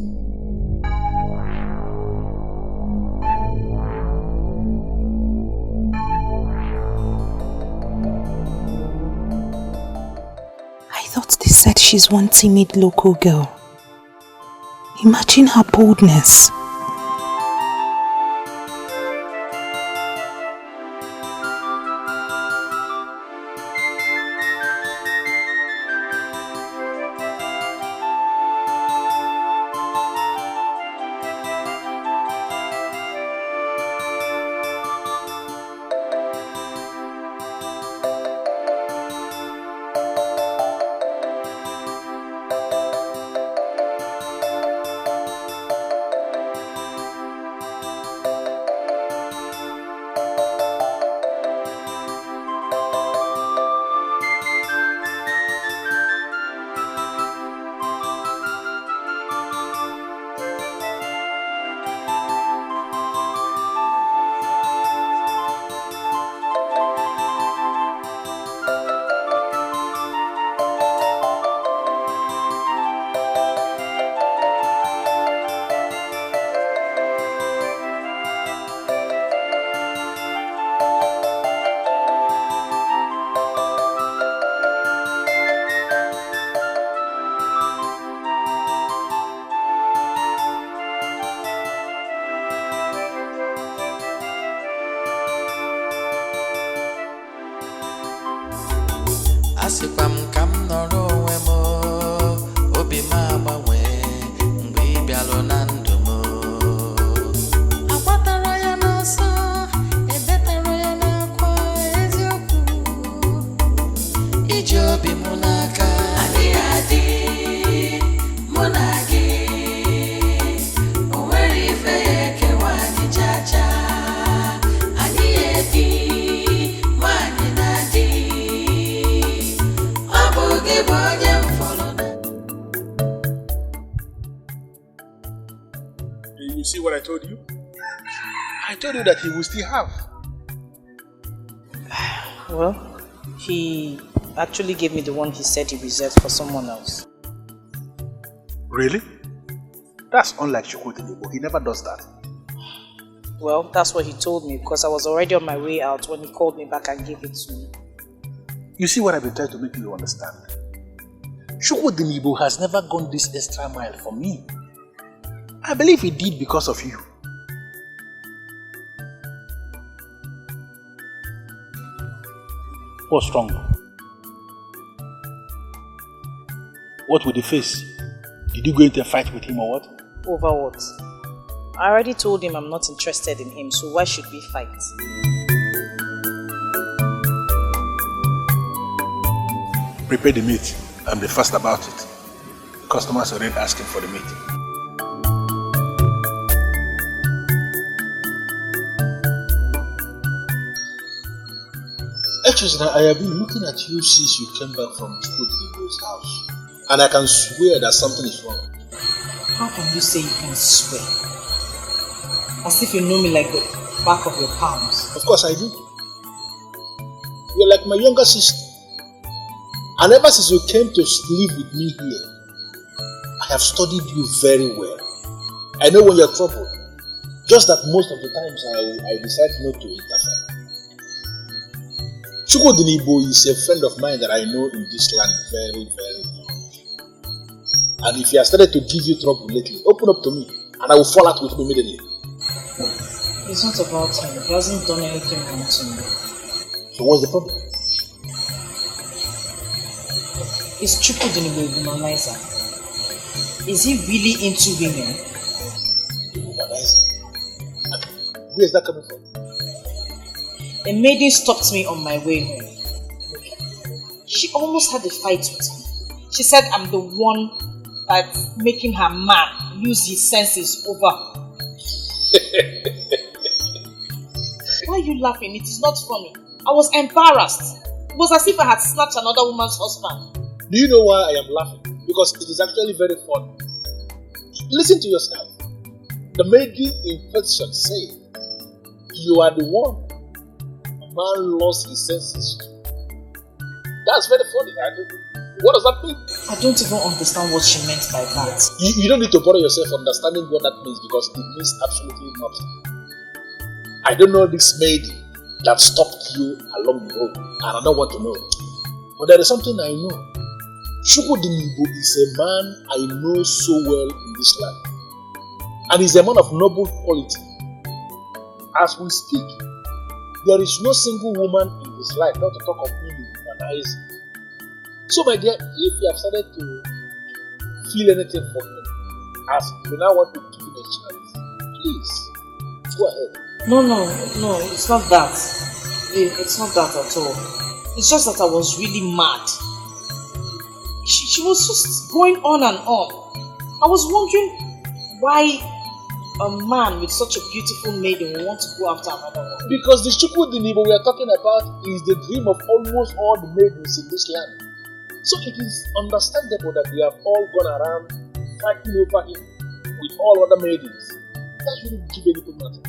I thought they said she's one timid local girl. Imagine her boldness. You see what I told you? I told you that he will still have. Well, he actually gave me the one he said he reserved for someone else. Really? That's unlike Chukwudinibo. He never does that. Well, that's what he told me because I was already on my way out when he called me back and gave it to me. You see what I've been trying to make you understand? Chukwudinibo has never gone this extra mile for me. I believe he did because of you. What's wrong? What with the face? Did you go into a fight with him or what? Over what? I already told him I'm not interested in him, so why should we fight? Prepare the meat and be fast about it. Customers are already asking for the meat. Actually, I have been looking at you since you came back from Chukwudinibo's house. And I can swear that something is wrong. How can you say you can swear? As if you know me like the back of your palms. Of course I do. You're like my younger sister. And ever since you came to live with me here, I have studied you very well. I know when you're troubled. Just that most of the times I decide not to interfere. Chukwudinibo is a friend of mine that I know in this land very, very well. And if he has started to give you trouble lately, open up to me and I will fall out with him immediately. It's not about him. He hasn't done anything wrong to me. So what's the problem? Is Chukwudinibo a womanizer? Is he really into women? Womanizer? Where is that coming from? A maiden stopped me on my way home. She almost had a fight with me. She said I'm the one that's making her man lose his senses over her. Why are you laughing? It is not funny. I was embarrassed. It was as if I had snatched another woman's husband. Do you know why I am laughing? Because it is actually very funny. Listen to yourself. The maiden in question said, you are the one a man lost his senses to. That's very funny. What does that mean? I don't even understand what she meant by that. You don't need to bother yourself understanding what that means because it means absolutely nothing. I don't know this maiden that stopped you along the road, and I don't want to know. But there is something I know. Chukwudinibo is a man I know so well in this land. And he's a man of noble quality. As we speak, there is no single woman in his life, not to talk of him humanizing. So my dear, if you have started to feel anything for him, as you now want to give him a chance, please, go ahead. No, it's not that. It's not that at all. It's just that I was really mad. She was just going on and on. I was wondering why a man with such a beautiful maiden will want to go after another one. Because the Chukwudinibo we are talking about is the dream of almost all the maidens in this land. So it is understandable that they have all gone around fighting over him with all other maidens. That shouldn't give anything matter.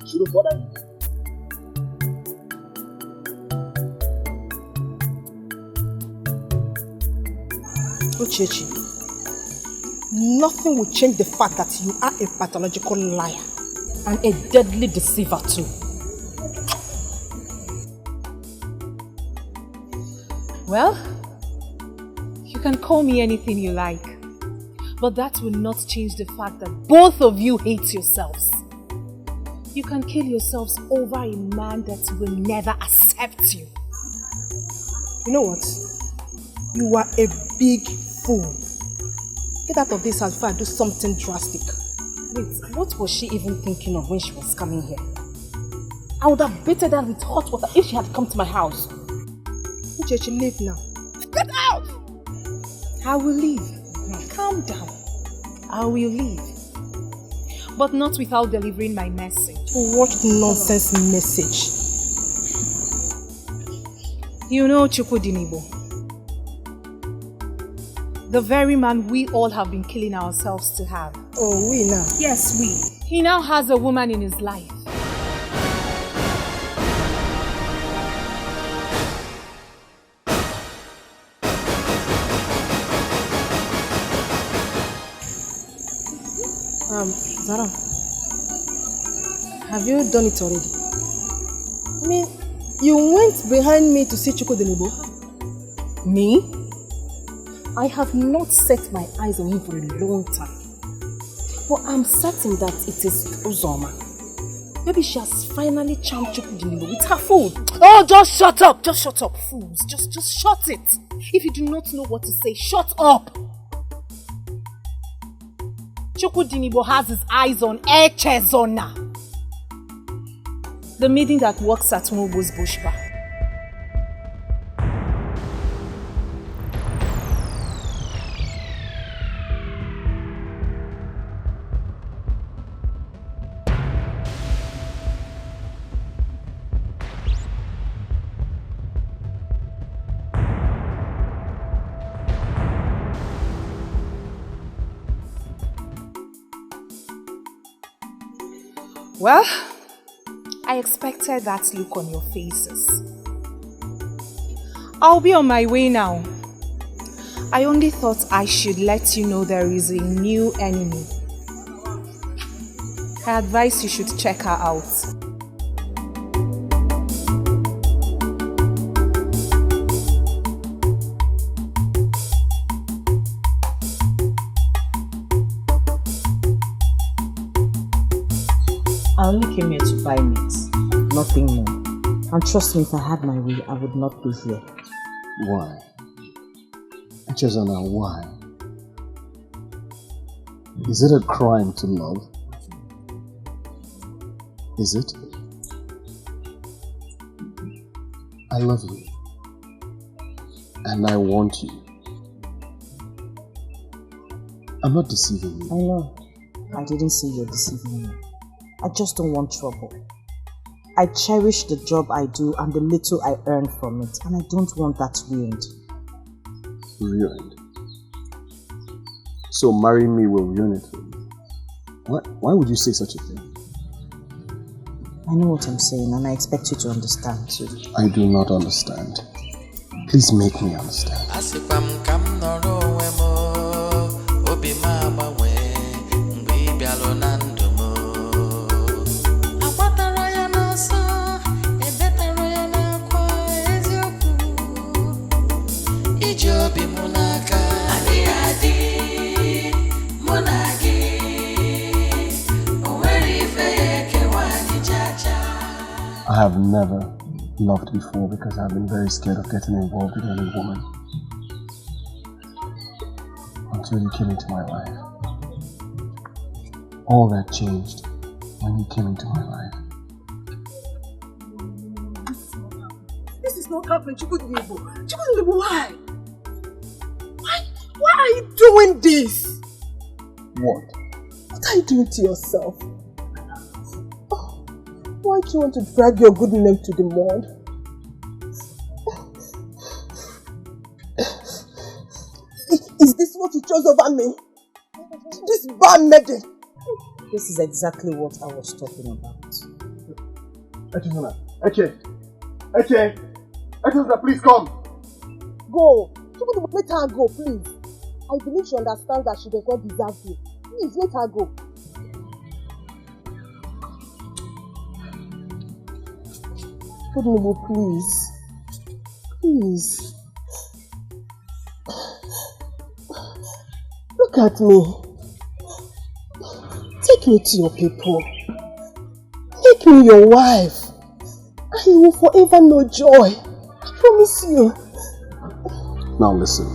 Shouldn't bother you. Uchechi, nothing will change the fact that you are a pathological liar and a deadly deceiver too. Well, you can call me anything you like, but that will not change the fact that both of you hate yourselves. You can kill yourselves over a man that will never accept you. You know what? You are a big fool. Get out of this house before I do something drastic. Wait, what was she even thinking of when she was coming here? I would have bathed her with hot water if she had come to my house. Uchechi, leave now. Get out! I will leave. Calm down. I will leave. But not without delivering my message. What nonsense message? You know Chukwudinibo, the very man we all have been killing ourselves to have. Oh, we now? Yes, we. He now has a woman in his life. Zara, have you done it already? I mean, you went behind me to see Chukwudinibo. Me? I have not set my eyes on him for a long time. But I'm certain that it is Uzoma. Maybe she has finally charmed Chukwudinibo with her food. Oh, just shut up! Just shut up, fools. Just shut it. If you do not know what to say, shut up! Chukwudinibo has his eyes on Echezona, the maiden that works at Mobo's Bush Bar. Well, I expected that look on your faces. I'll be on my way now. I only thought I should let you know there is a new enemy. I advise you should check her out. I only came here to buy meat, nothing more. And trust me, if I had my way, I would not be here. Why? Chezana, why? Is it a crime to love? Is it? I love you. And I want you. I'm not deceiving you. I know. I didn't say you're deceiving me. I just don't want trouble. I cherish the job I do and the little I earn from it, and I don't want that ruined. Ruined? So marrying me will ruin it for you? Why would you say such a thing? I know what I'm saying, and I expect you to understand too. I do not understand. Please make me understand. I have never loved before because I've been very scared of getting involved with any woman. Until you came into my life. All that changed when you came into my life. This is not happening, Chukudinibo. Chukudinibo, why? Why are you doing this? What? What are you doing to yourself? Why do you want to drag your good name to the mud? Is this what you chose over me? This bad Maiden? This is exactly what I was talking about. Eche, please come. Go. Let her go, please. I believe she understands that she does not deserve you. Please, let her go. Chukudinibo, please. Please. Look at me. Take me to your people. Make me your wife. And you will forever know joy. I promise you. Now listen.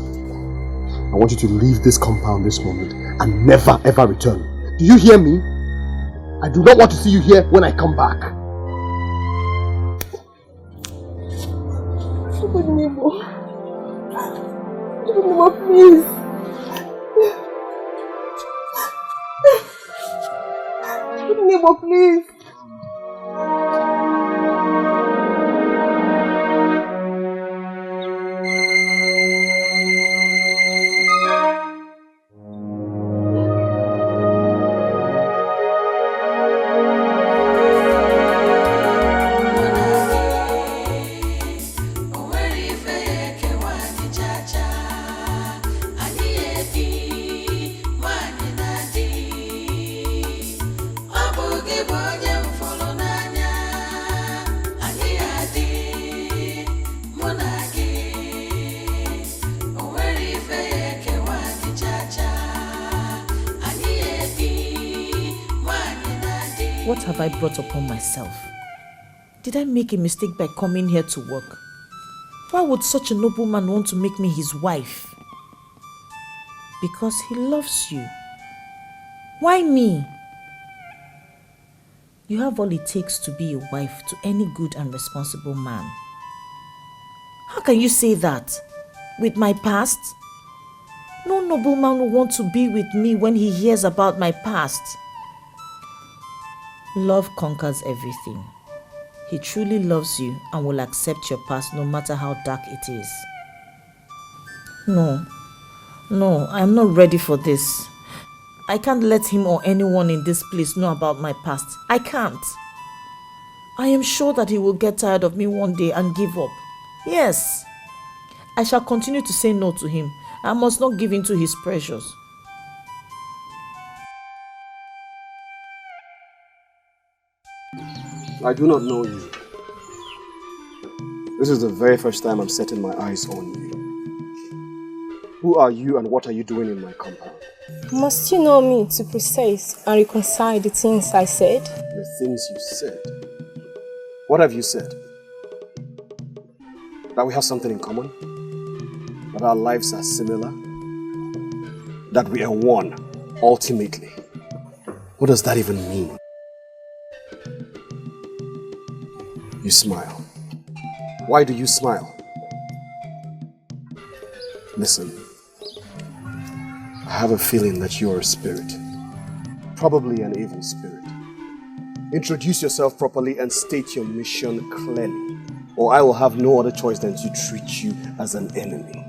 I want you to leave this compound this moment and never ever return. Do you hear me? I do not want to see you here when I come back. Chukudinibo, please. Chukudinibo, please. What have I brought upon myself? Did I make a mistake by coming here to work? Why would such a nobleman want to make me his wife? Because he loves you. Why me? You have all it takes to be a wife to any good and responsible man. How can you say that? With my past? No nobleman will want to be with me when he hears about my past. Love conquers everything. He truly loves you and will accept your past no matter how dark it is. No, I'm not ready for this. I can't let him or anyone in this place know about my past. I can't. I am sure that he will get tired of me one day and give up. Yes, I shall continue to say no to him. I must not give in to his pressures. I do not know you. This is the very first time I'm setting my eyes on you. Who are you and what are you doing in my compound? Must you know me to process and reconcile the things I said? The things you said? What have you said? That we have something in common? That our lives are similar? That we are one, ultimately? What does that even mean? You smile. Why do you smile? Listen, I have a feeling that you are a spirit. Probably an evil spirit. Introduce yourself properly and state your mission clearly, or I will have no other choice than to treat you as an enemy.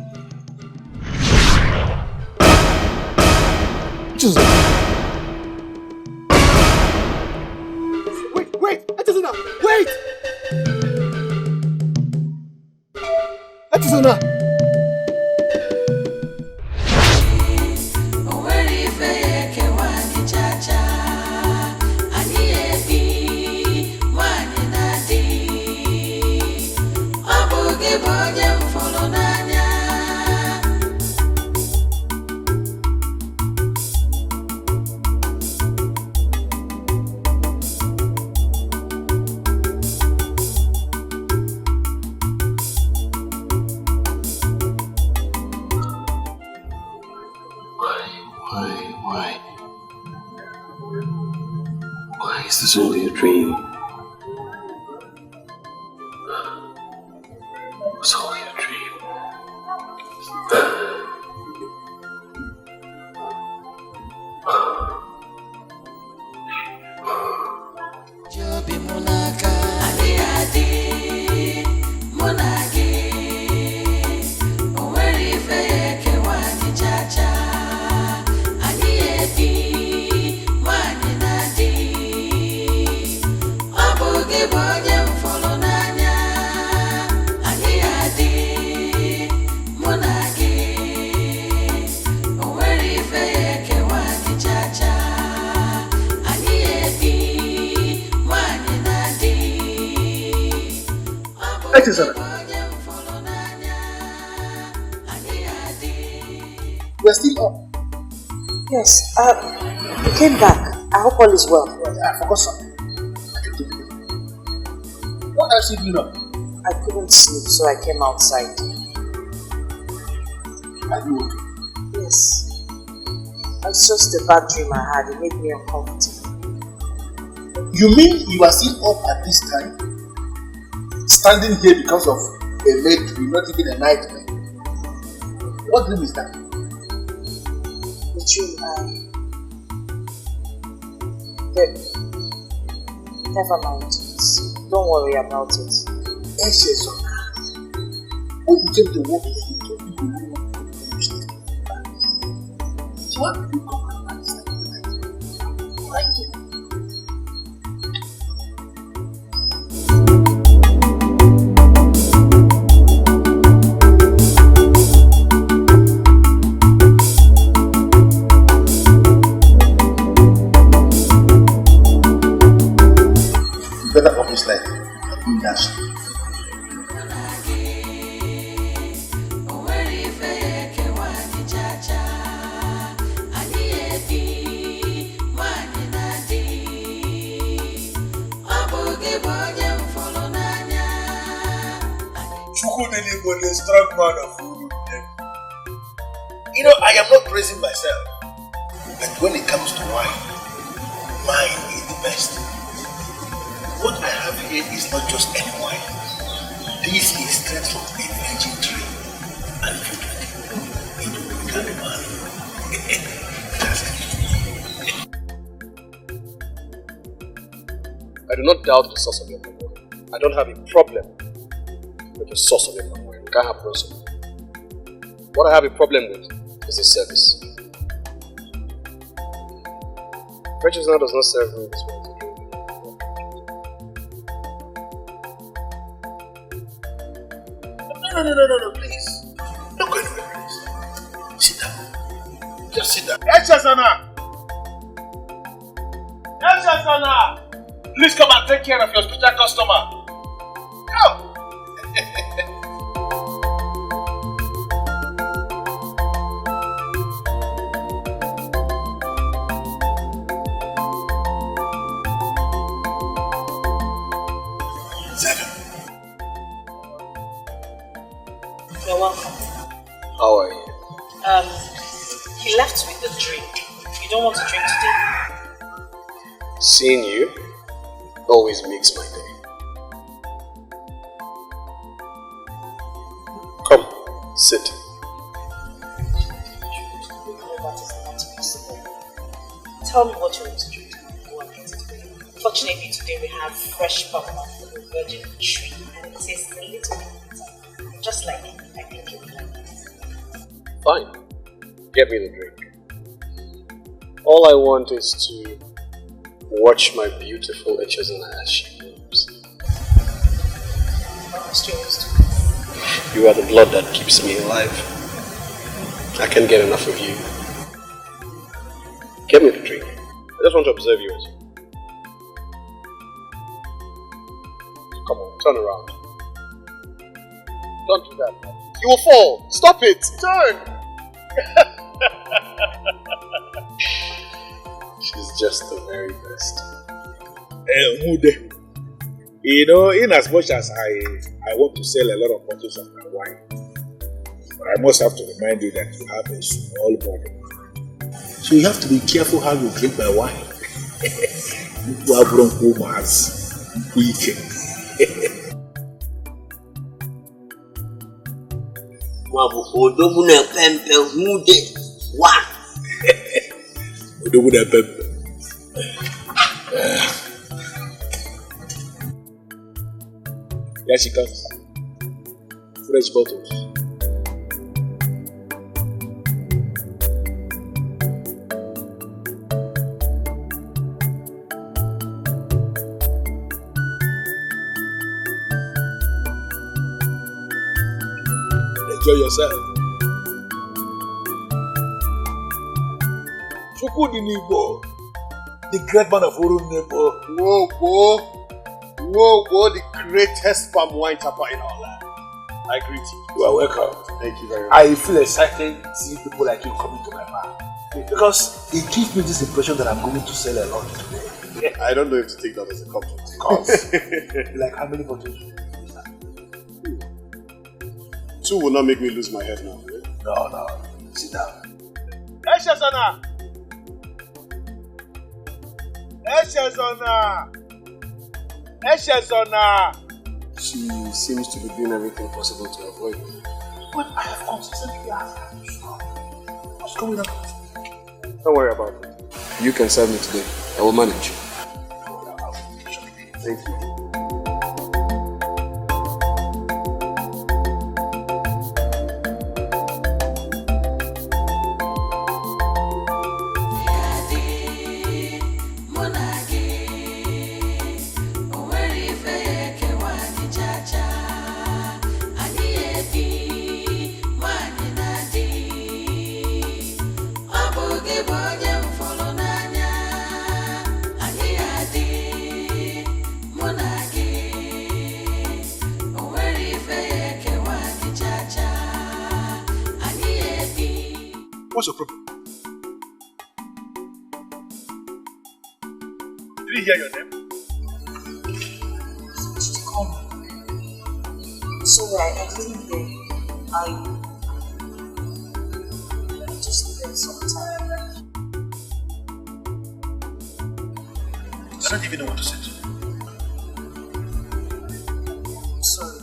Just wait! Wait! Fetchizona! Why is this only a dream? It's only a dream. You are still up? Yes, you came back. I hope all is well. I forgot something. What else did you know? I couldn't sleep, so I came outside. Are you okay? Yes. It's just the bad dream I had. It made me uncomfortable. You mean you are still up at this time? Standing here because of a late dream, not even a nightmare? What dream is that? The dream Never mind. Don't worry about it. When you came to work here, you told me you know so what did you come back and say? Why you? Better off this life and do that. Chukwu is a strong man of them. You know, I am not praising myself, but when it comes to wine, mine is the best. What I have here is not just any wine. This is straight from a virgin tree. And if you drink it, it will become a man. I do not doubt the source of your palm wine. I don't have a problem with the source of your palm wine. We can't have both. What I have a problem with is the service. Frederick does not serve me this way. No, please. Don't go anywhere, please. Sit down. Just sit down. Echasana! Please come and take care of your special customer. Come! You're welcome. How are you? He left with the drink. You don't want to drink today? Seeing you always makes my day. Come, sit. That is not possible. Tell me what you want to drink. Fortunately, today we have fresh popcorn from the virgin tree and it tastes a little bit bitter. Just like I think you would like it. Fine. Get me the drink. All I want is to watch my beautiful Echezana as she moves. Almost yours. You are the blood that keeps me alive. I can't get enough of you. Get me the drink. I just want to observe you. Come on, turn around. Don't do that, man. You will fall. Stop it. Turn. She's just the very best. Mude. You know, in as much as I want to sell a lot of bottles of my wine, but I must have to remind you that you have a small bottle. So you have to be careful how you drink my wine. You are bronco mass. Odobu na pempe mude one. Odobu na pempe. Here she comes. Fresh bottles. Enjoy yourself. Chukudinibo, the great man of Urunebo. Whoa, the greatest palm wine tapper in our land. I greet you. You are welcome. Thank you very much. I feel excited to see people like you coming to my bar. Because it gives me this impression that I'm going to sell a lot today. I don't know if to take that as a compliment. Cause like how many bottles? 2 will not make me lose my head now. No. Sit down. She seems to be doing everything possible to avoid me. But I have consistently asked her to stop. What's going on? Don't worry about it. You can serve me today. I will manage. Thank you. What's your problem? Did you hear your name? Call me. Sorry, I didn't hear. I just needed some time. I don't even know what to say to you. Sorry.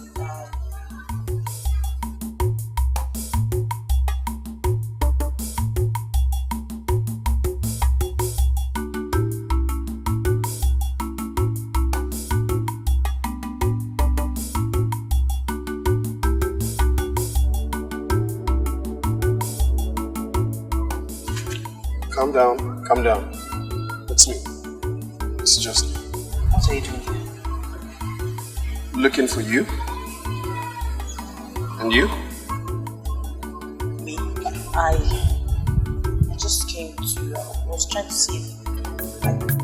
Calm down. It's me. It's just me. What are you doing here? Looking for you. And you? Me? I just came to, I was trying to see if I could.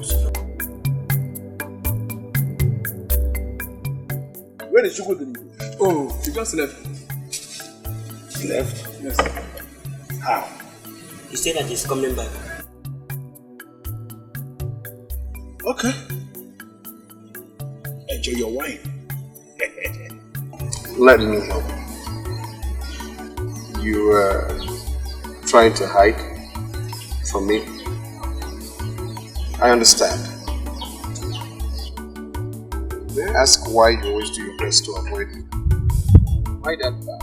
Where did you go to? Oh, she just left. He left? Yes. How? He said that he's coming back. Okay. Enjoy your wine. Let me help. You were trying to hide from me. I understand. May I ask why you always do your best to avoid me? Why that bad?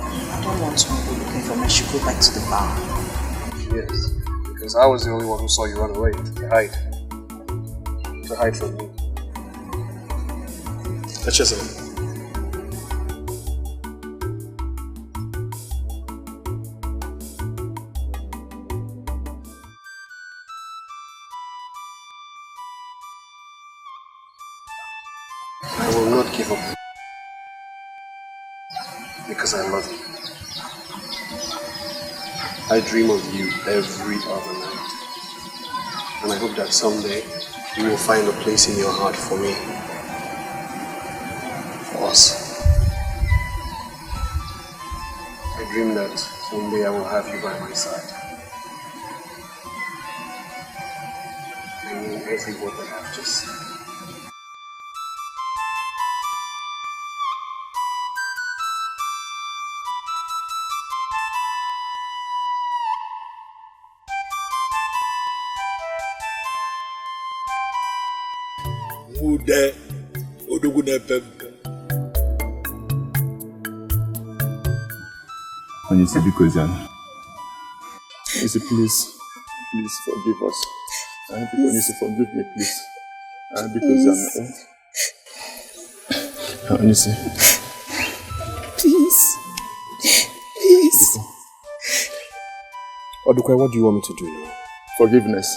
I don't want to be looking for me. I should go back to the bar. Yes, because I was the only one who saw you run away to hide. To hide from me. Let's just I will not give up. because I love you. I dream of you every other night. And I hope that someday you will find a place in your heart for me. For us. I dream that one day I will have you by my side. I mean every word that I've just said. Ude, Odogune Pempe. Onisi, because Onisi, please forgive us. Onisi, forgive me, please. Because Onisi. Please. Odukwe, what do you want me to do now? Forgiveness.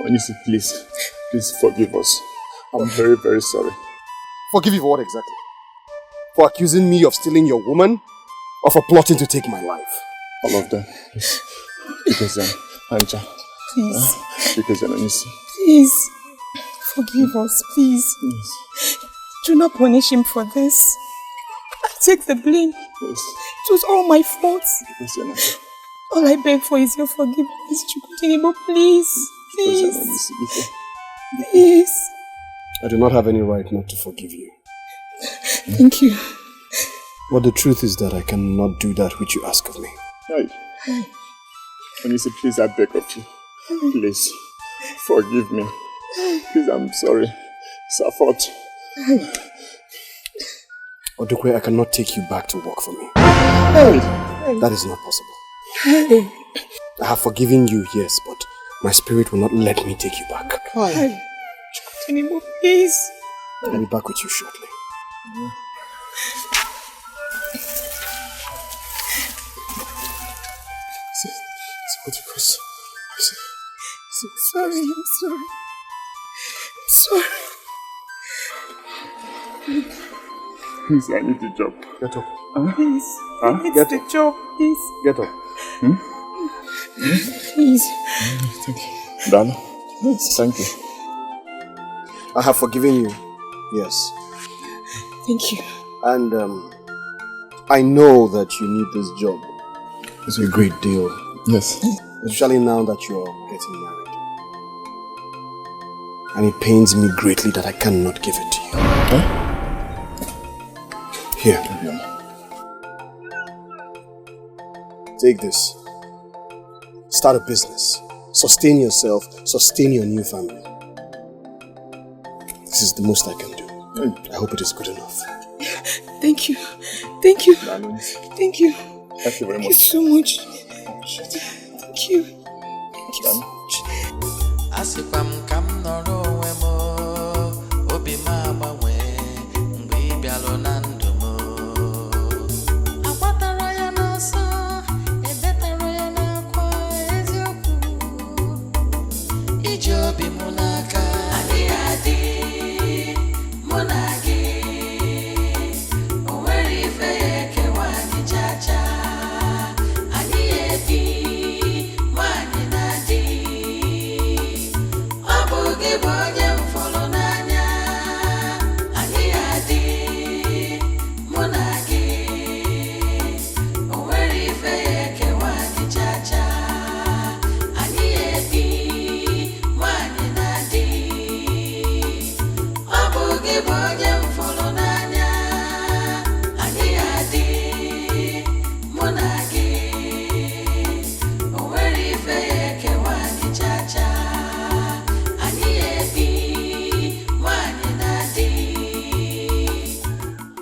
Onisi, please forgive us. I'm very, very sorry. Forgive you for what exactly? For accusing me of stealing your woman? Or for plotting to take my life? All of them. Because Anja. Please. Because Onisi. Please. Forgive us, please. Yes. Do not punish him for this. I take the blame. Yes. It was all my fault. Yes, all I beg for is your forgiveness, Chukudinibo, please. Please. Please. I do not have any right not to forgive you. Thank you. But the truth is that I cannot do that which you ask of me. Hey. Onisi, please, I beg of you. Please, forgive me. Please, I'm sorry. It's our fault. Odukwe, I cannot take you back to work for me. That is not possible. I have forgiven you, yes, but my spirit will not let me take you back. Anymore, please. I'll be back with you shortly. I'm sorry. Please, I need the job. Get up. Please. Get the job, please. Get up. Please. Thank you. Dana. Thank you. I have forgiven you. Yes. Thank you. And I know that you need this job. It's a great deal. Yes. Especially now that you're getting married. And it pains me greatly that I cannot give it to you. Huh? Here. Take this. Start a business. Sustain yourself. Sustain your new family. This is the most I can do. I hope it is good enough. Thank you. Thank you. Thank you. Thank you very much. Thank you so much. Thank you. Thank you so much.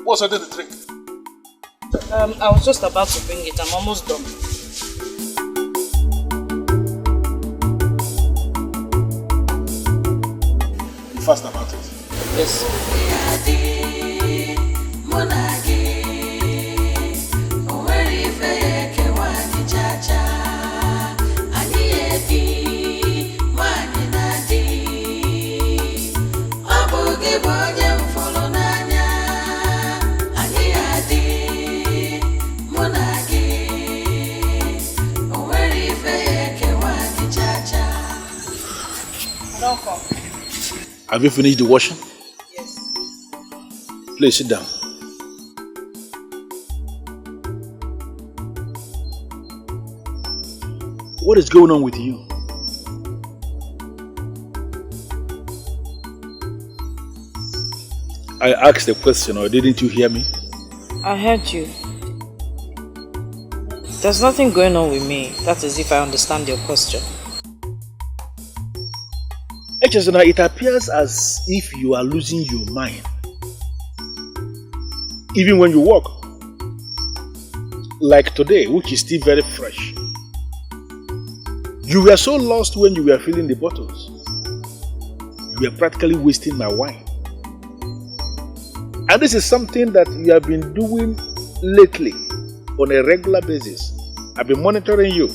What's under the drink? I was just about to bring it. I'm almost done. You fast about it? Yes. Have you finished the washing? Yes. Please sit down. What is going on with you? I asked a question, or didn't you hear me? I heard you. There's nothing going on with me. That is if I understand your question. Echezona, it appears as if you are losing your mind. Even when you walk. Like today, which is still very fresh. You were so lost when you were filling the bottles. You were practically wasting my wine. And this is something that you have been doing lately on a regular basis. I've been monitoring you,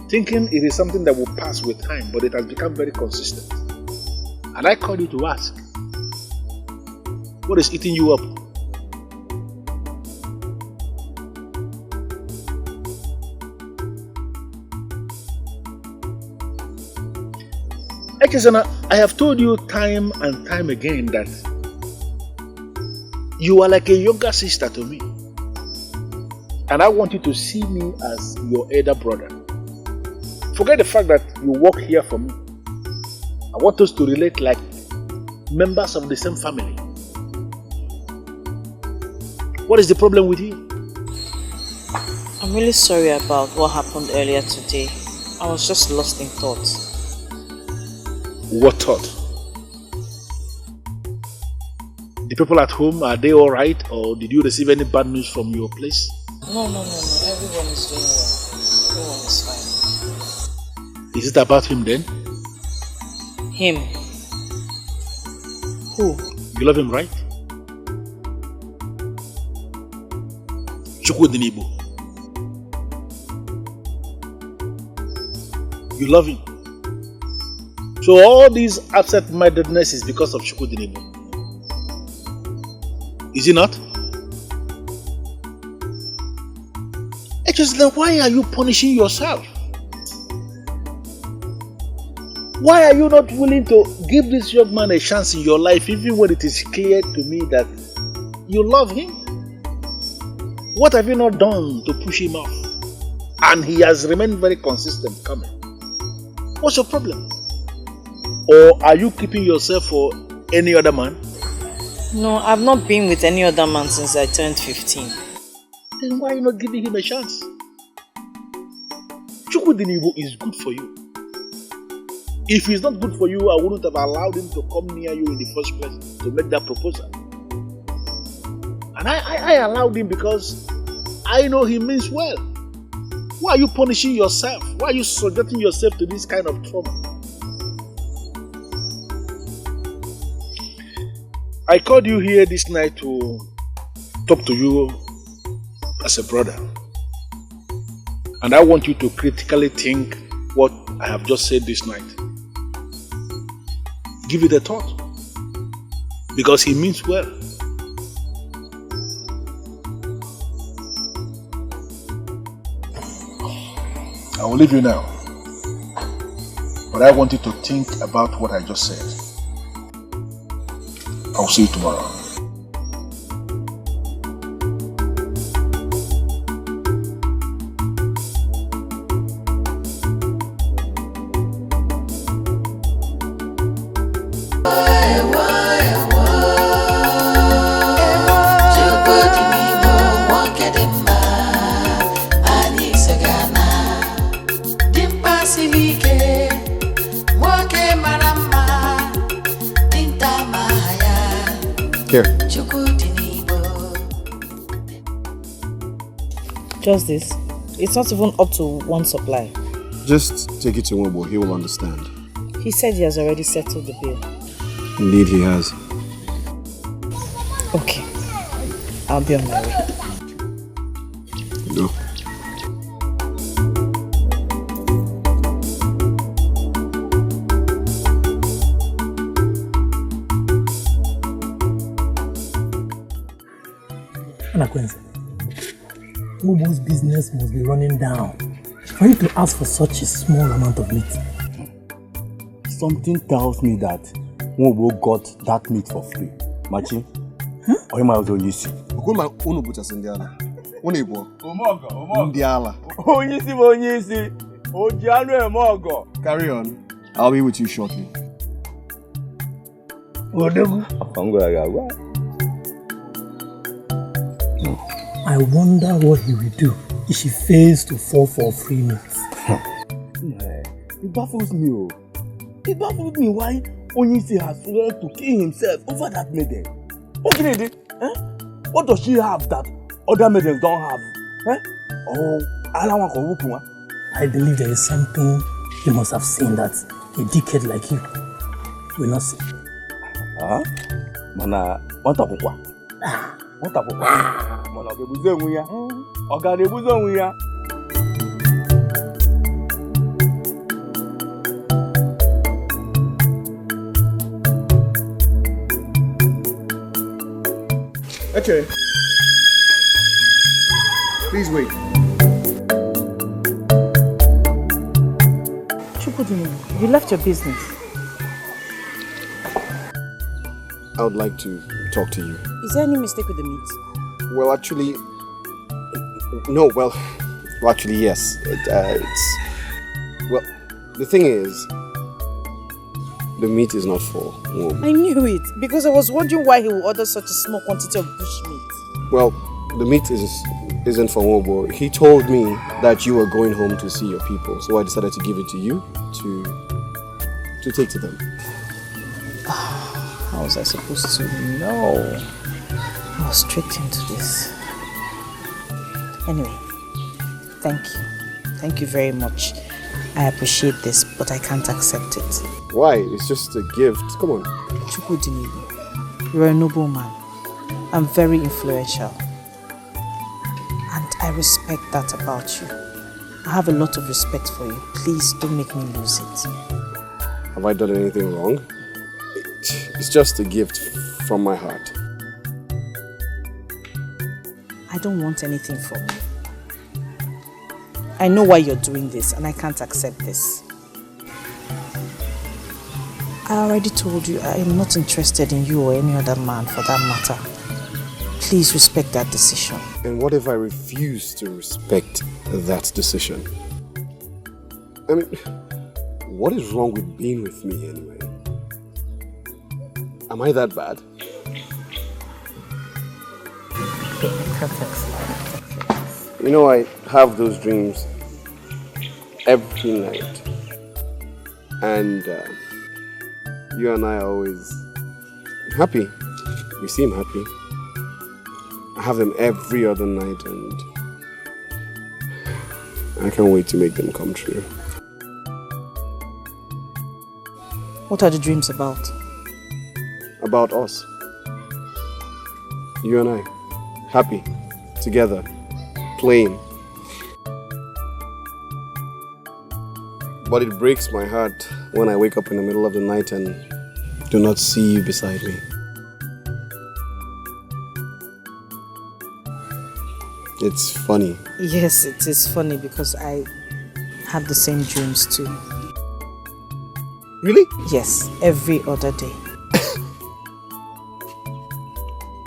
thinking it is something that will pass with time, but it has become very consistent. And I called you to ask, what is eating you up? Echezona, I have told you time and time again that you are like a younger sister to me. And I want you to see me as your elder brother. Forget the fact that you work here for me. I want us to relate like members of the same family. What is the problem with you? I'm really sorry about what happened earlier today. I was just lost in thought. What thought? The people at home, are they alright, or did you receive any bad news from your place? No. Everyone is doing well. Everyone is fine. Is it about him then? Him? Who? You love him, right? Chukwudinibo. You love him. So all these absent-mindedness is because of Chukwudinibo. Is it not? Just then, why are you punishing yourself? Why are you not willing to give this young man a chance in your life, even when it is clear to me that you love him? What have you not done to push him off? And he has remained very consistent coming. What's your problem? Or are you keeping yourself for any other man? No, I've not been with any other man since I turned 15. Then why are you not giving him a chance? Chukwudinibo is good for you. If he's not good for you, I wouldn't have allowed him to come near you in the first place to make that proposal. And I allowed him because I know he means well. Why are you punishing yourself? Why are you subjecting yourself to this kind of trauma? I called you here this night to talk to you as a brother. And I want you to critically think what I have just said this night. Give it a thought. Because he means well. I will leave you now. But I want you to think about what I just said. I'll see you tomorrow. Here. Just this. It's not even up to one supply. Just take it to Nwebo, he will understand. He said he has already settled the bill. Indeed he has. Okay. I'll be on my way. Go. Nwebo's business must be running down for you to ask for such a small amount of meat. Something tells me that Nwobo got that meat for free. Machi? Or him was only see. Ukuma unu butchers in the ala. Unebo. Omogo. In the ala. Onyisi. Ojianu Emogo. Carry on. I'll be with you shortly. I wonder what he will do if she fails to fall for free meat. It baffles me. It baffles me why Onyisi has sworn to kill himself over that maiden. Okay, what does she have that other maidens don't have? I believe there is something you must have seen that a dickhead like you will not see. Mana, what up? What up? Mana, Okay. Please wait. You left your business. I would like to talk to you. Is there any mistake with the meat? Well, actually, no. Well, actually, yes. Well, the thing is, the meat is not for Nwobo. I knew it because I was wondering why he would order such a small quantity of bush meat. Well, the meat isn't for Nwobo. He told me that you were going home to see your people, so I decided to give it to you to take to them. How was I supposed to know? I was tricked into this. Anyway, thank you. Thank you very much. I appreciate this, but I can't accept it. Why? It's just a gift. Come on. Chukwudinibo, you're a noble man. I'm very influential. And I respect that about you. I have a lot of respect for you. Please don't make me lose it. Have I done anything wrong? It's just a gift from my heart. I don't want anything from you. I know why you're doing this and I can't accept this. I already told you I am not interested in you or any other man for that matter. Please respect that decision. And what if I refuse to respect that decision? I mean, what is wrong with being with me anyway? Am I that bad? You know, I have those dreams every night. And you and I are always happy. You seem happy. I have them every other night and I can't wait to make them come true. What are the dreams about? About us. You and I. Happy. Together. Playing. But it breaks my heart when I wake up in the middle of the night and do not see you beside me. It's funny. Yes, it is funny because I have the same dreams too. Really? Yes, every other day.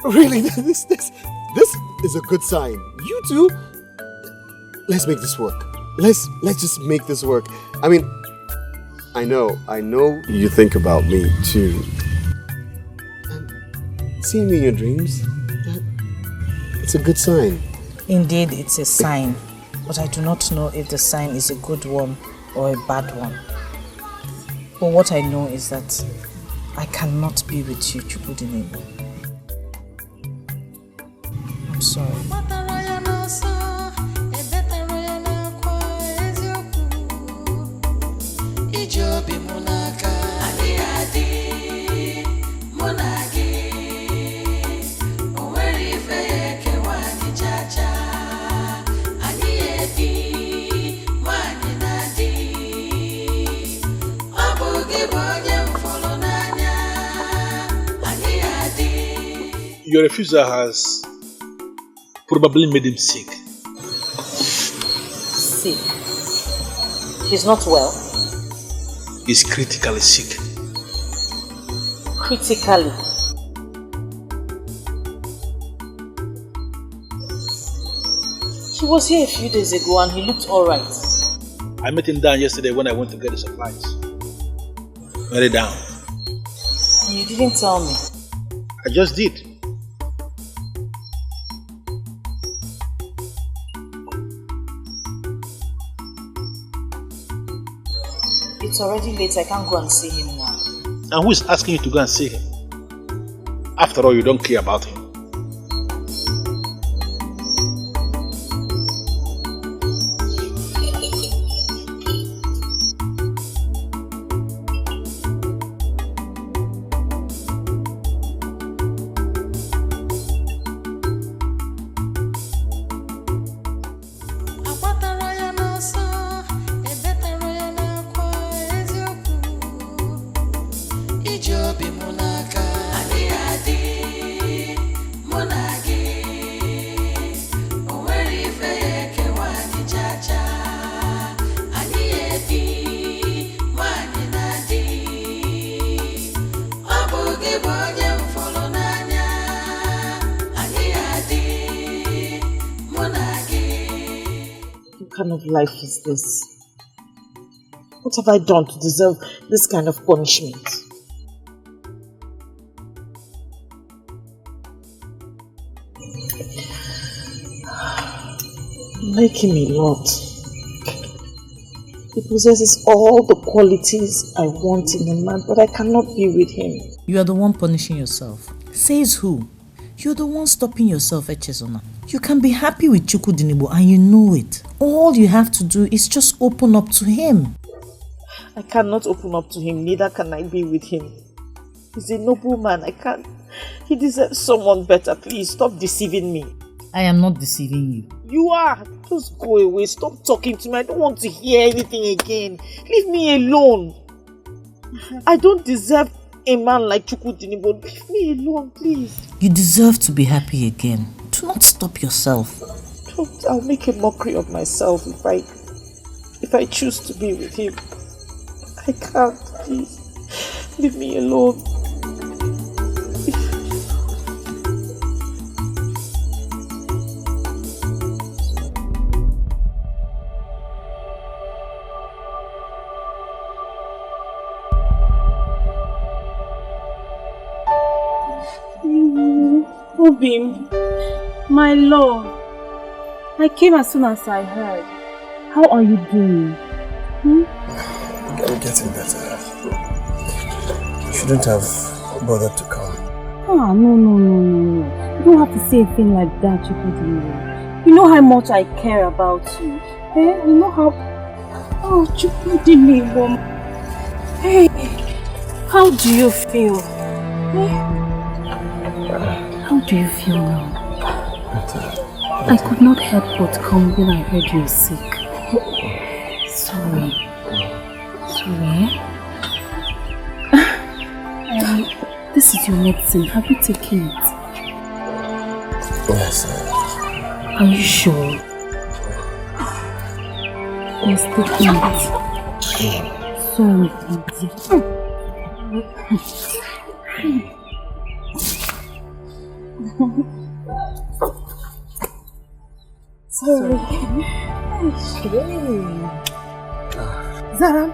Really? This is a good sign. You two, let's make this work. Let's just make this work. I mean, I know you think about me too. And seeing me in your dreams, it's a good sign. Indeed, it's a sign, but I do not know if the sign is a good one or a bad one. But what I know is that I cannot be with you, Chukwudinibo. I'm sorry. Your refusal has probably made him sick. Sick? He's not well. He's critically sick. critically. He was here a few days ago and he looked alright. I met him down yesterday when I went to get the supplies. Very down. You didn't tell me. I just did. It's already late, I can't go and see him now. And who is asking you to go and see him? After all, you don't care about him. What kind of life is this? What have I done to deserve this kind of punishment? Like him a lot. He possesses all the qualities I want in a man, but I cannot be with him. You are the one punishing yourself. Says who? You're the one stopping yourself, Echezona. You can be happy with Chukwudinigbo and you know it. All you have to do is just open up to him. I cannot open up to him, neither can I be with him. He's a noble man, I can't. He deserves someone better. Please, stop deceiving me. I am not deceiving you. You are. Just go away. Stop talking to me. I don't want to hear anything again. Leave me alone. I don't deserve a man like Chukwudinigbo. Leave me alone, please. You deserve to be happy again. Do not stop yourself. I'll make a mockery of myself if I choose to be with him. I can't, please. Leave me alone. Obim, my love, I came as soon as I heard. How are you doing? I'm getting better. You shouldn't have bothered to come. Ah, no. You don't have to say a thing like that, Chukwudinigbo. You know how much I care about you. Eh? You know how... Oh, Chukwudinigbo. Hey, how do you feel? Eh? How do you feel now? I could not help but come when I heard you were sick. Sorry. This is your medicine. Have you taken it? Yes. Are you sure? Yes, take it. Sorry, Sorry. Zara,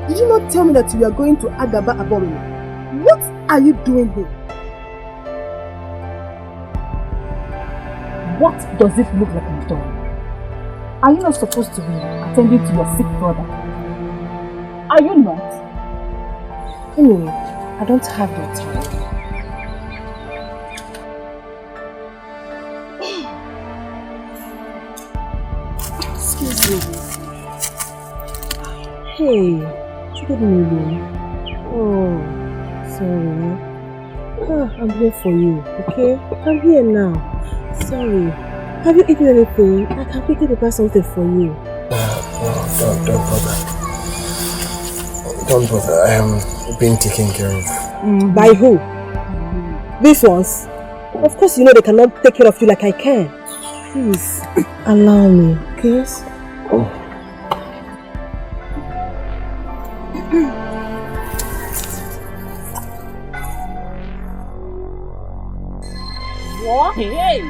did you not tell me that you are going to Agaba Abomina? What are you doing here? What does it look like I'm doing? Are you not supposed to be attending to your sick brother? Are you not? Anyway, I don't have your time. Excuse me. Hey, Chukwudinigbo. Oh, sorry. I'm here for you, okay? I'm here now. Sorry. Have you eaten anything? I can quickly prepare something for you. No, don't bother. Don't bother. I am being taken care of. By who? These ones? Of course you know they cannot take care of you like I can. Please, allow me, okay? Hey!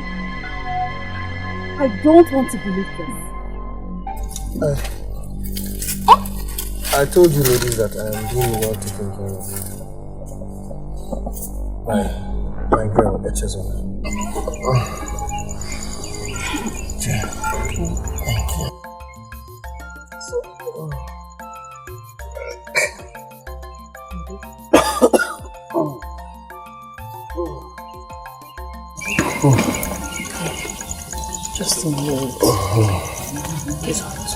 I don't want to believe this. I told you ladies that I am doing well taken care of. My girl, Echezona. Thank you. Just a minute. It's hot.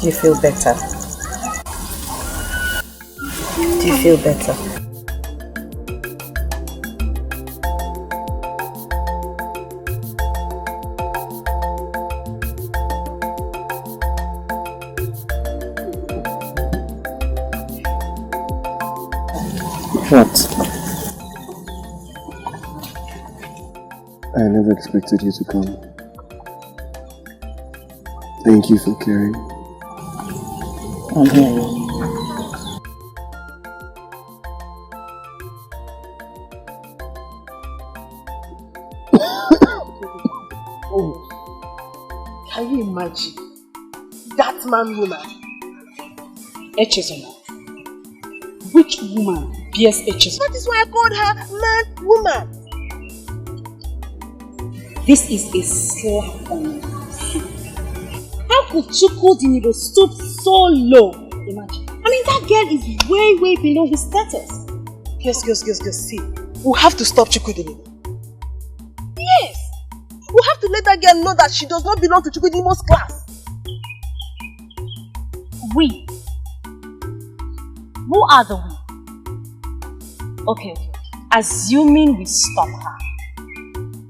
Do you feel better? Do you feel better? What? I never expected you to come. Thank you for caring. I'm here. Oh, can you imagine that man woman? Echezona. Which woman bears Echezona? That is why I called her man woman. This is a slap on you. How could Chukwudinibo stoop so low? Imagine. I mean, that girl is way below his status. Yes. See, we have to stop Chukwudinibo. Yes, we have to let that girl know that she does not belong to Chukwudinibo's class. We? Who are the we? Okay. Assuming we stop her,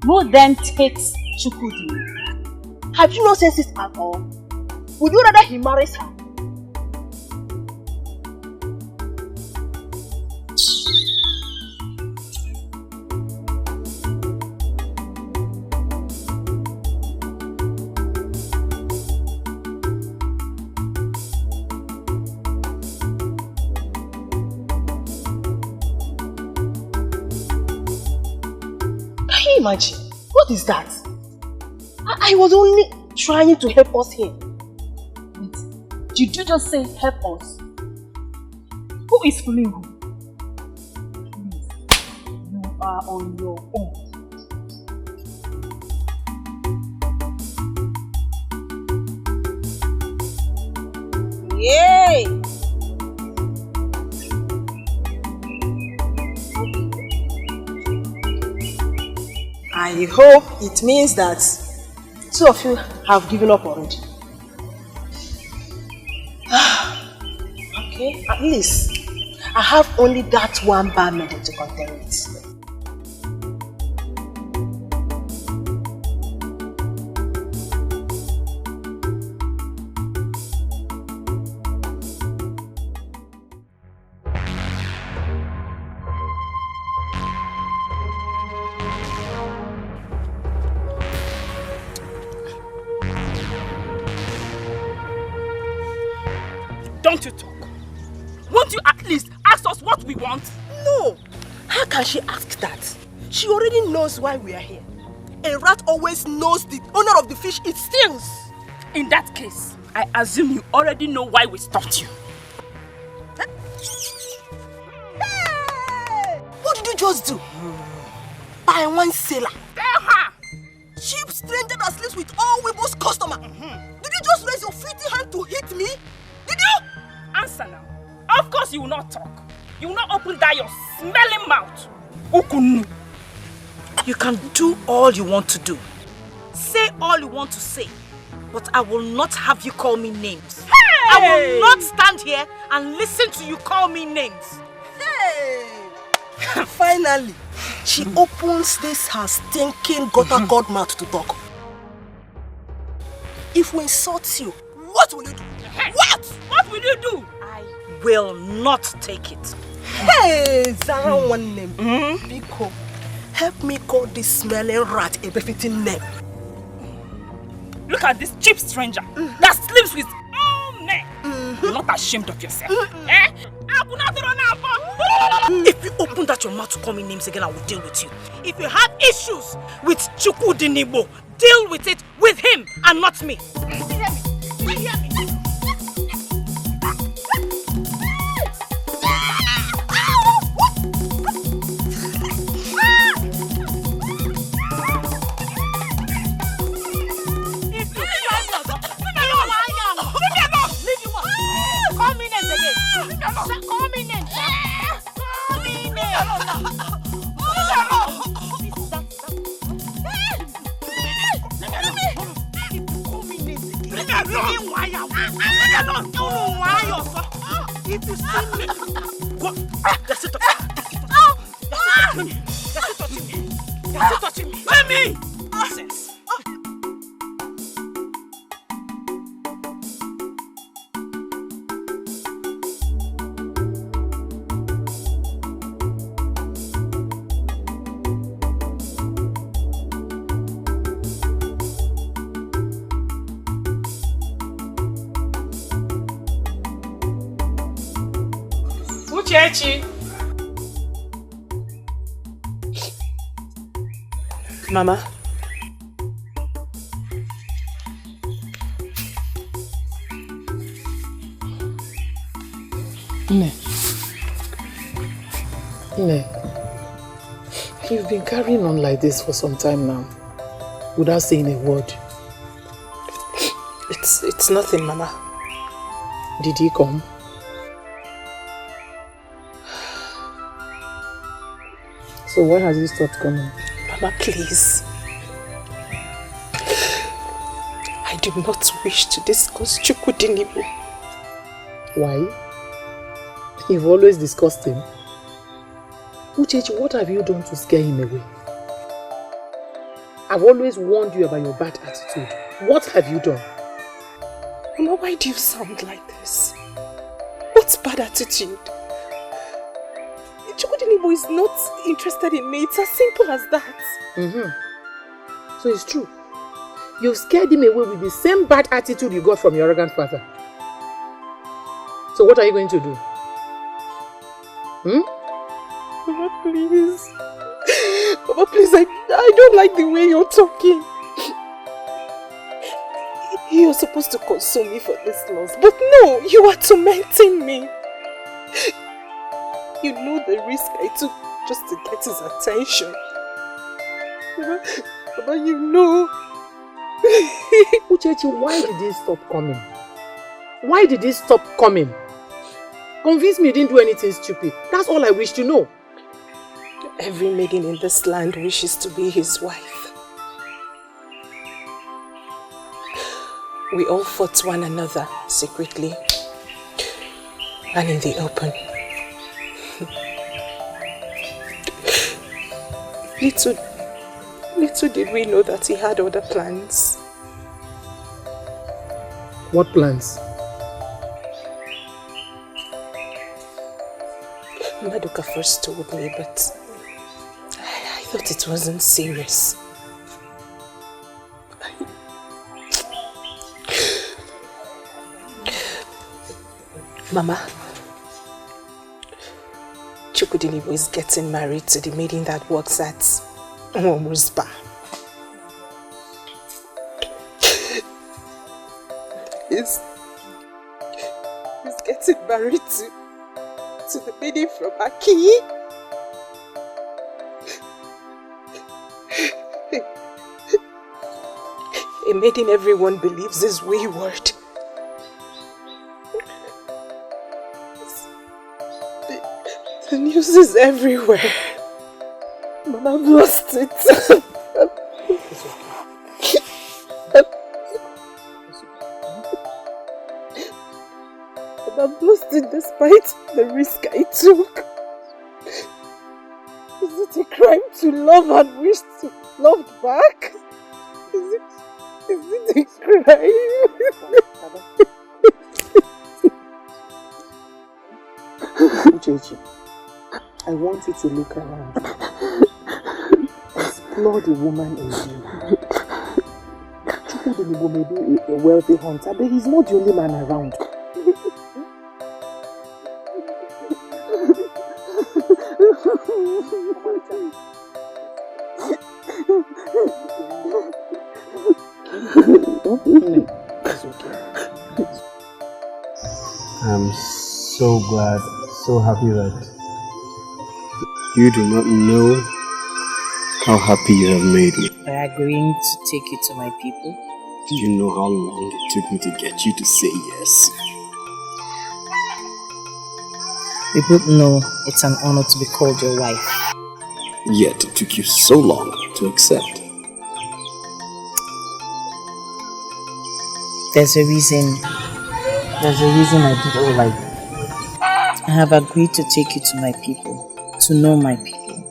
who then takes Chukwudinibo? Have you no senses at all? Would you rather he marries her? Can you imagine? What is that? I was only trying to help us here. Wait, did you just say help us? Who is fooling who? Please, you are on your own. Yay! I hope it means that two of you have given up already. Okay, at least I have only that one bad medal to contend with. Don't you talk? Won't you at least ask us what we want? No! How can she ask that? She already knows why we are here. A rat always knows the owner of the fish it stings. In that case, I assume you already know why we stopped you. Hey! What did you just do? By one sailor. Tell her! Cheap stranger that sleeps with all Weibo's customers. Did you just raise your filthy hand to hit me? Did you? Answer now. Of course you will not talk. You will not open that your smelling mouth. Ukunu. You can do all you want to do. Say all you want to say. But I will not have you call me names. Hey! I will not stand here and listen to you call me names. Hey! Finally, she opens this her stinking gutter god mouth to talk. If we insult you, what will you do? What? What will you do? I will not take it. Hey, Zara one name. Biko, help me call this smelling rat a befitting name. Look at this cheap stranger that sleeps with all men. You're not ashamed of yourself. Eh? If you open that your mouth to call me names again, I will deal with you. If you have issues with Chukudinibo, deal with it with him and not me. If you see me, go. That's it. That's it touching me. That's it touching me. Let me. Nonsense. Uchechi. Mama. Ne, you've been carrying on like this for some time now, without saying a word. It's nothing, Mama. Did he come? So why has he stopped coming? Mama, please. I do not wish to discuss Chukudinibo. Why? You've always discussed him. Uchechi, what have you done to scare him away? I've always warned you about your bad attitude. What have you done? Mama, why do you sound like this? What's bad attitude? Chukudinibo is not interested in me. It's as simple as that. So it's true. You've scared him away with the same bad attitude you got from your arrogant father. So what are you going to do? Mama, please. Mama, please, I don't like the way you're talking. You're supposed to console me for this loss, but no, you are tormenting me. You know the risk I took just to get his attention. Mama, you know. Uchechi, why did he stop coming? Why did he stop coming? Convince me you didn't do anything stupid. That's all I wish to know. Every maiden in this land wishes to be his wife. We all fought one another secretly and in the open. Little did we know that he had other plans. What plans? Maduka first told me, but I thought it wasn't serious. Mama, Chukudinibo is getting married to the maiden that works at Momu's bar. He's getting married to the maiden from Aki. A maiden everyone believes is wayward. The news is everywhere. Mama, I've lost it. I've lost it despite the risk I took. Is it a crime to love and wish to love back? Is it a crime? Uchechi, I want you to look around. Explore the woman in you. Chukwudinibo may be a wealthy hunter, but he's not the only man around. I'm so glad, so happy that you do not know how happy you have made me. By agreeing to take you to my people? Do you know how long it took me to get you to say yes? We both know it's an honor to be called your wife. Yet it took you so long to accept. There's a reason I did all I did. I have agreed to take you to my people, to know my people.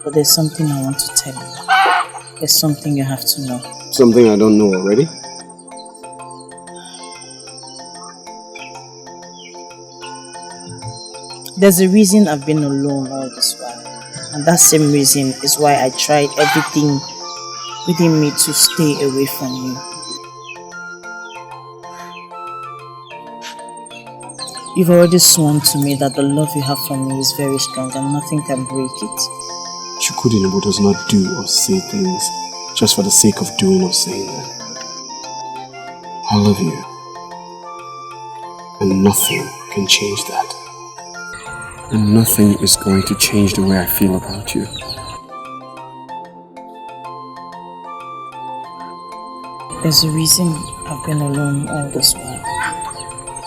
But there's something I want to tell you. There's something you have to know. Something I don't know already? There's a reason I've been alone all this while. And that same reason is why I tried everything within me to stay away from you. You've already sworn to me that the love you have for me is very strong and nothing can break it. Chukwudinibo does not do or say things just for the sake of doing or saying them. I love you. And nothing can change that. And nothing is going to change the way I feel about you. There's a reason I've been alone all this while.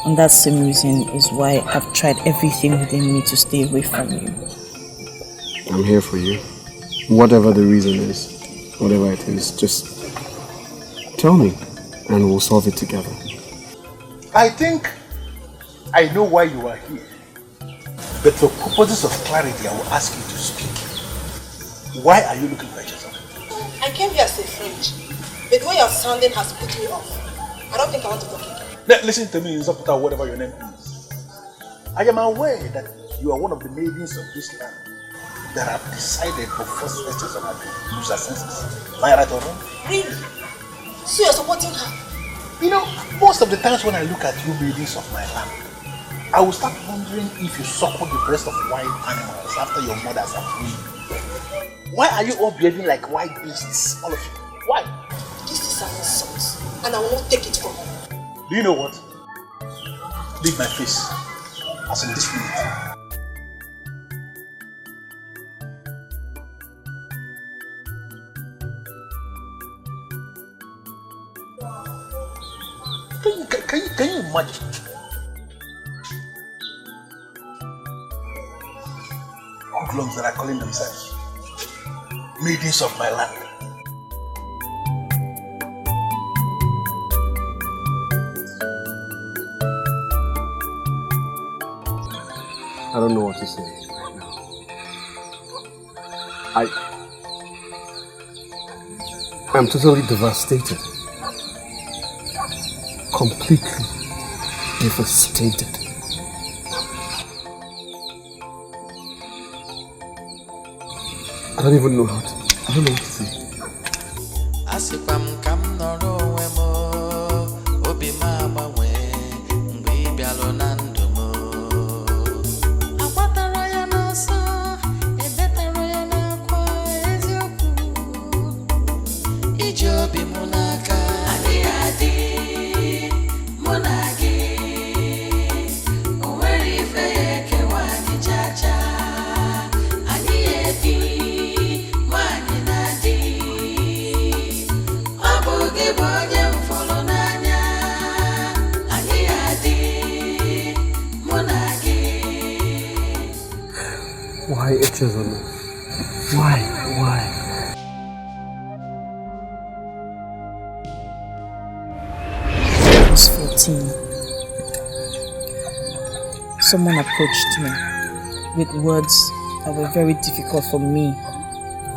And that same reason is why I've tried everything within me to stay away from you. I'm here for you. Whatever the reason is, whatever it is, just tell me and we'll solve it together. I think I know why you are here. But for purposes of clarity, I will ask you to speak. Why are you looking for each other? I came here as a friend, but the way you're sounding has put me off. I don't think I want to talk again. Now, listen to me, Zaputa, whatever your name is. I am aware that you are one of the maidens of this land that have decided to force Western Zama to lose her senses. Am I right or wrong? Really? So you're supporting her? You know, most of the times when I look at you maidens of my land, I will start wondering if you suckle the breast of wild animals after your mothers have weaned. Why are you all behaving like wild beasts, all of you? Why? This is an insult, and I will not take it from you. Do you know what? Leave my face, as in this minute. Can you imagine? Hoodlums that are calling themselves maidens of my land. I don't know what to say right now. I'm totally devastated. Completely devastated. I don't even know I don't know what to say. Why Echezona? Why? I was 14. Someone approached me with words that were very difficult for me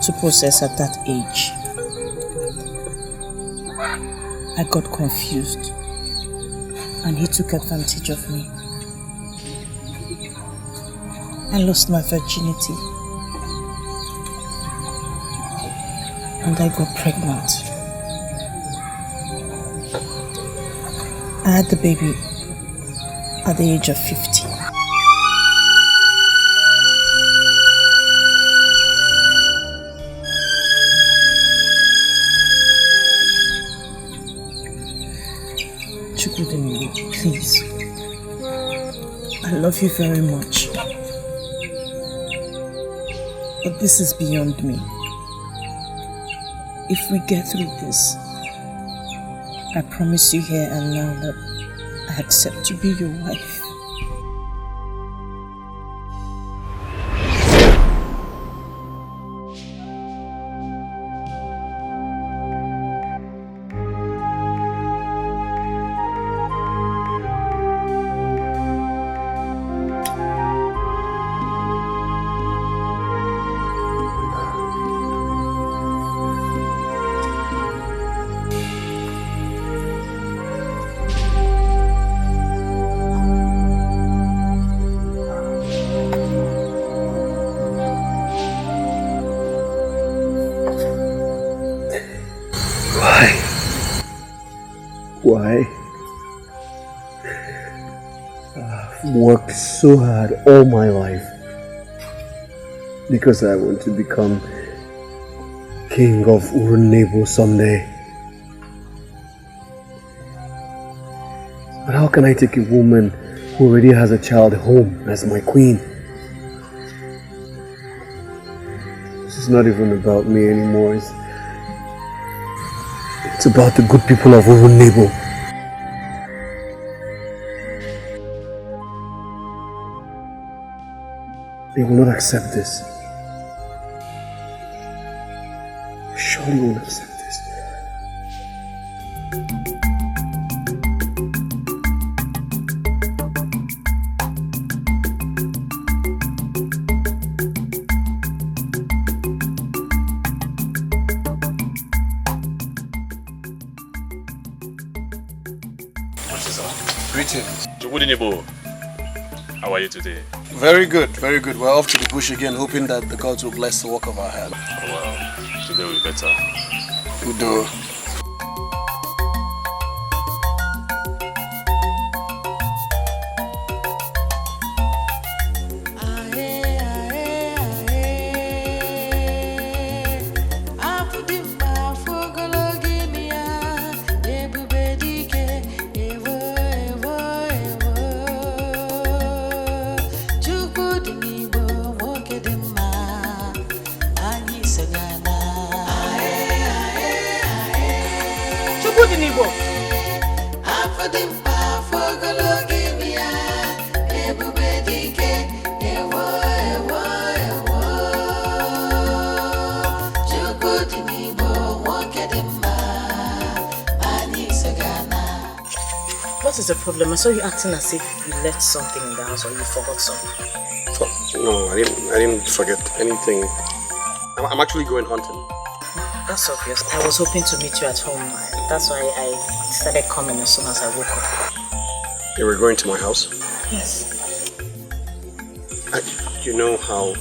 to process at that age. I got confused and he took advantage of me. I lost my virginity. and I got pregnant. I had the baby at the age of 50. Chukudemi, please. I love you very much. But this is beyond me. If we get through this, I promise you here and now that I accept to be your wife. Why? I've worked so hard all my life because I want to become king of Urunebo someday. But how can I take a woman who already has a child home as my queen? This is not even about me anymore. It's about the good people of Urunebo. They will not accept this. Surely won't accept this. Greetings. Chukudinibo, how are you today? Very good, very good. We're off to the bush again, hoping that the gods will bless the work of our hand. Oh, well, today will be better. Udo. What is the problem? I saw you acting as if you left something in the house or you forgot something. No, I didn't forget anything. I'm actually going hunting. That's obvious. I was hoping to meet you at home. That's why I started coming as soon as I woke up. You were going to my house? Yes. You know how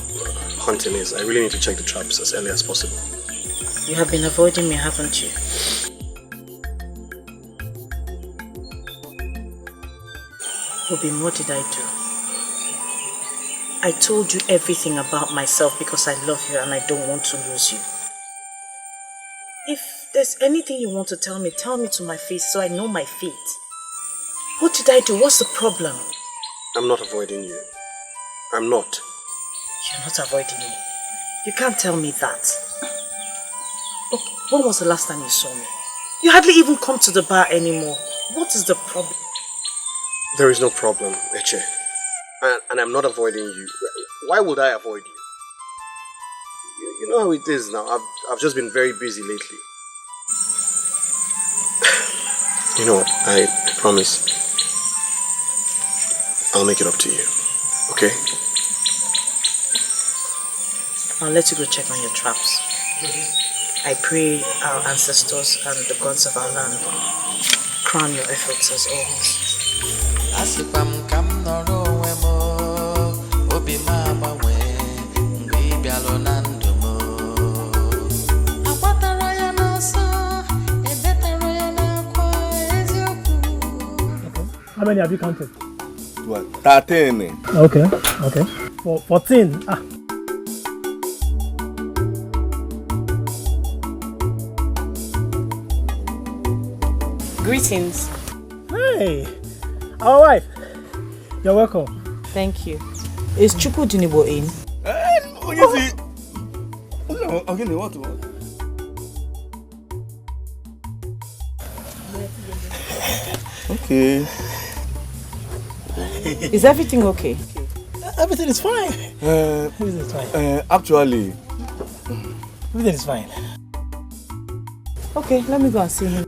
hunting is. I really need to check the traps as early as possible. You have been avoiding me, haven't you? Obin, what did I do? I told you everything about myself because I love you and I don't want to lose you. If there's anything you want to tell me to my face so I know my fate. What did I do? What's the problem? I'm not avoiding you. I'm not. You're not avoiding me. You can't tell me that. Look, when was the last time you saw me? You hardly even come to the bar anymore. What is the problem? There is no problem, Eche. And I'm not avoiding you. Why would I avoid you? You know how it is now. I've just been very busy lately. You know what? I promise I'll make it up to you. Okay? I'll let you go check on your traps. I pray our ancestors and the gods of our land crown your efforts as always. Asipam kam noro wemo obi mama we ngbi bialo nandumo akwatara many have you counted? What? 13. Okay. 14. Ah. Greetings. Hey, our wife. You're welcome. Thank you. Is Chuku Dinibo in? Okay, what? Okay. Is everything okay? Everything is fine. Everything is fine. Actually, everything is fine. Okay, let me go and see him.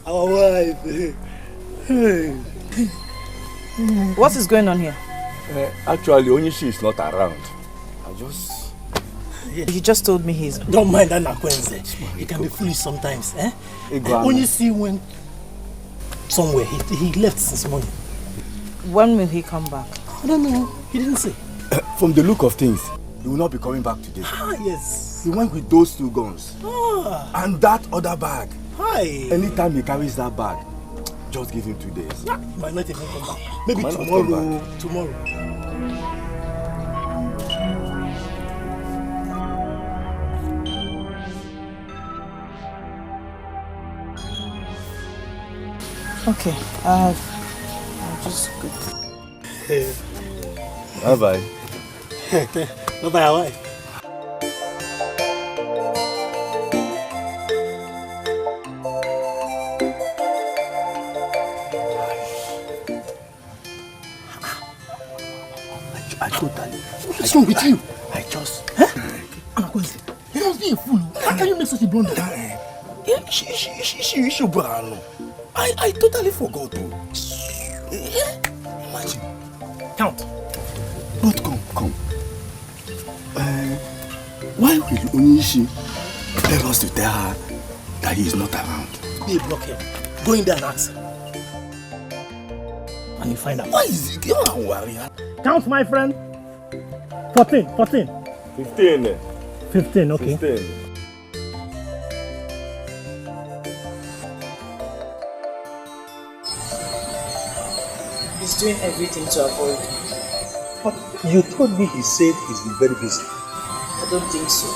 Our wife. What is going on here? Actually, Onyishi is not around. You just told me he's... Don't mind that Nakwenze. He can be foolish sometimes. Onyishi went somewhere. He left since morning. When will he come back? I don't know. He didn't say. From the look of things, he will not be coming back today. Yes. He went with those 2 guns. And that other bag. Hi. Anytime he carries that bag, just give him 2 days. He might not even come back. Maybe tomorrow. Okay, I'll just go. Bye-bye. Bye-bye, our wife. What's wrong with you? I just... Anakonzi, you must be a fool. How can you make such a blunder? I totally forgot. Imagine. Count. Not come. Why will Onishi tell us to tell her that he is not around? Be a blockhead. Go in there and ask. And you find out. Why is he? Don't worry. Count, my friend. 14. 15. 15, okay. 15. He's doing everything to avoid me. But you told me he said he's been very busy. I don't think so.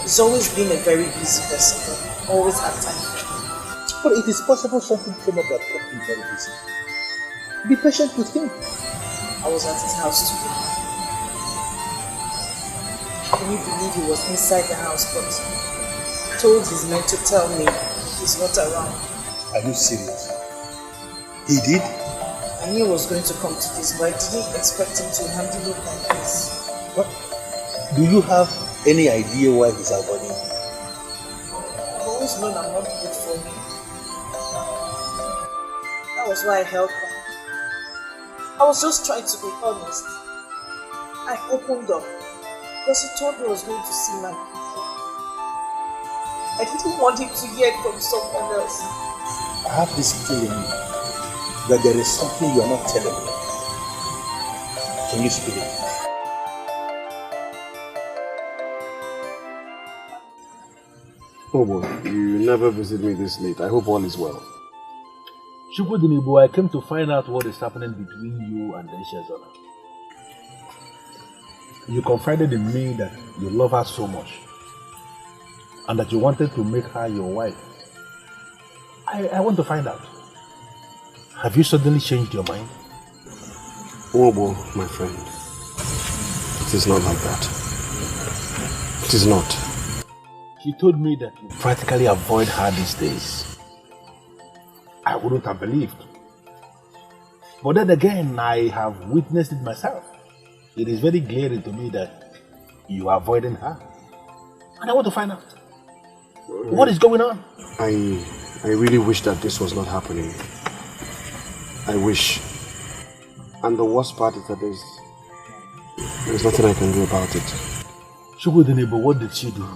He's always been a very busy person, but always had time. But it is possible something came up that kept him very busy. Be patient with him. I was at his house today. Can you believe he was inside the house, but told his men to tell me he's not around? Are you serious? He did? I knew he was going to come to this, but I didn't expect him to handle it like this. What? Do you have any idea why he's avoiding you? I've always known I'm not good for him. That was why I held back. I was just trying to be honest. I opened up because he told me I was going to see my people. I didn't want him to hear it from someone else. I have this feeling that there is something you are not telling me. Can you speak it? Oh boy, you never visit me this late. I hope all is well. Chukwu, I came to find out what is happening between you and Neshazana. You confided in me that you love her so much and that you wanted to make her your wife. I want to find out. Have you suddenly changed your mind? Oh boy, my friend. It is not like that. It is not. She told me that you practically avoid her these days. I wouldn't have believed. But then again, I have witnessed it myself. It is very glaring to me that you are avoiding her. And I want to find out. What is going on? I really wish that this was not happening. I wish. And the worst part is that there's nothing I can do about it. Chukwu, what did she do?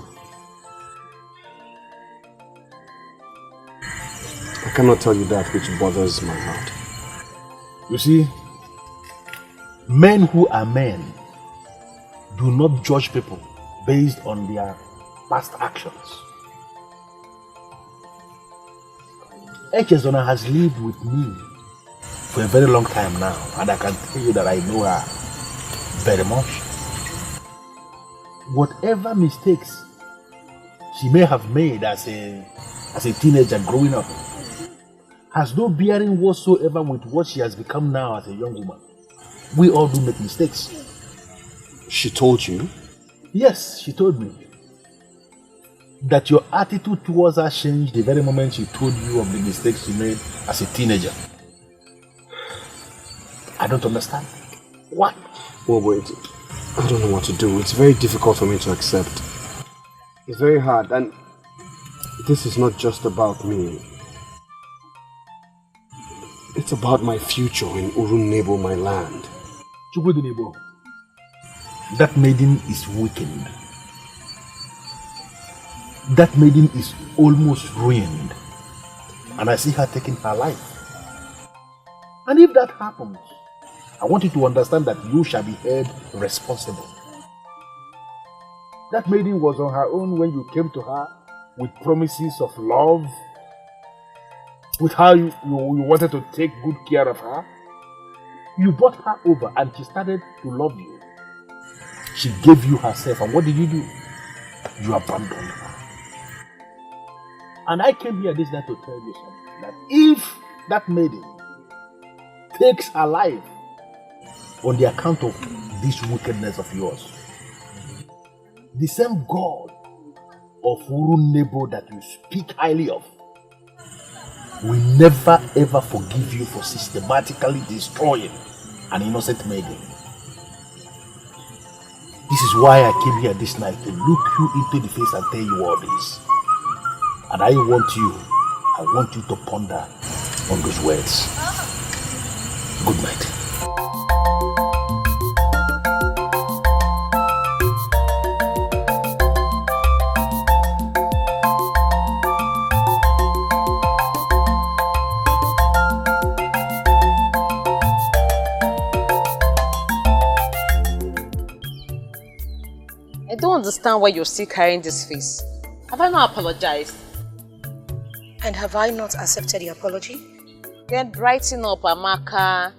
I cannot tell you that which bothers my heart. You see, men who are men do not judge people based on their past actions. Echezona has lived with me for a very long time now, and I can tell you that I know her very much. Whatever mistakes she may have made as a teenager growing up has no bearing whatsoever with what she has become now as a young woman. We all do make mistakes. She told you? Yes, she told me that your attitude towards her changed the very moment she told you of the mistakes she made as a teenager. I don't understand. Why? Well, wait. I don't know what to do. It's very difficult for me to accept. It's very hard, and this is not just about me. It's about my future in Urunebo, my land. Chukudunebo, that maiden is weakened. That maiden is almost ruined. And I see her taking her life. And if that happens, I want you to understand that you shall be held responsible. That maiden was on her own when you came to her with promises of love, with how you wanted to take good care of her. You brought her over and she started to love you. She gave you herself, and what did you do? You abandoned her. And I came here this night to tell you something, that if that maiden takes her life on the account of this wickedness of yours, the same God of Urunebo that you speak highly of will never ever forgive you for systematically destroying an innocent maiden. This is why I came here this night, to look you into the face and tell you all this. And I want you to ponder on those words. Good night. I don't understand why you're still carrying this face. Have I not apologized? And have I not accepted your apology? Then brighten up, Amaka.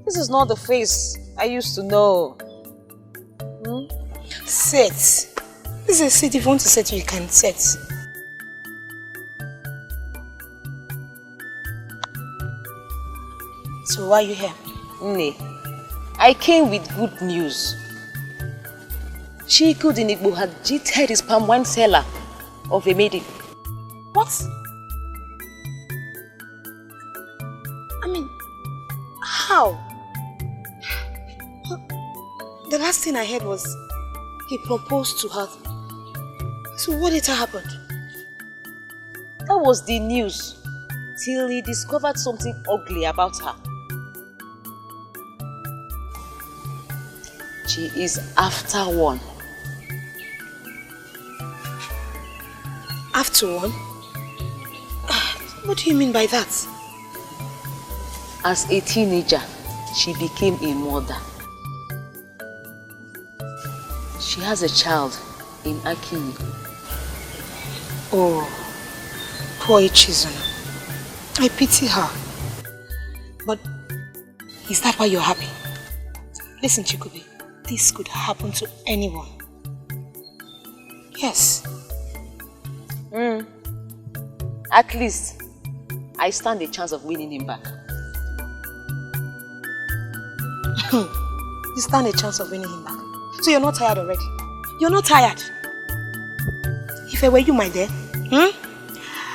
This is not the face I used to know. Sit. This is a seat. If you want to sit, you can sit. So why are you here? Nne, I came with good news. Chiku Dinigbo had cheated his palm wine seller of a maiden. What? I mean, how? The last thing I heard was he proposed to her. So what later happened? That was the news, till he discovered something ugly about her. She is after one. After one? What do you mean by that? As a teenager, she became a mother. She has a child in Akini. Oh, poor Ichizuna. I pity her. But is that why you're happy? Listen, Chikubi, this could happen to anyone. Yes. At least, I stand a chance of winning him back. You stand a chance of winning him back. So you're not tired already? You're not tired? If I were you, my dear,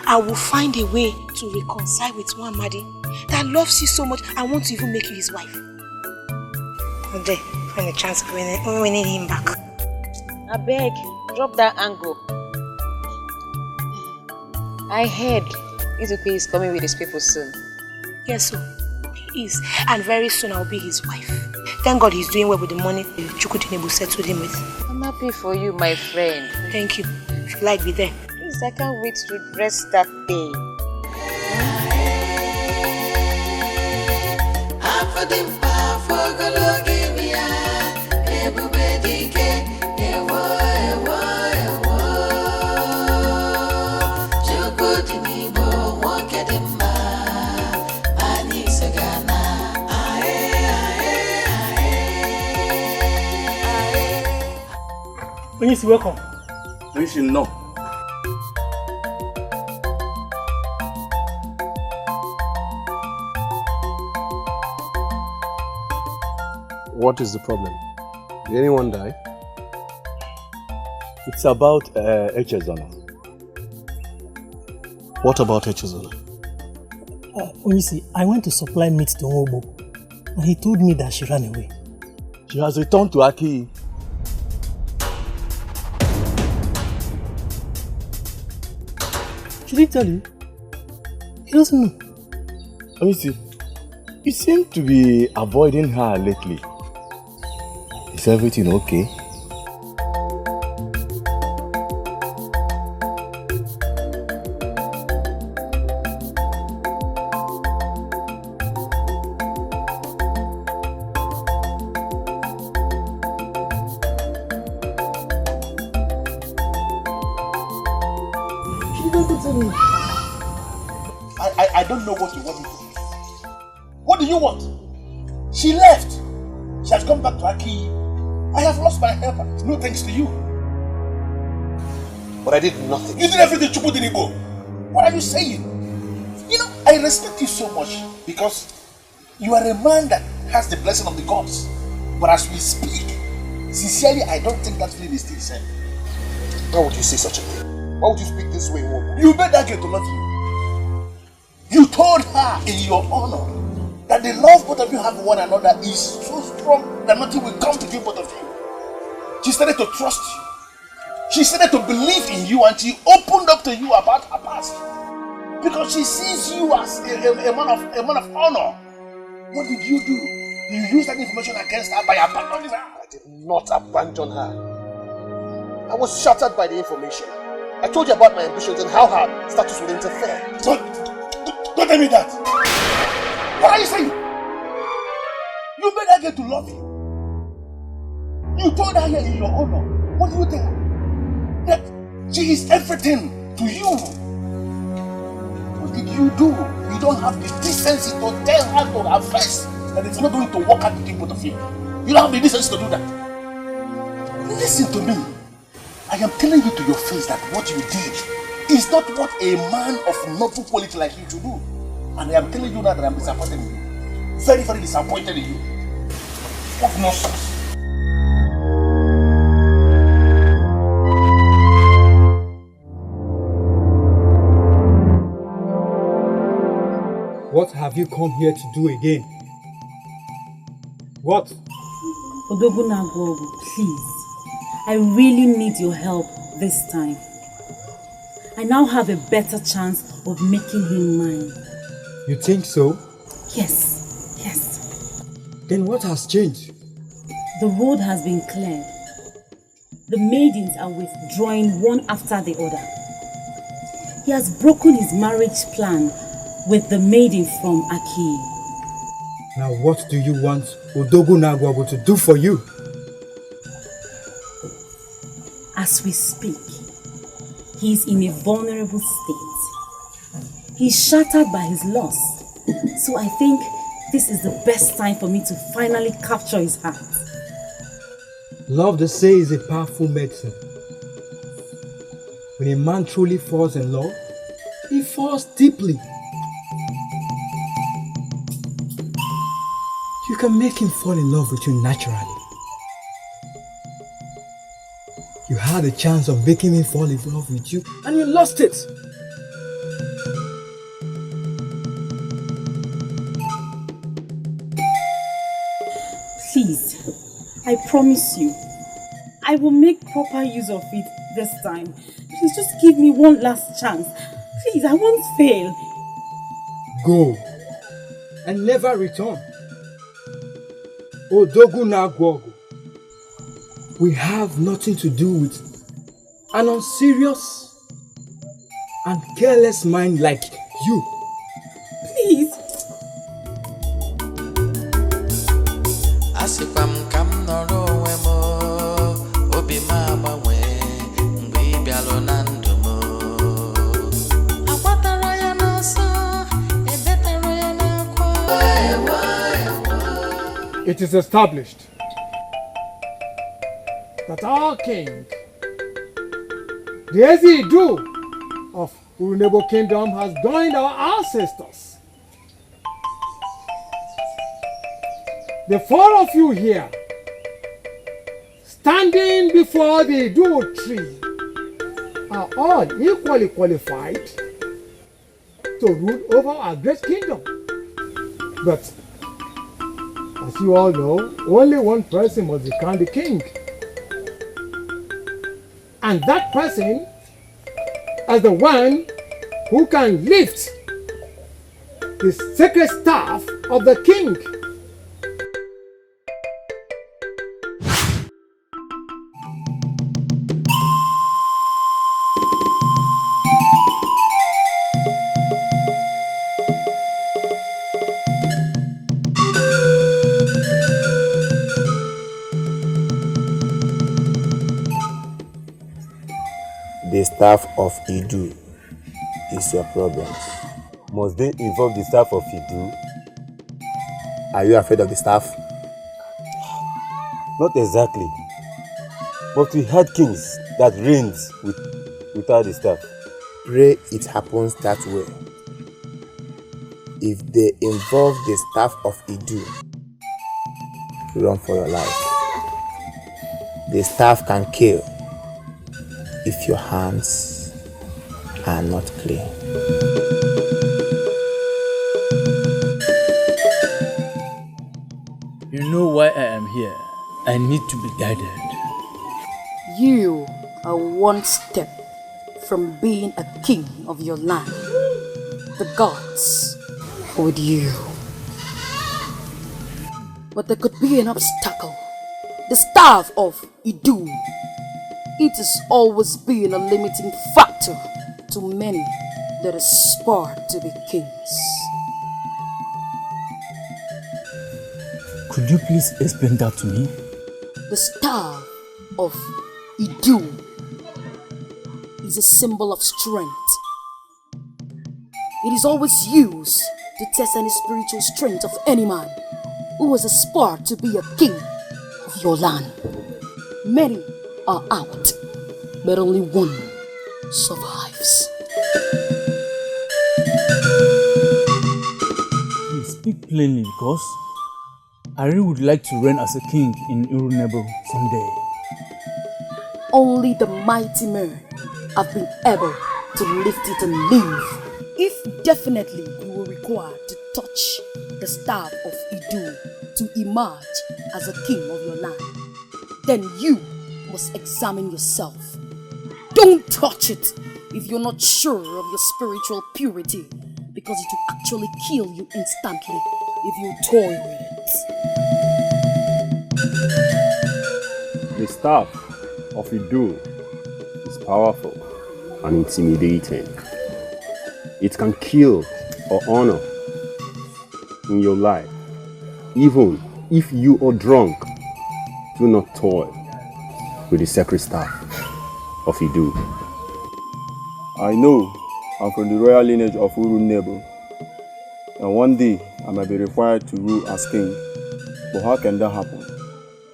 I will find a way to reconcile with one Madi that loves you so much and wants to even make you his wife. But there, find a chance of winning him back. I beg, drop that angle. I heard Izuke is coming with his people soon. Yes, so he is. And very soon I'll be his wife. Thank God he's doing well with the money Chukudinebo settled him with. I'm happy for you, my friend. Thank you. If you like, be there. Please, I can't wait to rest that day. Chukudinebo, won't get him. Onyeisi, welcome. Onyeisi, no. What is the problem? Did anyone die? It's about Echezona. What about Echezona? Onyeisi, I went to supply meat to Obo, and he told me that she ran away. She has returned to Aki. Should he tell you? He doesn't know. Onyeisi, you seem to be avoiding her lately. Is everything okay? I don't know what you want me to do. What do you want? She left. She has come back to Aki. I have lost my helper. No thanks to you. But I did nothing. You did everything, Chukudinibo. What are you saying? You know, I respect you so much because you are a man that has the blessing of the gods. But as we speak, sincerely, I don't think that feeling is still the same. Why would you say such a thing? Why would you speak this way, woman? You made that girl to love you. You told her in your honor that the love both of you have for one another is so strong that nothing will come between both of you. She started to trust you. She started to believe in you, and she opened up to you about her past. Because she sees you as a man of honor. What did you do? You used that information against her by abandoning her. I did not abandon her. I was shattered by the information. I told you about my ambitions and how her status would interfere. Don't tell me that. What are you saying? You made her get to love you. You told her here in your honor. What did you tell her? That she is everything to you. What did you do? You don't have the decency to tell her to her face that it's not going to work out between both of you. You don't have the decency to do that. Listen to me. I am telling you to your face that what you did is not what a man of noble quality like you should do. And I am telling you now that I am disappointed in you. Very, very disappointed in you. What nonsense. What have you come here to do again? What? Odogunagwogu, please. I really need your help this time. I now have a better chance of making him mine. You think so? Yes, yes. Then what has changed? The road has been cleared. The maidens are withdrawing one after the other. He has broken his marriage plan with the maiden from Aki. Now what do you want Odogunagwogu to do for you? As we speak, he is in a vulnerable state. He's shattered by his loss. So I think this is the best time for me to finally capture his heart. Love, they say, is a powerful medicine. When a man truly falls in love, he falls deeply. You can make him fall in love with you naturally. You had a chance of making him fall in love with you and you lost it. Please, I promise you, I will make proper use of it this time. Please just give me one last chance. Please, I won't fail. Go and never return. Odogunagwogu, we have nothing to do with an unserious and careless mind like you. Please. It is established that our king The Ezidu of Urunebo Kingdom has joined our ancestors. The four of you here, standing before the Idu tree, are all equally qualified to rule over our great kingdom. But as you all know, only one person must be crowned the king. And that person is the one who can lift the sacred staff of the king. The staff of Idu is your problem. Must they involve the staff of Idu? Are you afraid of the staff? Not exactly. But we had kings that reigned without the staff. Pray it happens that way. If they involve the staff of Idu, run for your life. The staff can kill if your hands are not clean. You know why I am here. I need to be guided. You are one step from being a king of your land. The gods are with you. But there could be an obstacle. The staff of Idu. It has always been a limiting factor to many that aspire to be kings. Could you please explain that to me? The staff of Idu is a symbol of strength. It is always used to test any spiritual strength of any man who has aspired to be a king of your land. Many are out, but only one survives. Please speak plainly, because I really would like to reign as a king in Urunebo someday. Only the mighty men have been able to lift it and live. If definitely you will require to touch the staff of Idu to emerge as a king of your land, then you must examine yourself. Don't touch it if you're not sure of your spiritual purity, because it will actually kill you instantly if you toy with it. The staff of Idu is powerful and intimidating. It can kill or honor in your life. Even if you are drunk, do not toy with the sacred staff of Idu. I know I'm from the royal lineage of Urunebo, and one day I might be required to rule as king. But how can that happen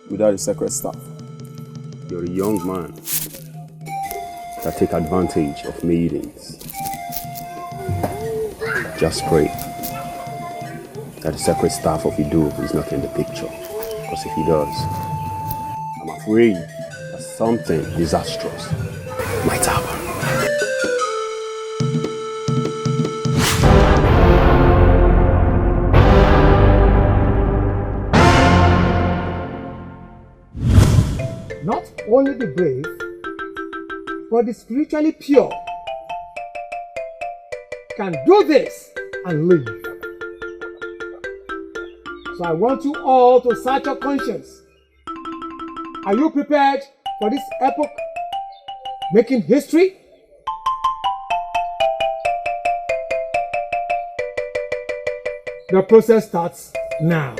without the sacred staff? You're a young man that take advantage of maidens. Just pray that the sacred staff of Idu is not in the picture, because if he does, I'm afraid that something disastrous might happen. Not only the brave, but the spiritually pure can do this and live. So I want you all to search your conscience. Are you prepared for this epoch making history? The process starts now.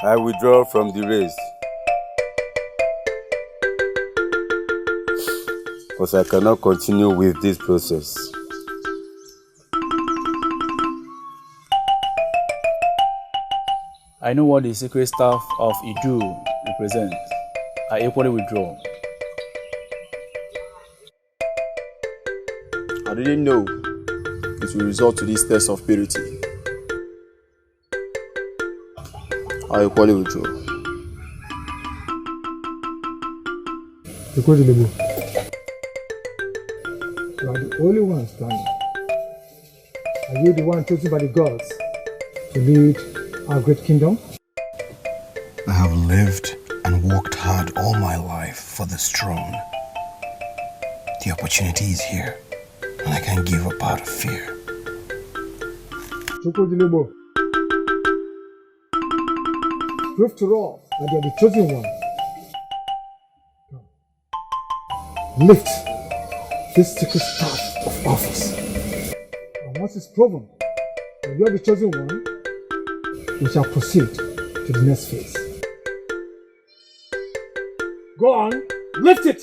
I withdraw from the race. Because I cannot continue with this process. I know what the secret staff of Idu represent. I equally withdraw. I didn't know it will result to this test of purity. I equally withdraw. Because you are the only one standing. Are you the one chosen by the gods to lead our great kingdom? I have lived and worked hard all my life for this throne. The opportunity is here, and I can't give up out of fear. Chukwudilibo, prove to us that you are the chosen one. Lift this secret staff of office. And once it's proven that you are the chosen one, we shall proceed to the next phase. Go on, lift it!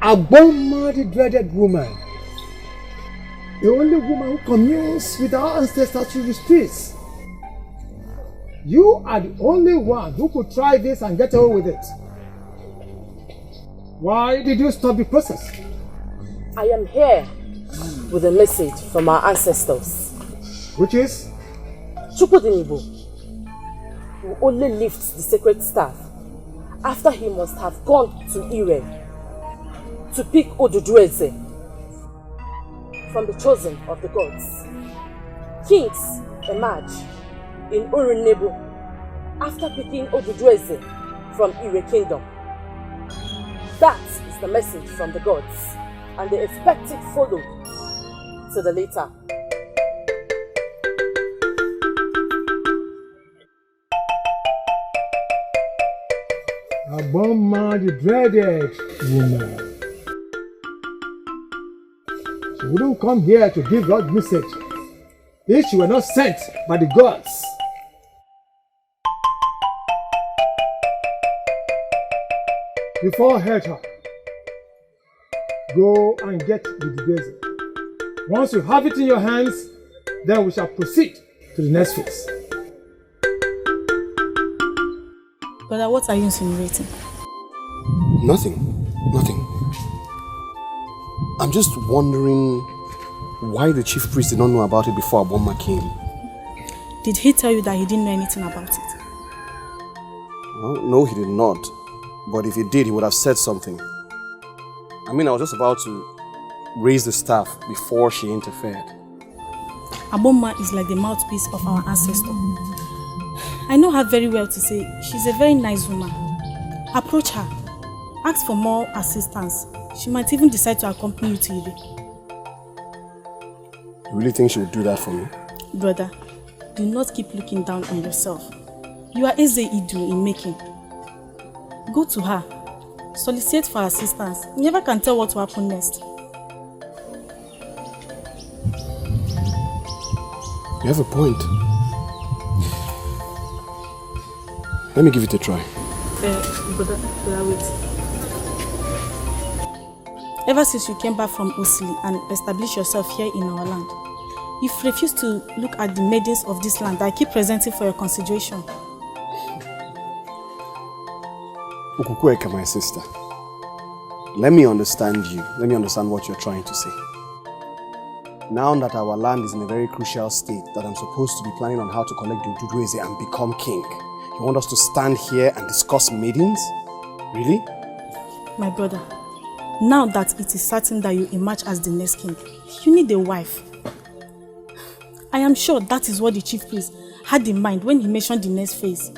Aboma, the dreaded woman, the only woman who communes with our ancestors through the streets. You are the only one who could try this and get away with it. Why did you stop the process? I am here with a message from our ancestors. Which is? Chukwudinibo will only lift the sacred staff after he must have gone to Ire to pick Odudueze from the chosen of the gods. Kings emerge in Urinebu after picking Odudueze from Ire Kingdom. That is the message from the gods, and they expect it followed to the later. Aboma, the dreaded woman. She wouldn't come here to give God's message if she were not sent by the gods. Before I hurt her, go and get the Odudueze. Once you have it in your hands, then we shall proceed to the next phase. Brother, what are you insinuating? Nothing. I'm just wondering why the chief priest did not know about it before Aboma came. Did he tell you that he didn't know anything about it? Well, no, he did not. But if he did, he would have said something. I mean, I was just about to raise the staff before she interfered. Aboma is like the mouthpiece of our ancestor. I know her very well to say she's a very nice woman. Approach her. Ask for more assistance. She might even decide to accompany you to Ire. You really think she would do that for me? Brother, do not keep looking down on yourself. You are Eze Idu in making. Go to her. Solicit for assistance. You never can tell what will happen next. You have a point. Let me give it a try. Brother, wait. Ever since you came back from Osili and established yourself here in our land, you've refused to look at the maidens of this land that I keep presenting for your consideration. Ukukweka, my sister. Let me understand you. Let me understand what you're trying to say. Now that our land is in a very crucial state, that I'm supposed to be planning on how to collect the Odudueze and become king, you want us to stand here and discuss maidens? Really? My brother, now that it is certain that you emerge as the next king, you need a wife. I am sure that is what the chief priest had in mind when he mentioned the next phase.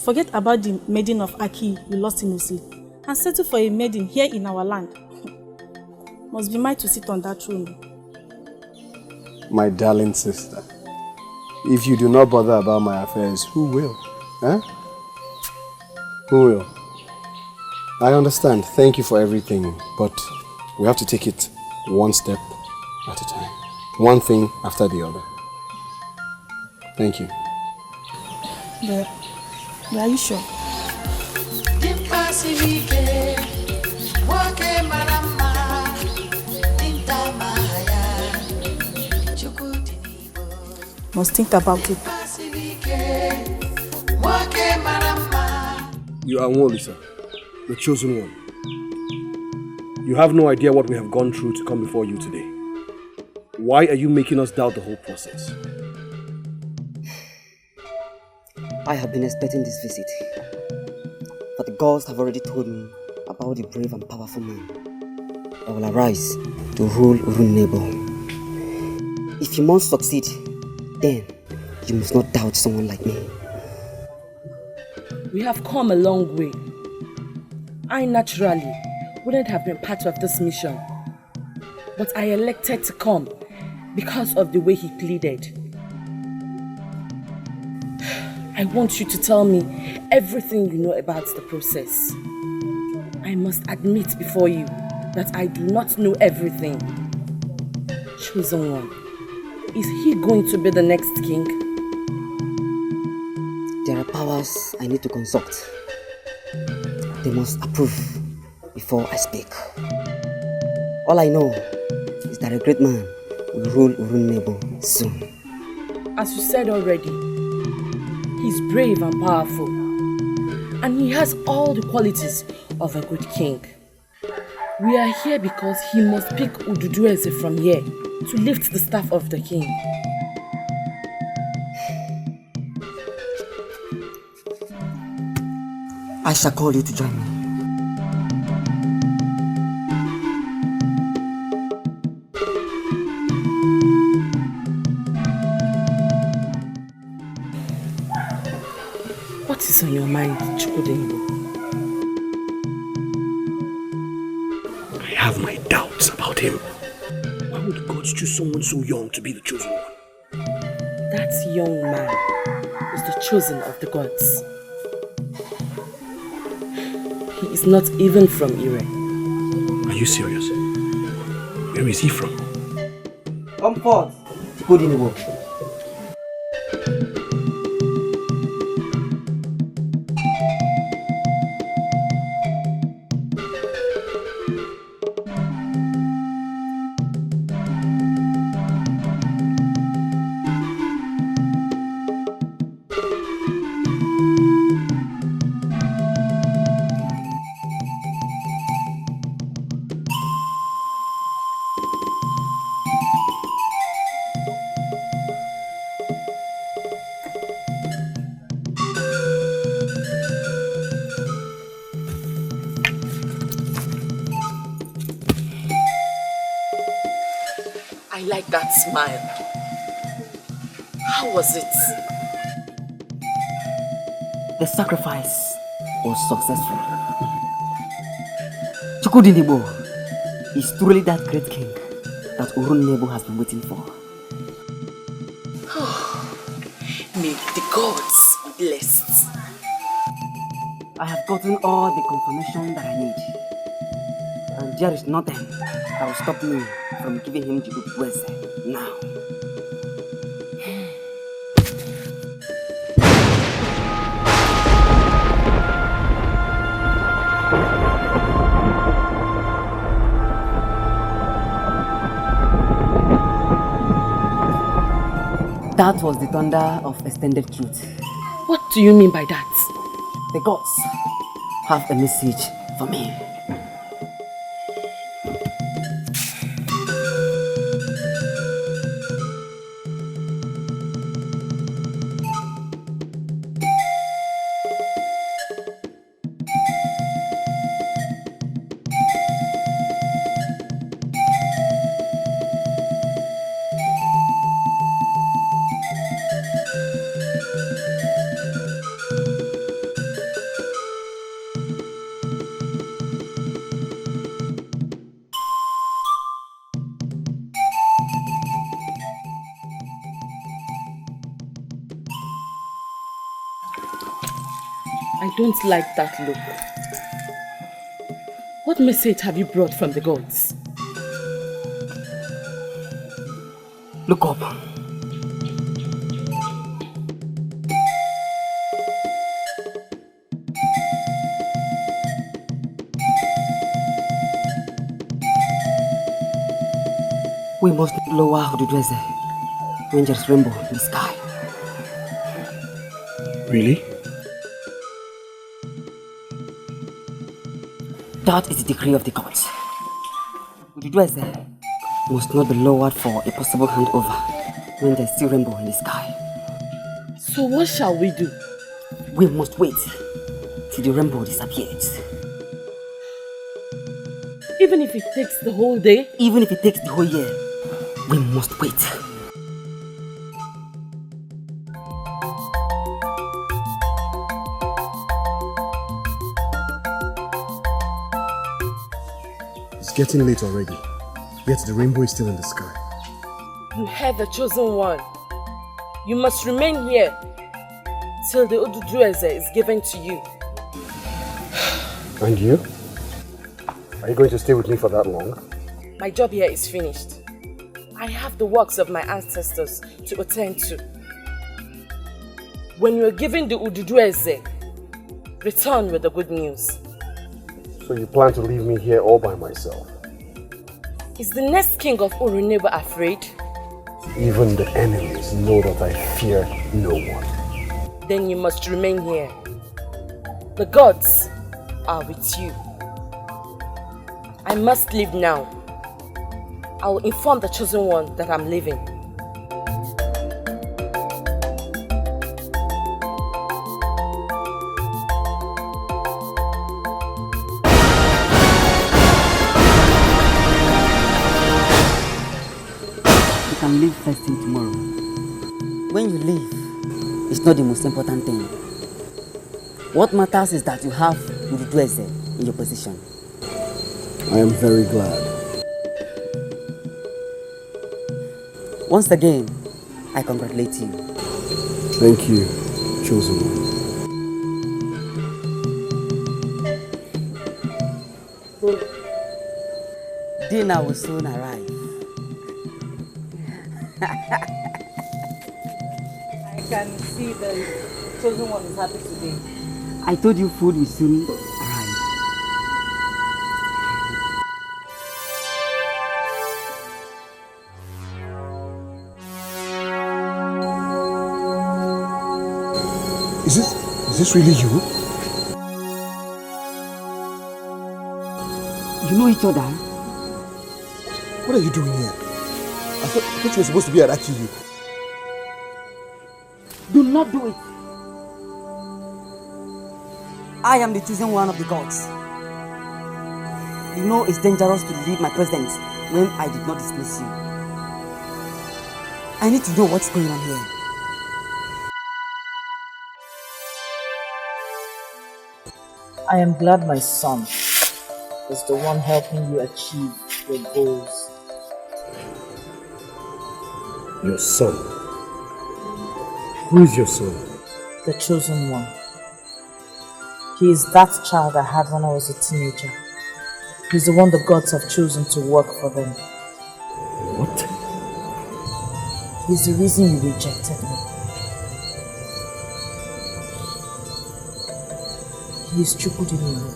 Forget about the maiden of Aki we lost in Usi and settle for a maiden here in our land. Must be mine to sit on that throne. My darling sister, if you do not bother about my affairs, who will? Huh? Who will? I understand. Thank you for everything, but we have to take it one step at a time. One thing after the other. Thank you. But are you sure? Must think about it. You are Nwolisa, the chosen one. You have no idea what we have gone through to come before you today. Why are you making us doubt the whole process? I have been expecting this visit, but the gods have already told me about the brave and powerful man that will arise to rule Urunebo. If you must succeed, then you must not doubt someone like me. We have come a long way. I naturally wouldn't have been part of this mission, but I elected to come because of the way he pleaded. I want you to tell me everything you know about the process. I must admit before you that I do not know everything. Chosen one, is he going to be the next king? There are powers I need to consult. They must approve before I speak. All I know is that a great man will rule Urunebo soon. As you said already, he's brave and powerful, and he has all the qualities of a good king. We are here because he must pick Ududueze from here to lift the staff of the king. I shall call you to join me. What is on your mind, Chukwudingo? I have my doubts about him. Why would God choose someone so young to be the chosen one? That young man is the chosen of the gods. He is not even from Ire. Are you serious? Where is he from? Come forth, Chukwudingo. I like that smile. How was it? The sacrifice was successful. Chukwudingo is truly that great king that Urunebo has been waiting for. May the gods be blessed. I have gotten all the confirmation that I need. And there is nothing that will stop me from giving him Ududueze now. That was the thunder of extended truth. What do you mean by that? The gods have a message for me. I don't like that look. What message have you brought from the gods? Look up. We must lower Ududweze when there's rainbow in the sky. Really? That is the decree of the gods. Ududweze must not be lowered for a possible handover when there's still rainbow in the sky. So what shall we do? We must wait till the rainbow disappears. Even if it takes the whole day? Even if it takes the whole year, we must wait. It's getting late already, yet the rainbow is still in the sky. You heard the chosen one. You must remain here till the Ududweze is given to you. And you? Are you going to stay with me for that long? My job here is finished. I have the works of my ancestors to attend to. When you are given the Ududweze, return with the good news. So you plan to leave me here all by myself? Is the next king of Uruneba afraid? Even the enemies know that I fear no one. Then you must remain here. The gods are with you. I must leave now. I will inform the chosen one that I'm leaving. You can leave first thing tomorrow. When you leave, it's not the most important thing. What matters is that you have Ududweze in your position. I am very glad. Once again, I congratulate you. Thank you, chosen one. Dinner will soon arrive. I can see the chosen one is happy today. I told you food will soon arrive. Is this really you? You know each other? What are you doing here? I thought you were supposed to be at Akiyi. Do not do it. I am the chosen one of the gods. You know it's dangerous to leave my presence when I did not dismiss you. I need to know what's going on here. I am glad my son is the one helping you achieve your goals. Your son? Who is your son? The chosen one. He is that child I had when I was a teenager. He's the one the gods have chosen to work for them. What? He's the reason you rejected me. He is Chukudiniwo.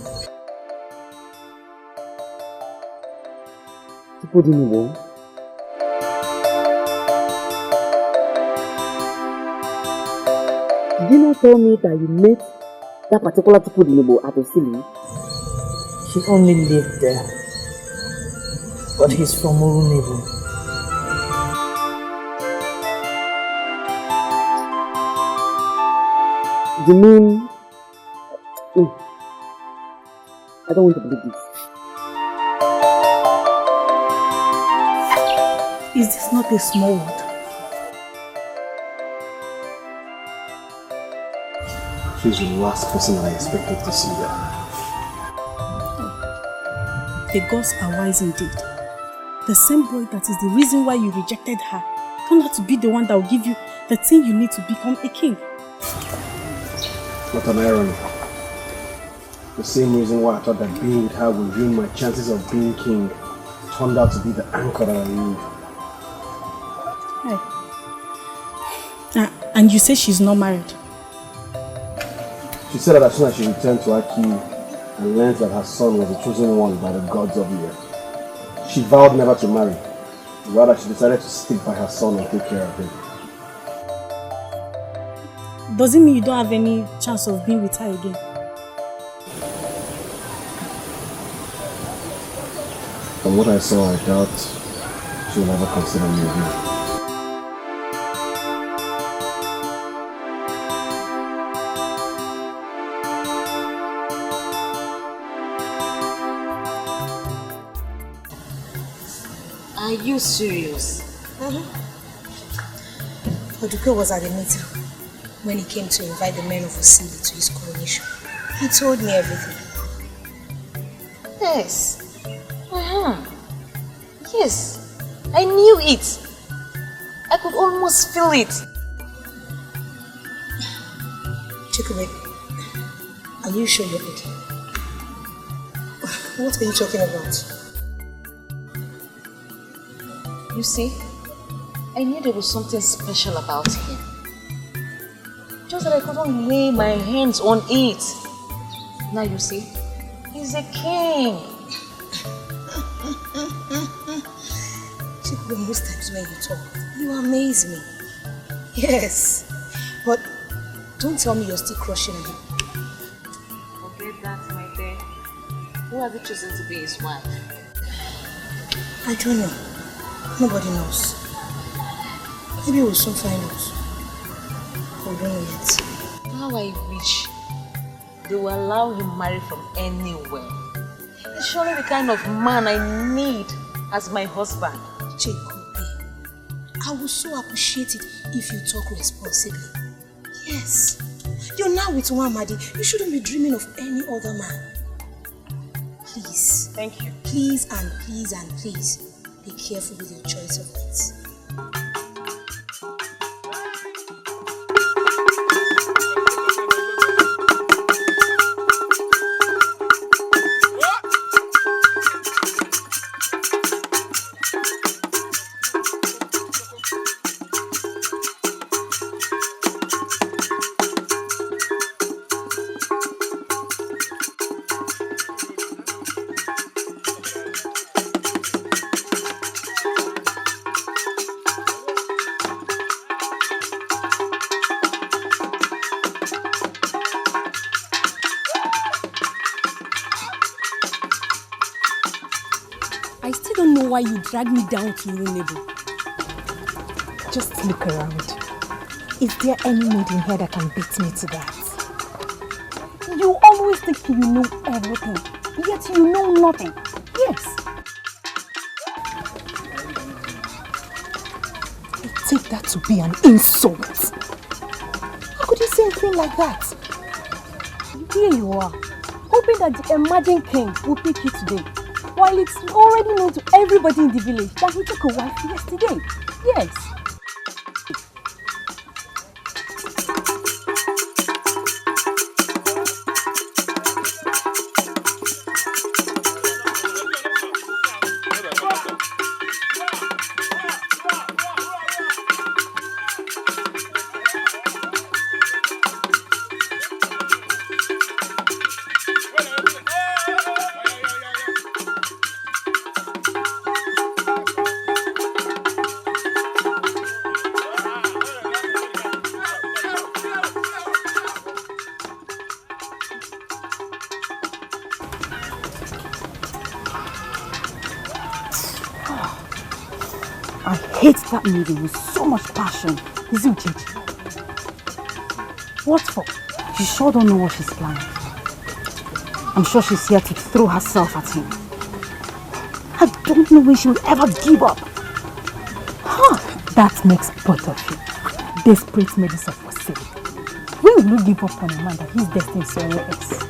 Chukudiniwo? Did you not tell me that you met that particular Chukudiniwo at Osili? He only lived there. But he's from Urunebo. You mean... No. I don't want to believe this. Is this not a small word? She's the last person I expected to see there. The gods are wise indeed. The same boy that is the reason why you rejected her turned out to be the one that will give you the thing you need to become a king. What an irony. The same reason why I thought that being with her would ruin my chances of being king turned out to be the anchor that I need. And you say she's not married? She said that as soon as she returned to Aki and learned that her son was the chosen one by the gods of the earth, she vowed never to marry. Rather, she decided to stick by her son and take care of him. Does it mean you don't have any chance of being with her again? From what I saw, I doubt she will ever consider me again. Are you serious? Oduke was at the meeting when he came to invite the men of Osili to his coronation. He told me everything. Yes. Yes. I knew it. I could almost feel it. Chikube, are you sure you're okay? What are you talking about? You see, I knew there was something special about him. Just that I couldn't lay my hands on it. Now you see, he's a king. Chikube, most times when you talk, you amaze me. Yes, but don't tell me you're still crushing him. Forget that, my dear. Who have you chosen to be his wife? I don't know. Nobody knows. Maybe we'll soon find out. We don't know yet. How I wish they will allow him marry from anywhere. He's surely the kind of man I need as my husband. Jacob, I would so appreciate it if you talk responsibly. Yes. You're now with Wamadi. You shouldn't be dreaming of any other man. Please. Thank you. Please and please and please. Be careful with your choice of words. Why you drag me down to your neighbor? Just look around. Is there any maid in here that can beat me to that? You always think you know everything, yet you know nothing. Yes. You take that to be an insult. How could you say anything like that? Here you are, hoping that the emerging king will pick you today. While it's already known to everybody in the village that he took a wife yesterday. Yes. Hate that maiden with so much passion. Is it Uchechi? What for? You sure don't know what she's planning. I'm sure she's here to throw herself at him. I don't know when she will ever give up. That makes both of you desperate maidens of Osili. When will you give up on a man that he's destined somewhere else?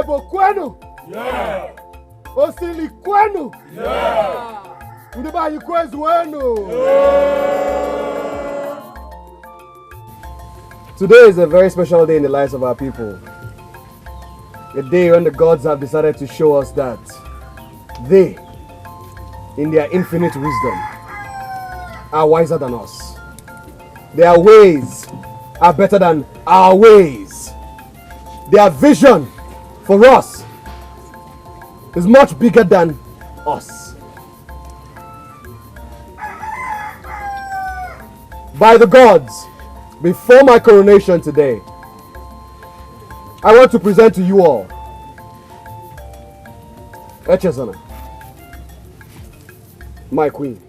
Urunebo kwenu? Yeah. Osili kwenu? Yeah. Ndibayi kwezu wenu? Today is a very special day in the lives of our people. A day when the gods have decided to show us that they, in their infinite wisdom, are wiser than us. Their ways are better than our ways. Their vision for us is much bigger than us. By the gods, before my coronation today, I want to present to you all Echezona, my queen.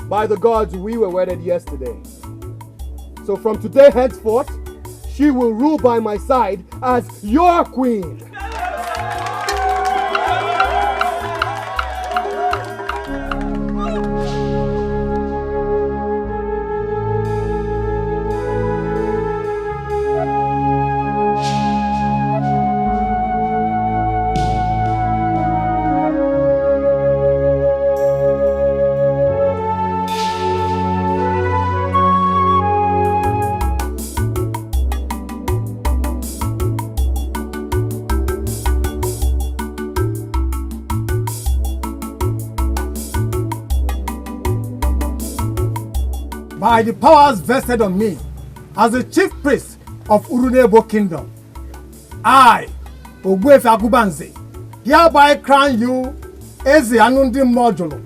By the gods, we were wedded yesterday. So from today henceforth, she will rule by my side as your queen. By the powers vested on me as the chief priest of Urunebo Kingdom, I, Ogbuefi Agubanze, hereby crown you Eze Anundi Modulo,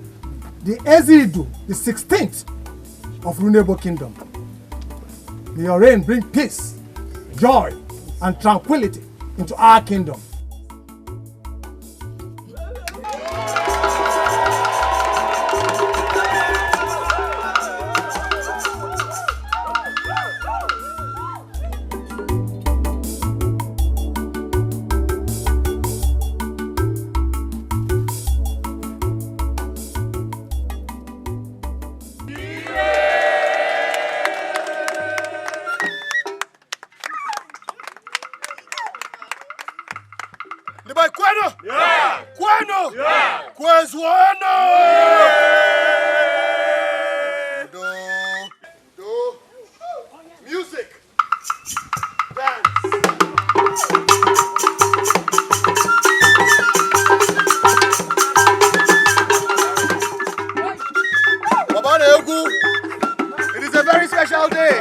the Ezidu, the 16th of Urunebo Kingdom. May your reign bring peace, joy, and tranquility into our kingdom. It is a very special day.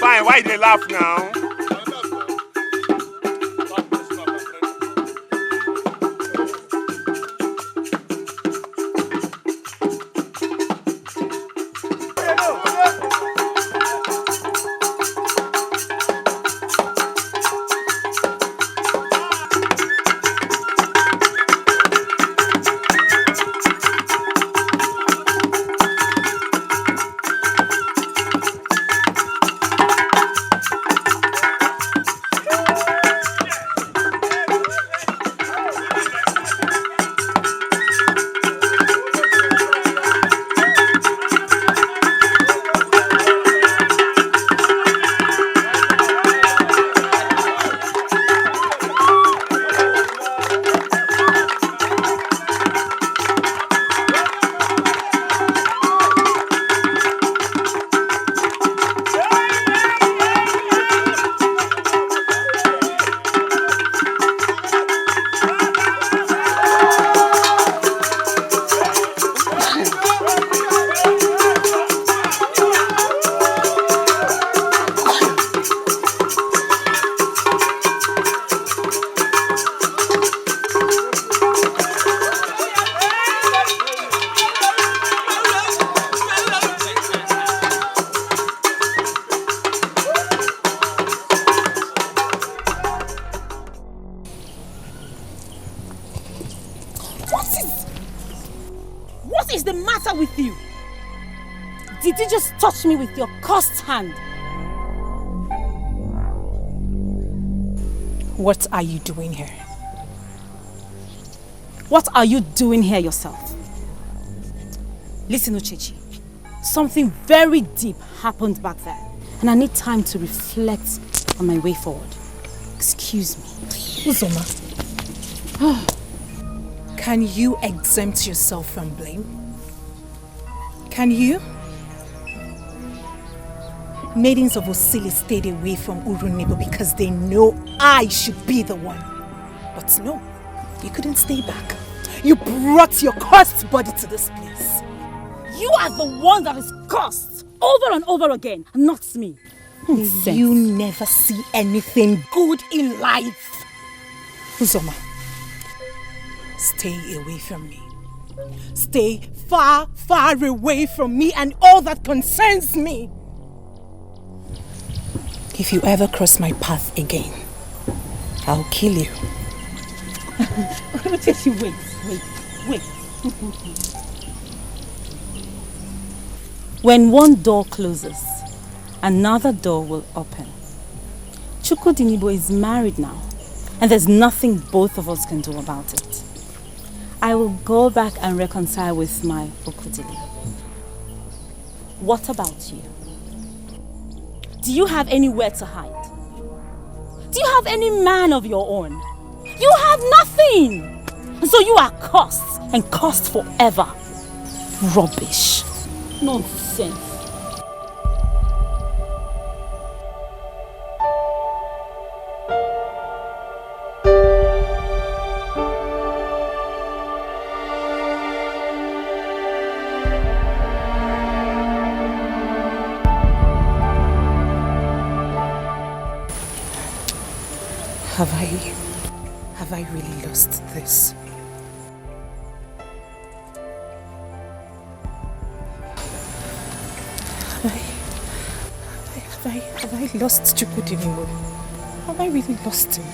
Fine, why they laugh now? What is the matter with you? Did you just touch me with your cursed hand? What are you doing here? What are you doing here yourself? Listen, Uchechi. Something very deep happened back there. And I need time to reflect on my way forward. Excuse me. Uzoma, can you exempt yourself from blame? Can you? Maidens of Osili stayed away from Urunebo because they know I should be the one. But no, you couldn't stay back. You brought your cursed body to this place. You are the one that is cursed over and over again, not me. You never see anything good in life. Uzoma, stay away from me. Stay far, far away from me and all that concerns me. If you ever cross my path again, I'll kill you. Wait. When one door closes, another door will open. Chukwudinibo is married now, and there's nothing both of us can do about it. I will go back and reconcile with my Okudili. What about you? Do you have anywhere to hide? Do you have any man of your own? You have nothing! So you are cursed, and cursed forever. Rubbish. Nonsense. Have I really lost this? Have I lost Chukwudinibo? Have I really lost him?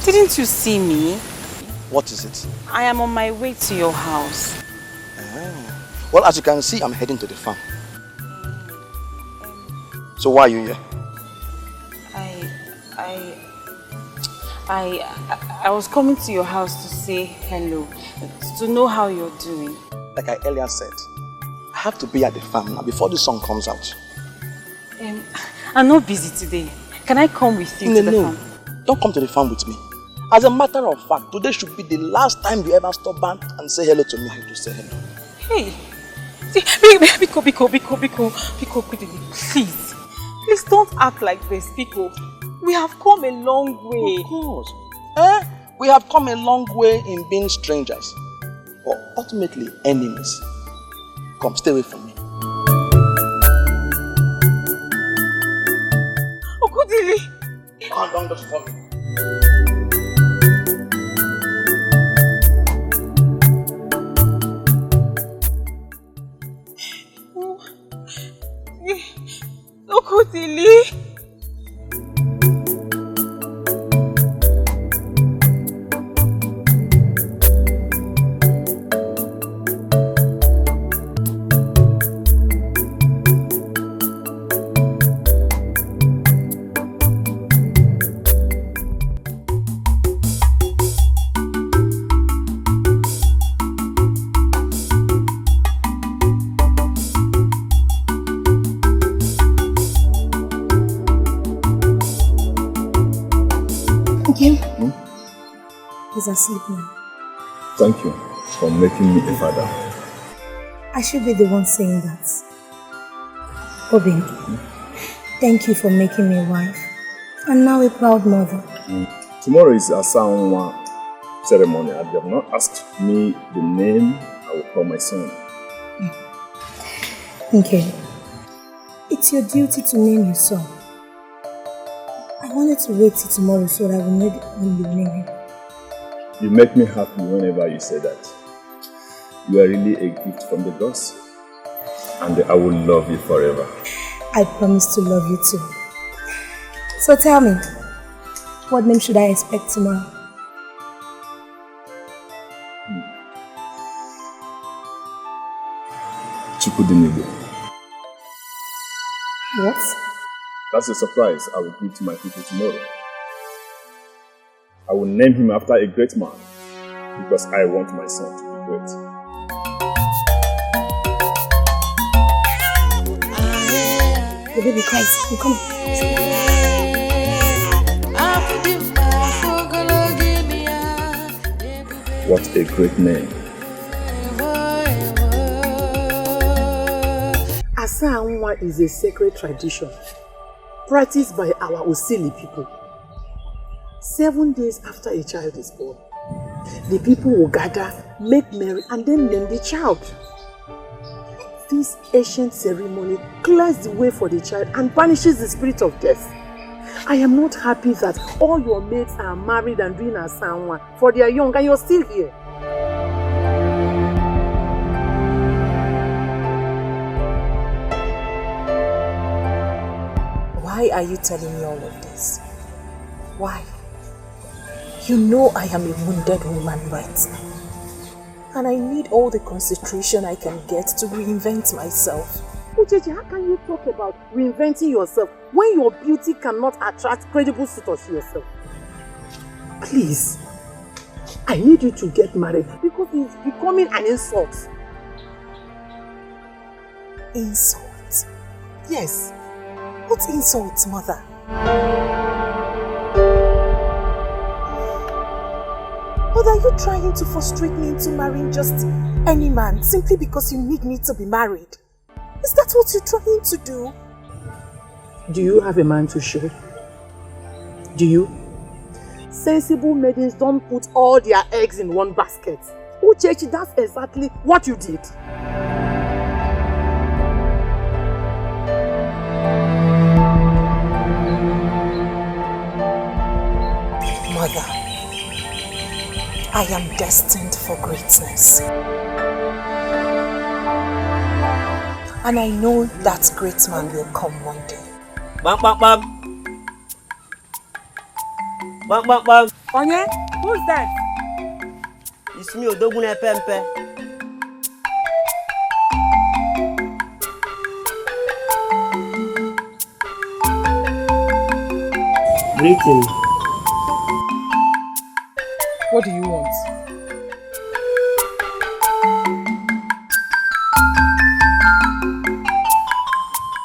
Didn't you see me? What is it? I am on my way to your house. Well, as you can see, I'm heading to the farm. So why are you here? I was coming to your house to say hello, to know how you're doing. Like I earlier said, I have to be at the farm now before the sun comes out. I'm not busy today. Can I come with you to the farm? Don't come to the farm with me. As a matter of fact, today should be the last time you ever stop by and say hello to me. I have to say hello. Hey, Biko, please don't act like this, Biko. We have come a long way. Of course. We have come a long way in being strangers, but ultimately enemies. Come, stay away from me. Okudili! Come down, just follow me. Okudili! He's asleep now. Thank you for making me a father. I should be the one saying that. Obi, thank you for making me a wife. And now a proud mother. Tomorrow is Asaunwa ceremony. And you have not asked me the name I will call my son. Okay. It's your duty to name your son. I wanted to wait till tomorrow so that I will know when you name him. You make me happy whenever you say that. You are really a gift from the gods, and I will love you forever. I promise to love you too. So tell me, what name should I expect tomorrow? Chukudinigo. What? That's a surprise I will give to my people tomorrow. I will name him after a great man because I want my son to be great. The baby cries. Come on. What a great name. Asanwa is a sacred tradition practiced by our Osili people. 7 days after a child is born, the people will gather, make merry, and then name the child. This ancient ceremony clears the way for the child and banishes the spirit of death. I am not happy that all your mates are married and doing Asanwa for their young and you're still here. Why are you telling me all of this? Why? You know I am a wounded woman right now. And I need all the concentration I can get to reinvent myself. Uchechi, how can you talk about reinventing yourself when your beauty cannot attract credible suitors to yourself? Please, I need you to get married because it's becoming an insult. Insult? Yes. What insult, mother? But are you trying to frustrate me into marrying just any man simply because you need me to be married? Is that what you're trying to do? Do you have a man to show? Do you? Sensible maidens don't put all their eggs in one basket. Uchechi, that's exactly what you did. Mother, I am destined for greatness. And I know that great man will come one day. Bam, bam, bam. Bam, bam, bam. Onye, who's that? It's me, Odogune Pempe. Greeting. What do you want?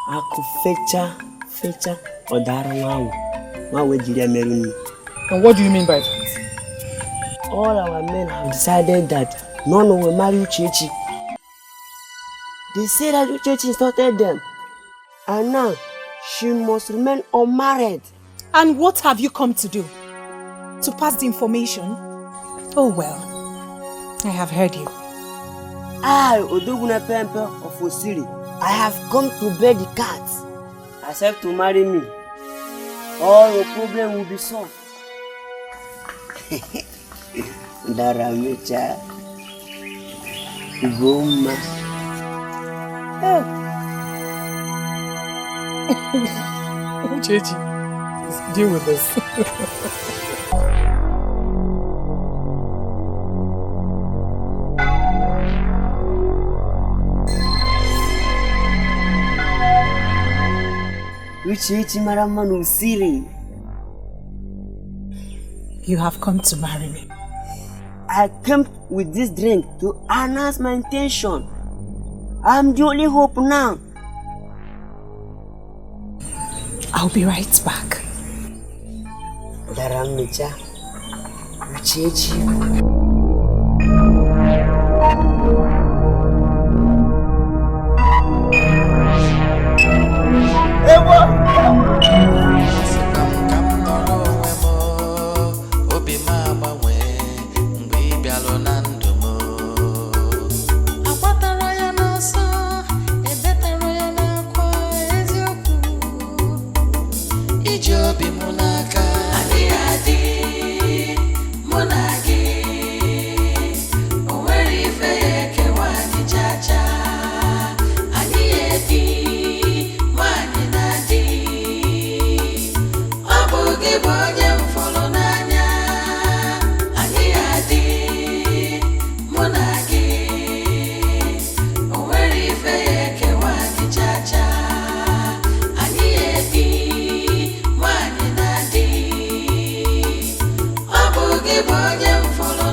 Aku fecha odara nwawu jiri meruni. And what do you mean by that? All our men have decided that none will marry Uchechi. They say that Uchechi insulted them, and now she must remain unmarried. And what have you come to do? To pass the information? Oh well, I have heard you. I, Odogune Pempe of Osiri, I have come to bear the cat. Accept to marry me. All your problem will be solved. Daramecha. Goma. Uchechi, deal with this. Uchechi Maramanu Siri. You have come to marry me. I came with this drink to announce my intention. I'm the only hope now. I'll be right back. Daramecha. Uchechi. Monagi gị bụ onye m fọrọ